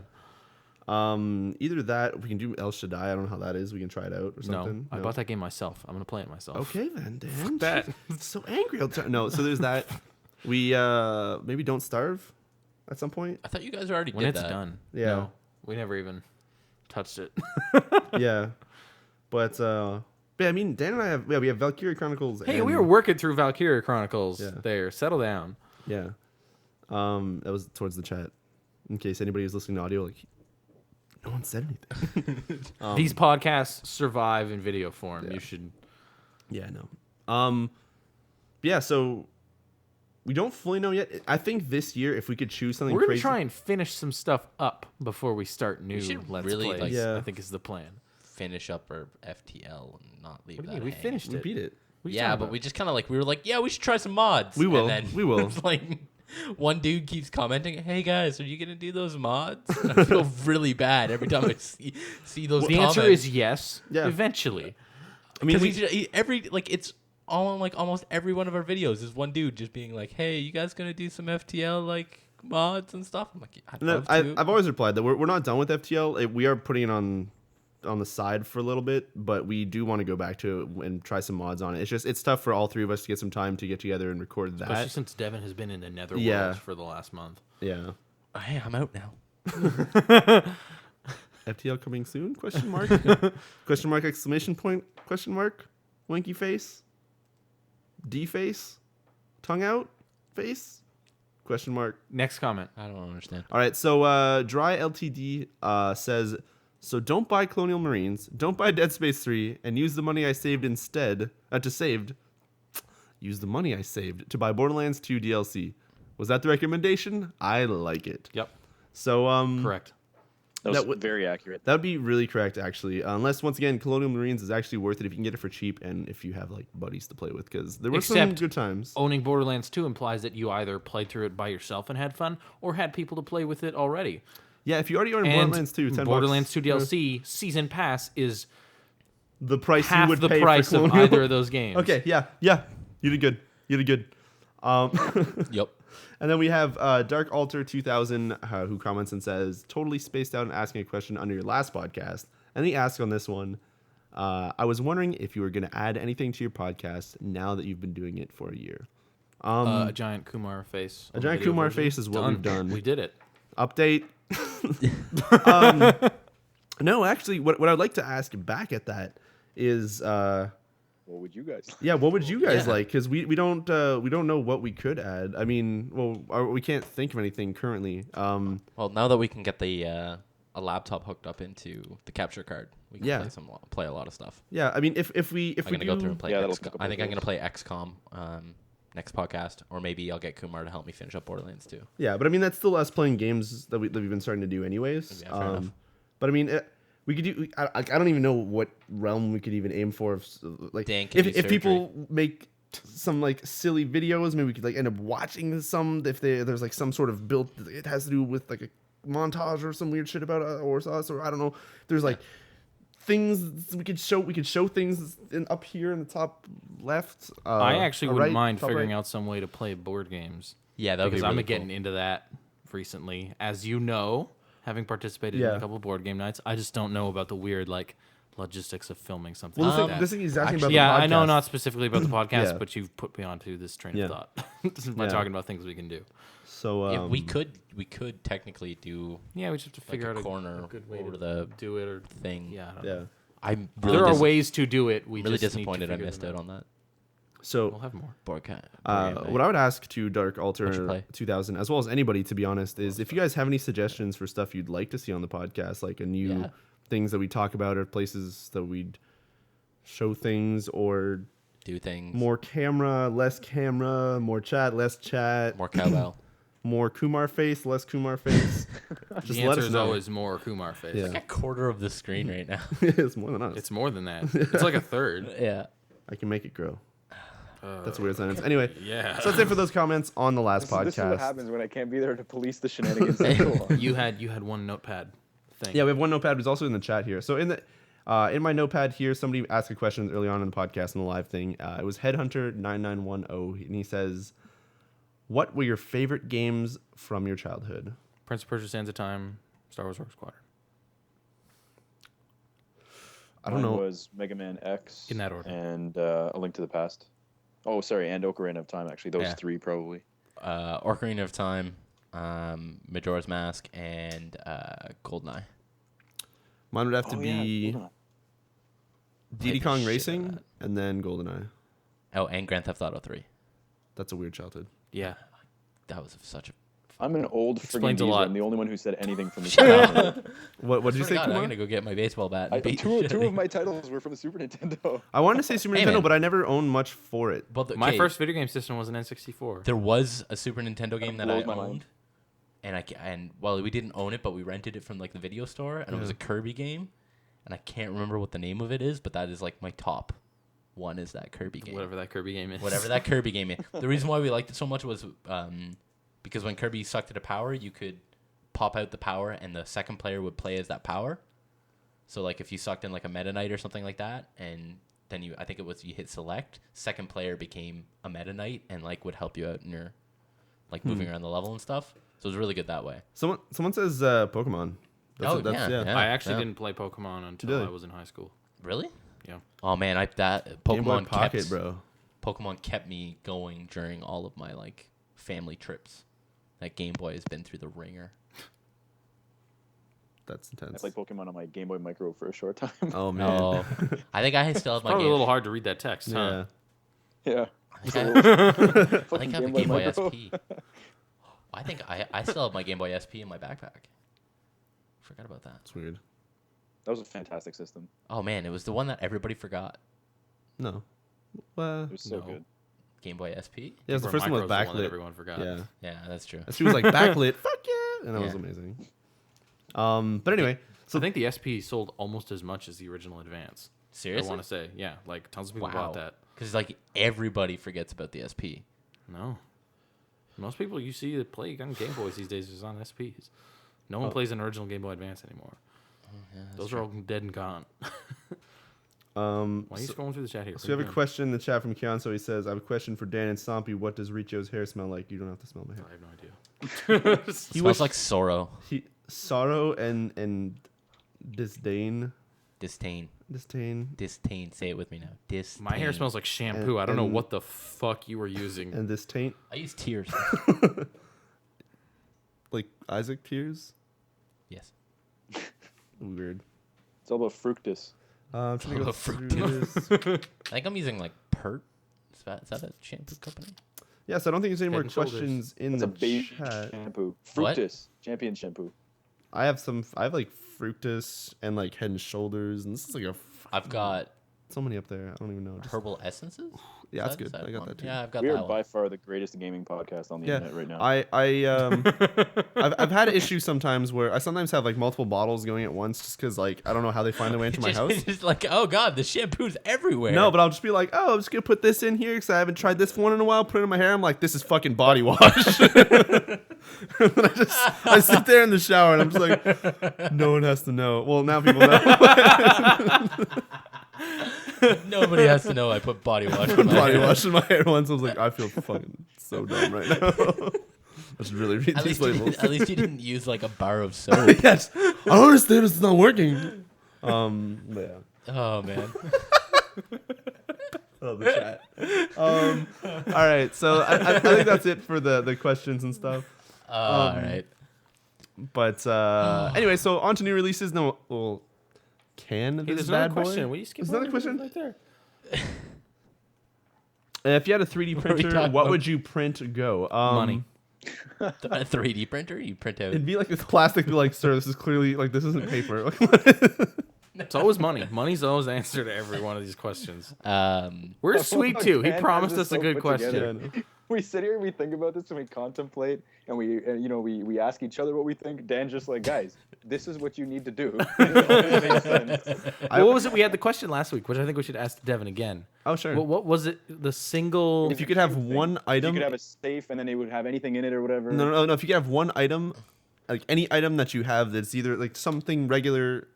done. Either that, we can do El Shaddai. I don't know how that is. We can try it out or something. No, I bought that game myself. I'm gonna play it myself. Okay then, Dan. Fuck that. So angry. No, so there's that. We maybe Don't Starve at some point. I thought you guys already When did it's that. done. Yeah. No, we never even touched it. Yeah, but I mean, Dan and I have we have Valkyria Chronicles. Hey, and, we were working through Valkyria Chronicles Yeah. there. Settle down. Yeah, that was towards the chat. In case anybody was listening to audio, like no one said anything. These podcasts survive in video form. Yeah. You should. Yeah, no. Yeah, so we don't fully know yet. I think this year, if we could choose something We're gonna crazy, try and finish some stuff up before we start new should Let's really, Plays. like- Yeah. I think is the plan. Finish up our FTL and not leave What do that you mean? We hanging. finished we it. beat it. What are you Yeah, talking but about? we just kind of like, we were like, yeah, we should try some mods. We will. And then We will. it's like, one dude keeps commenting, hey guys, are you going to do those mods? And I feel really bad every time I see those the comments. answer is yes. Yeah. Eventually. I mean, Because it's all on like almost every one of our videos is one dude just being like, hey, you guys going to do some FTL like mods and stuff? I'm like, I'd love to. I've always replied that we're not done with FTL. We are putting it on the side for a little bit, but we do want to go back to it and try some mods on it. It's tough for all three of us to get some time to get together and record Especially that. since Devin has been in the netherworld Yeah. for the last month. Yeah. Hey, I'm out now. FTL coming soon? Question mark? Question mark, exclamation point, question mark, winky face, D face, tongue out face, question mark. Next comment. I don't understand. All right, so Dry LTD says, so don't buy Colonial Marines, don't buy Dead Space 3, and use the money I saved instead, use the money I saved to buy Borderlands 2 DLC. Was that the recommendation? I like it. Yep. So, Correct. That was very accurate. That would be really correct, actually. Unless, once again, Colonial Marines is actually worth it if you can get it for cheap and if you have like buddies to play with, because there were some Except good times. Owning Borderlands 2 implies that you either played through it by yourself and had fun, or had people to play with it already. Yeah, if you already own And Borderlands 2, $10. Borderlands 2 DLC Season Pass is the price half you would the pay price for of Colonial. either of those games. Okay, yeah, you did good. Yep. And then we have Dark Alter 2000 who comments and says, totally spaced out and asking a question under your last podcast. And he asks on this one, I was wondering if you were going to add anything to your podcast now that you've been doing it for a year. A giant Kumar face. A giant Kumar face is what we've done. We did it. Update. No, actually, what I'd like to ask back at that is... What would you guys like? Yeah, what would you guys Yeah. like? Because we don't know what we could add. I mean, we can't think of anything currently. Well, now that we can get the a laptop hooked up into the capture card, we can play a lot of stuff. Yeah, I mean, if we I'm gonna go through and play. that'll XCOM. pick up I think with I'm gonna those. play XCOM next podcast, or maybe I'll get Kumar to help me finish up Borderlands 2. yeah, but I mean that's still us playing games that we've been starting to do anyways. Yeah, fair enough. But I mean. We could do. I don't even know what realm we could even aim for. Like, Dan can do if people make some like silly videos, maybe we could like end up watching some. If there's like some sort of build, it has to do with like a montage or some weird shit about us, or I don't know. There's like things we could show. We could show things up here in the top left. I actually wouldn't right, mind top figuring right. out some way to play board games. Yeah, that would be Because really I'm getting cool. into that recently. As you know, having participated in Yeah. a couple board game nights, I just don't know about the weird like logistics of filming something Well, like that. this thing he's asking actually, about. Yeah, the I know podcast. not specifically about the podcast, Yeah. but you've put me onto this train Yeah. of thought by Yeah. talking about things we can do. So Yeah, we could technically do Yeah, we just have to figure like out a corner a good way over to the do it or thing. yeah. I don't know. Yeah. I'm really There are ways to do it. We really just need to disappointed I figure missed them out on that. So We'll have more. Board game what I would ask to Dark What'd you Alter play? 2000, as well as anybody, to be honest, is if you guys have any suggestions for stuff you'd like to see on the podcast, like a new Yeah. things that we talk about or places that we'd show things, or do things more camera, less camera, more chat, less chat, more cowbell. more Kumar face, less Kumar face. Just The let answer us is know. always more Kumar face. Yeah. Like a quarter of the screen right now. It's more than us. It's more than that. It's like a third. Yeah. I can make it grow. That's a weird sentence. Anyway, Yeah. so that's it for those comments on the last podcast. This is what happens when I can't be there to police the shenanigans that go on. You had one notepad thing. Yeah, we have one notepad. It's also in the chat here. So in my notepad here, somebody asked a question early on in the podcast in the live thing. It was Headhunter9910, and he says, "What were your favorite games from your childhood?" Prince of Persia: Sands of Time, Star Wars Rogue Squadron. I don't Mine know. was Mega Man X In that order. and A Link to the Past. Oh, sorry, and Ocarina of Time. Actually, those Yeah. three probably. Ocarina of Time, Majora's Mask, and GoldenEye. Mine would have to be hold on. Diddy Played the Kong shit out of Racing that. and then GoldenEye. Oh, and Grand Theft Auto 3. That's a weird childhood. Yeah. That was such a. I'm an old friggin' Explains a geezer. lot. I'm the only one who said anything from the Shut up. What did you Swear to say, God, I'm Kumar? gonna go get my baseball bat. And beat the Two shit out of you. my titles were from the Super Nintendo. I wanted to say Super Hey, Nintendo, man. but I never owned much for it. But My okay, first video game system was an N64. There was a Super Nintendo game that I blows my owned, mind. and well, we didn't own it, but we rented it from like the video store, and it was a Kirby game, and I can't remember what the name of it is, but that is like my top one is that Kirby game. Whatever that Kirby game is. Whatever that Kirby game is. The reason why we liked it so much was because when Kirby sucked into power, you could pop out the power, and the second player would play as that power. So like if you sucked in like a Meta Knight or something like that, and then I think it was you hit select, second player became a Meta Knight and like would help you out in your like moving around the level and stuff. So it was really good that way. Someone says Pokemon. Yeah. I actually didn't play Pokemon until Really? I was in high school. Really? Yeah. Oh man, Game Boy Pokemon Pocket, kept bro. Pokemon kept me going during all of my like family trips. That Game Boy has been through the ringer. That's I intense. played Pokemon on my Game Boy Micro for a short time. Oh man. No, I think I still have my Probably a game. little hard to read that text, Yeah. huh? Yeah. I think I have a Game Boy Micro. SP. I think I still have my Game Boy SP in my backpack. Forgot about that. It's weird. That was a fantastic system. Oh man, it was the one that everybody forgot. No. It was so No. good. Game Boy SP. Yeah, it was the Super first one with Micro's the one that backlit. everyone forgot. Yeah. Yeah, that's true. She was like backlit. Fuck yeah, and that was Yeah. amazing. But anyway, So I think the SP sold almost as much as the original Advance. Seriously? I want to say, yeah, like tons of people Wow. bought that. Because like everybody forgets about the SP. No, most people you see that play on Game Boys these days is on SPs. No one plays an original Game Boy Advance anymore. Those are all dead and gone. Why are you scrolling through the chat here? So we have a question in the chat from Kian. So he says, I have a question for Dan and Sompy. What does Riccio's hair smell like? You don't have to smell my hair. I have no idea. He smells like sorrow. Sorrow and disdain. Disdain. Disdain. Say it with me now. Disdain. My hair smells like shampoo. I don't know and- what the fuck you were using. And this taint. I use tears. Like Isaac Tears. Yes. Weird. It's all about fructus. I'm trying to go Oh, through fructose. this. I think I'm using like Pert. Is that a shampoo company? Yeah, so I don't think there's any Head more and Shoulders. questions in It's the a beige chat. shampoo. What? Fructus. Champion shampoo. I have like Fructus and like Head and Shoulders, and this is like I've got so many up there. I don't even know. Just, herbal essences. yeah, that's Is good. that I got one? that too. Yeah, I've got We that are one. by far the greatest gaming podcast on the Yeah, internet right now. I've had issues sometimes where I sometimes have like multiple bottles going at once just because like I don't know how they find their way into my house. Just like, oh god, the shampoo's everywhere. No, but I'll just be like, oh, I'm just gonna put this in here because I haven't tried this one in a while. Put it in my hair. I'm like, this is fucking body wash. And then I sit there in the shower and I'm just like, no one has to know. Well, now people know. Nobody has to know I put body wash in my Body hair. wash in my hair once. I was like, I feel fucking so dumb right now. I should really read At these least, labels. at least you didn't use like a bar of soap. Yes, I don't understand. It's not working. Yeah. Oh man. Oh, the chat. All right, so I think that's it for the questions and stuff. All right. But anyway, so on to new releases. No, well, can Hey, this there's bad another boy? question. Will you skip There's another over question? right there? If you had a 3D What are we printer, talking what about? would you print? Go Money. A 3D printer, you print out. It'd be like this plastic. Be like, sir, this is clearly like this isn't paper. It's always money. Money's always the answer to every one of these questions. Um, Where's Sweet Too? He Dan promised has us a this good so put question. together. We sit here, we think about this, and we contemplate, and we ask each other what we think. Dan's just like, guys, this is what you need to do. It makes sense. What was it? We had the question last week, which I think we should ask Devin again. Oh sure. What was it? The single. If you could have one You item, could have a safe, and then it would have anything in it or whatever. no. If you could have one item, like any item that you have that's either like something regular,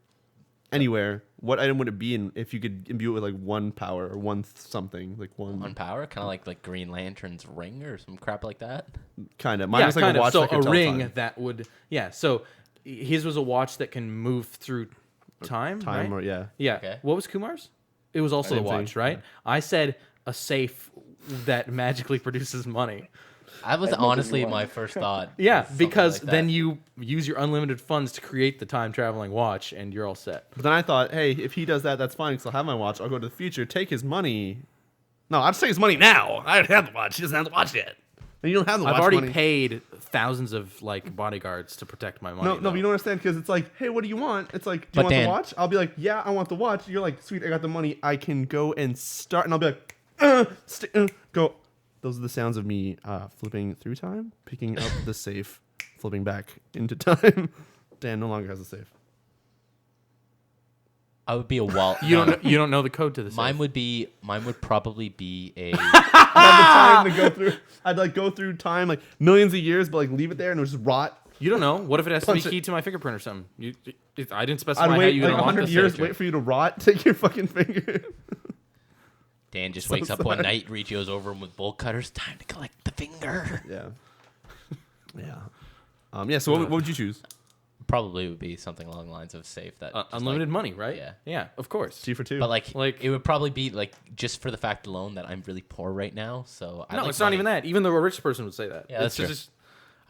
anywhere, what item would it be? And if you could imbue it with like one power or one something, like one on power, kind of like Green Lantern's ring or some crap like that. kind of. Mine Yeah, was like kind a of. watch So that could a tell ring time. that would. Yeah. So his was a watch that can move through time. Time right? or yeah. Yeah. Okay. What was Kumar's? It was also a Same thing, watch, right? yeah. I said a safe that magically produces money. That was As much as honestly you want. my first thought. Yeah, Something because like then that. you use your unlimited funds to create the time traveling watch, and you're all set. But then I thought, hey, if he does that, that's fine because I'll have my watch. I'll go to the future, take his money. No, I'll just take his money now. I already have the watch. He doesn't have the watch yet. And you don't have the watch I've already money. paid thousands of like bodyguards to protect my money. No, though. but you don't understand because it's like, hey, what do you want? It's like, do But you want Dan- the watch? I'll be like, yeah, I want the watch. You're like, sweet, I got the money. I can go and start. And I'll be like, go. Those are the sounds of me flipping through time, picking up the safe, flipping back into time. Dan no longer has a safe. I would be a wall. You don't know the code to the Mine safe. would probably be a. I'd have the time to go through. I'd like go through time like millions of years, but like leave it there and it would just rot. You don't know. What if it has to be Punch it. keyed to my fingerprint or something? I didn't specify I'd how wait you like unlock 100 the years, safe. wait for you to rot. Take your fucking finger. Dan just So wakes up one sad. night, Riccio's over him with bolt cutters. Time to collect the finger. Yeah. Yeah. So what would you choose? Probably would be something along the lines of safe that just, Unlimited like, money, right? Yeah. Yeah, of course. 2 for 2. But like Like- it would probably be like just for the fact alone that I'm really poor right now. So I No, like it's not money. even that. Even though a rich person would say that. Yeah, it's that's true. just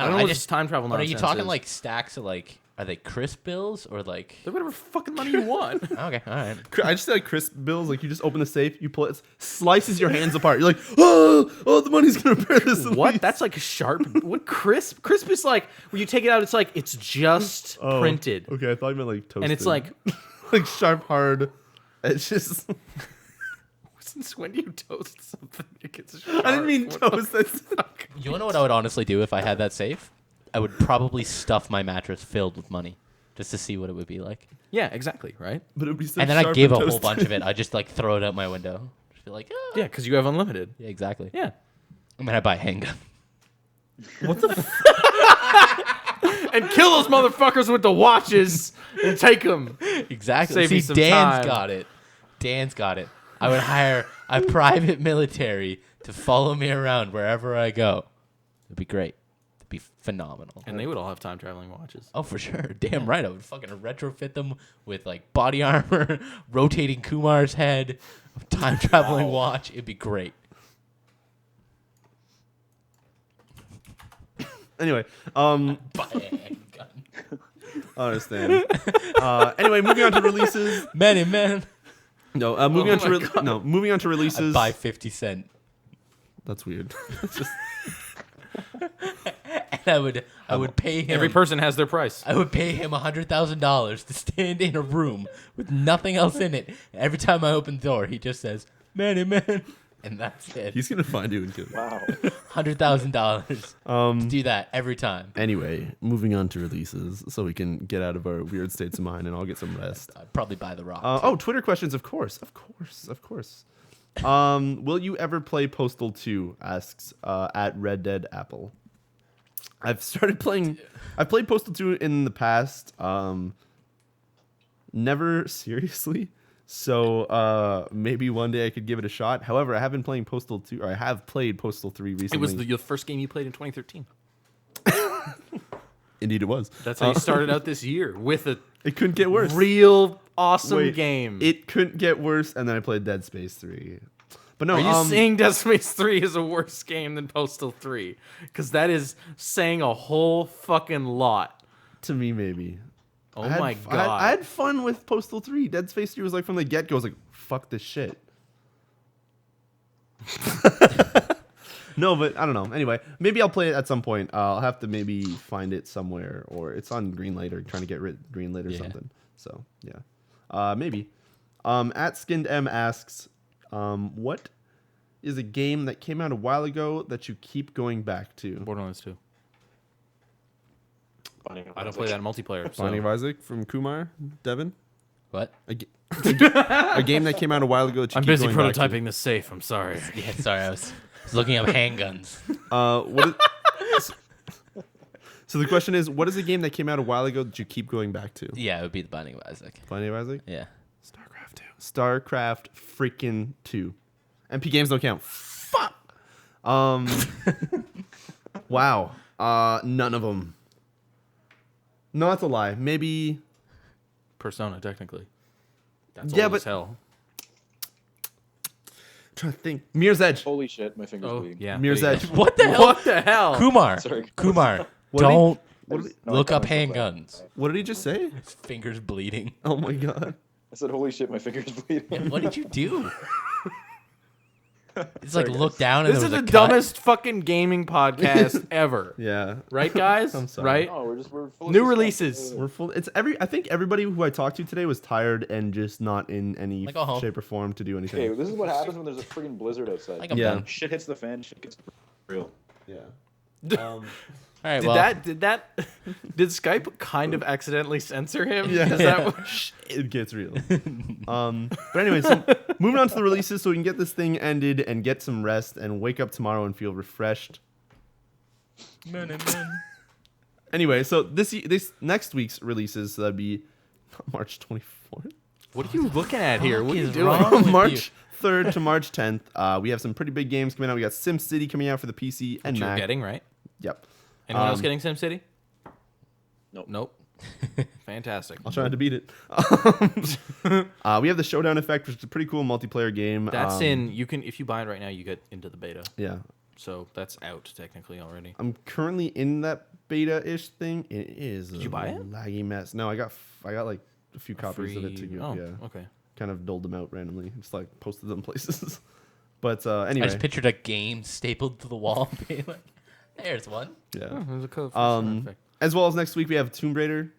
I don't know what this time travel But are nonsense you talking is. like stacks of like Are they crisp bills or like? They're whatever fucking money you want. Okay, all right. I just said like crisp bills. Like you just open the safe, you pull it, slices your hands apart. You're like, oh, the money's gonna bear this. What? That's like sharp. What crisp? Crisp is like when you take it out. It's like it's just printed, Okay, I thought you meant like toasted. and it's like, like sharp, hard. It's just. since when do you toast something? It gets sharp? I didn't mean What the toast. That's fuck? You wanna know what I would honestly do if I had that safe? I would probably stuff my mattress filled with money, just to see what it would be like. Yeah, exactly. Right. but it'd be so And then I sharp give a and whole toasted. bunch of it. I just like throw it out my window. Just be like, Yeah, because you have unlimited. yeah, exactly. Yeah. And then I buy a handgun. What the? And kill those motherfuckers with the watches and take them. Exactly. Save me See, some Dan's time. got it. Dan's got it. I would hire a private military to follow me around wherever I go. It'd be great. It'd be phenomenal. And they would all have time traveling watches. Oh, for sure. Damn right. I would fucking retrofit them with like body armor, rotating Kumar's head, time traveling watch. It'd be great. Anyway, Buy a handgun. I understand. Anyway, moving on to releases. Man. No, moving Oh on to my God. moving on to releases. Buy 50 Cent. That's weird. It's just And I would pay him. Every person has their price. I would pay him $100,000 to stand in a room with nothing else in it. Every time I open the door, he just says, man. And that's it. he's gonna find you and kill you. Wow. $100,000. Do that every time. Anyway, moving on to releases, so we can get out of our weird states of mind and I'll get some rest. I'd probably buy The Rock. Twitter questions, of course. Will you ever play Postal 2? Asks at Red Dead Apple. I've started playing. I've played Postal 2 in the past. Never seriously. So maybe one day I could give it a shot. However, I have been playing Postal 2, or I have played Postal 3 recently. It was the first game you played in 2013. Indeed, it was. That's how you started out this year with a It couldn't get worse. real awesome Wait, game. It couldn't get worse, and then I played Dead Space 3. But no, Are you saying Dead Space 3 is a worse game than Postal 3? Because that is saying a whole fucking lot. to me maybe. Oh I had my f- god. I had fun with Postal 3. Dead Space 3 was like from the get-go, I was like, fuck this shit. No, but I don't know. Anyway, maybe I'll play it at some point. I'll have to maybe find it somewhere, or it's on Greenlight, or trying to get Greenlight or Yeah. something. So, yeah. Maybe. At Skinned M asks, what is a game that came out a while ago that you keep going back to? Borderlands 2. Finding I don't play that in multiplayer. So. Binding of Isaac from Kumar, Devin? What? A game that came out a while ago that you I'm keep busy going back to. prototyping the safe. I'm sorry. Yeah, sorry. I was looking up handguns. So the question is, what is a game that came out a while ago that you keep going back to? Yeah, it would be The Binding of Isaac. Binding of Isaac? Yeah. StarCraft 2. StarCraft freaking 2. MP games don't count. Fuck! Wow. None of them. No, that's a lie. Maybe... Persona, technically. That's Yeah, old but- as hell. I'm trying to think. Mirror's Edge. Holy shit, my finger's Oh, bleeding. yeah. Mirror's there you Edge. What the go. hell? What the hell? Kumar. Sorry. Kumar. What did he- Don't What did, No, look I up can't play. handguns. what did he just say? His finger's bleeding. Oh my god. I said, holy shit, my finger's bleeding. What did you do? It's Sorry, like guys. look down and This there is was the a cut. dumbest fucking gaming podcast ever. Yeah. Right, guys? I'm sorry. Right? No, we're full of New stuff. releases. We're full. I think everybody who I talked to today was tired and just not in any Like, go home. shape or form to do anything. Okay, this is what happens when there's a friggin' blizzard outside. Like I'm Yeah. done. Shit hits the fan, shit gets real. Yeah. All right, Did well, did Skype kind of accidentally censor him? Yeah. Is that what, It gets real. But anyway, so moving on to the releases, so we can get this thing ended and get some rest and wake up tomorrow and feel refreshed. Anyway, so this next week's releases, so that'd be March 24th. what are you looking at here? What are you is doing? wrong with March 3rd to March 10th. We have some pretty big games coming out. We got SimCity coming out for the PC and You're Mac. getting, right? Yep. Anyone else getting SimCity? Nope. Nope. Fantastic. I'll try to beat it. We have the Showdown Effect, which is a pretty cool multiplayer game. That's you can if you buy it right now, you get into the beta. Yeah. so that's out technically already. I'm currently in that beta-ish thing. It is Did you buy it? laggy mess. No, I got like a few copies of it to go. Oh, Yeah. okay. Kind of doled them out randomly. Just like posted them places. But I anyway. just pictured a game stapled to the wall, being like, "There's one." Yeah. Oh, there's a code for sound effect. As well as next week we have Tomb Raider.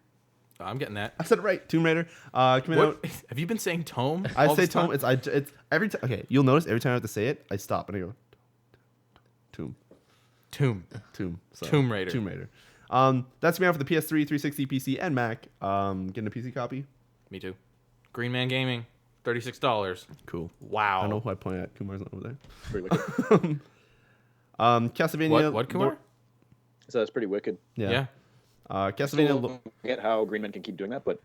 I'm getting that. I said it right. Tomb Raider. Coming out. What? Have you been saying tome? I all say this time? Tomb. It's every time. Okay, you'll notice every time I have to say it, I stop and I go. Tomb. So, Tomb Raider. Tomb Raider. That's me out for the PS3, 360, PC, and Mac. Getting a PC copy. Me too. Green Man Gaming, $36. Cool. Wow. I don't know who I point at. Kumar's not over there. Pretty wicked. Castlevania. What Kumar? So that's pretty wicked. Yeah. I Castlevania. don't get how Green Man can keep doing that, but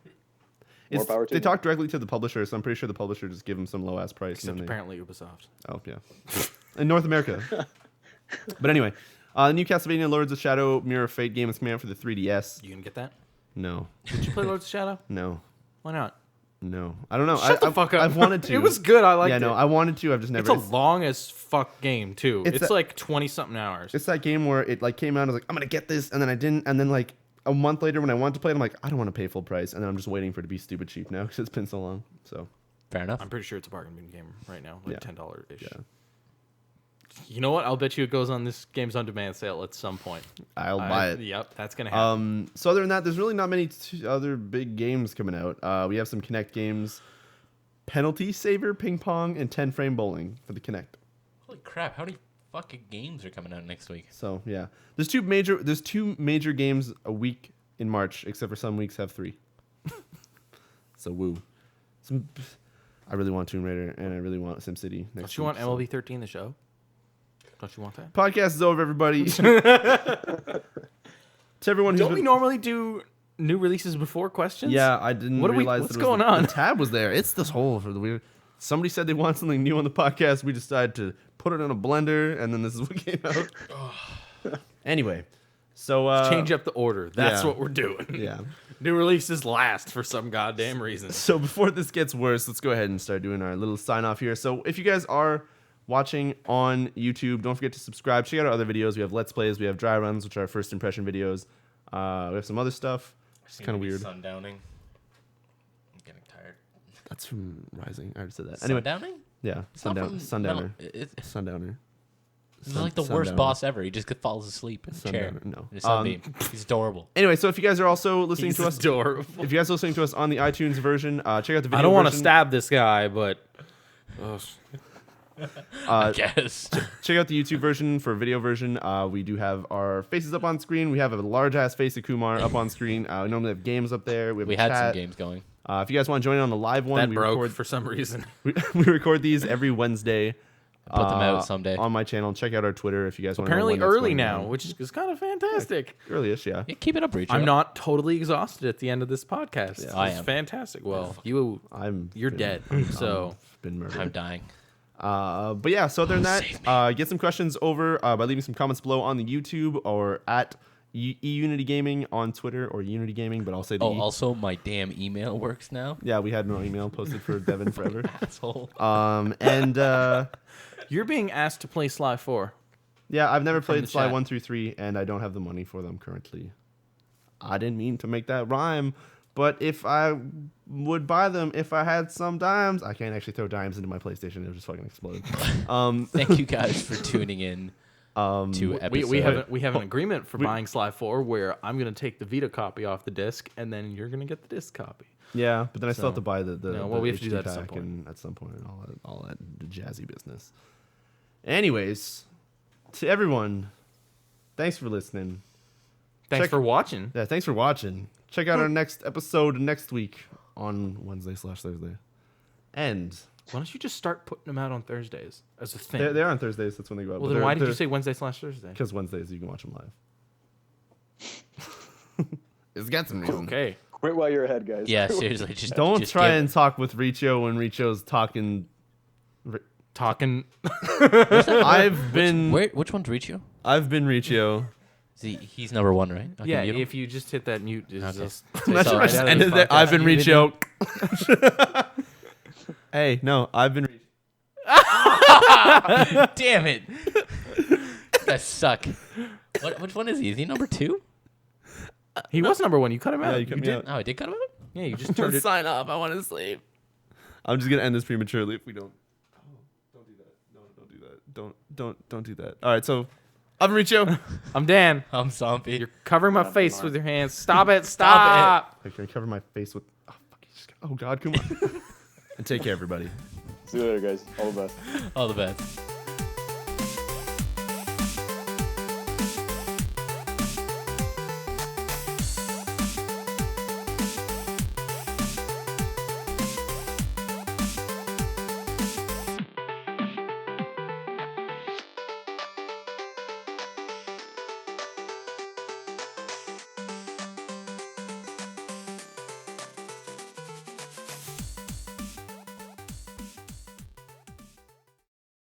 more power to They them. talk directly to the publisher, so I'm pretty sure the publisher just give them some low ass price. Except and then apparently Ubisoft. Oh yeah, in North America. But anyway, the new Castlevania Lords of Shadow Mirror of Fate game is coming out for the 3DS. You gonna get that? No, Did you play Lords of Shadow? no, Why not? no. I don't know. Shut the fuck up. I've wanted to. It was good. I liked Yeah, it. no, I wanted to. I've just never. It's a long as fuck game too. It's It's a- like 20-something hours. It's that game where it like came out. I was like, I'm gonna get this, and then I didn't, and then like a month later when I wanted to play it, I'm like, I don't want to pay full price, and then I'm just waiting for it to be stupid cheap now because it's been so long. So Fair enough. I'm pretty sure it's a bargain bin game right now, like Yeah. $10 ish. yeah, You know what? I'll bet you it goes on this Games on Demand sale at some point. I'll buy it. Yep, that's gonna happen. So other than that, there's really not many other big games coming out. We have some Kinect games, Penalty Saver, Ping Pong, and 10 Frame Bowling for the Kinect. Holy crap! How many fucking games are coming out next week? So yeah, there's two major games a week in March, except for some weeks have 3. So woo. I really want Tomb Raider and I really want SimCity next Don't you want MLB 13 the show? Don't you want that? Podcast is over, everybody. To everyone who's Don't we been, normally do new releases before questions? yeah, I didn't realize what's that it was going the, on? The tab was there. It's this whole for the weird. Somebody said they want something new on the podcast. We decided to put it in a blender, and then this is what came out. Anyway, so Change up the order. That's yeah. what we're doing. Yeah. New releases last for some goddamn reason. So before this gets worse, let's go ahead and start doing our little sign off here. So if you guys are watching on YouTube, don't forget to subscribe. Check out our other videos. We have Let's Plays. We have dry runs, which are our first impression videos. We have some other stuff. It's kind of weird. Sundowning. I'm getting tired. That's from Rising. I already said that. Anyway, Sundowning? yeah, It's not from- Sundowner. no, it's Sundowner. like the worst Sundowner. boss ever. He just falls asleep in a chair. Sundowner, no. In a sunbeam. He's adorable. Anyway, so if you guys are also listening He's to us, adorable. if you guys are listening to us on the iTunes version, check out the video. I don't want to version. stab this guy, but I guess. Check out the YouTube version for video version. We do have our faces up on screen. We have a large ass face of Kumar up on screen. We normally have games up there. We have We a had some chat. games going. If you guys want to join in on the live one, that we broke record for some reason. we record these every Wednesday. Put them out someday. On my channel. Check out our Twitter if you guys want Apparently to know when that's early going now, down. which is kind of fantastic. Early-ish, yeah. Yeah, keep it up, Riccio. I'm not totally exhausted at the end of this podcast. Yeah. I It's am. fantastic. Well, you're dead. So Been murdered. I'm dying. But yeah, so other than Save that, get some questions over by leaving some comments below on the YouTube or at EunityGaming on Twitter or UnityGaming, but I'll say the Oh, also my damn email works now. yeah, we had no email posted for Devin forever. Asshole. And you're being asked to play Sly 4. yeah, I've never From played the Sly chat. 1 through 3, and I don't have the money for them currently. I didn't mean to make that rhyme, but if I would buy them if I had some dimes, I can't actually throw dimes into my PlayStation; it'll just fucking explode. Thank you guys for tuning in to episode. We have an agreement for buying Sly 4 where I'm going to take the Vita copy off the disc, and then you're going to get the disc copy. Yeah, but then I still have So, to buy the no, well, we have to do HD that at some pack point. and at some point and all that jazzy business. Anyways, to everyone, thanks for listening. Thanks Check- for watching. Yeah, thanks for watching. Check out our next episode next week on Wednesday/Thursday. And Why don't you just start putting them out on Thursdays as a thing? they're on Thursdays. That's when they go out. well, then why did you say Wednesday/Thursday? Because Wednesdays you can watch them live. It's got some reason. Okay. Quit while you're ahead, guys. Yeah, seriously. Just Don't just try give- and talk with Riccio when Ricio's talking. Talking. I've been Which one's Riccio? I've been Riccio. He's number one, right? I can Yeah, mute him? if you just hit that mute, Okay. just That's So right. I Just know ended this there. podcast. I've been You Riccio. Hey, no, I've been. Damn it. I suck. Which one is he? Is he number 2? He was number 1. You cut him out. Yeah, you cut me out. Oh, I did cut him out? Yeah, you just turned it. Sign off. I want to sleep. I'm just gonna end this prematurely if we don't. Don't do that. No, don't do that. Don't do that. All right, so I'm Riccio. I'm Dan. I'm Sompy. You're covering my I'm face Kumar. with your hands. Stop it. Stop. I can cover my face with. Oh, fuck, oh God, Kumar. And take care, everybody. See you later, guys. All the best. All the best.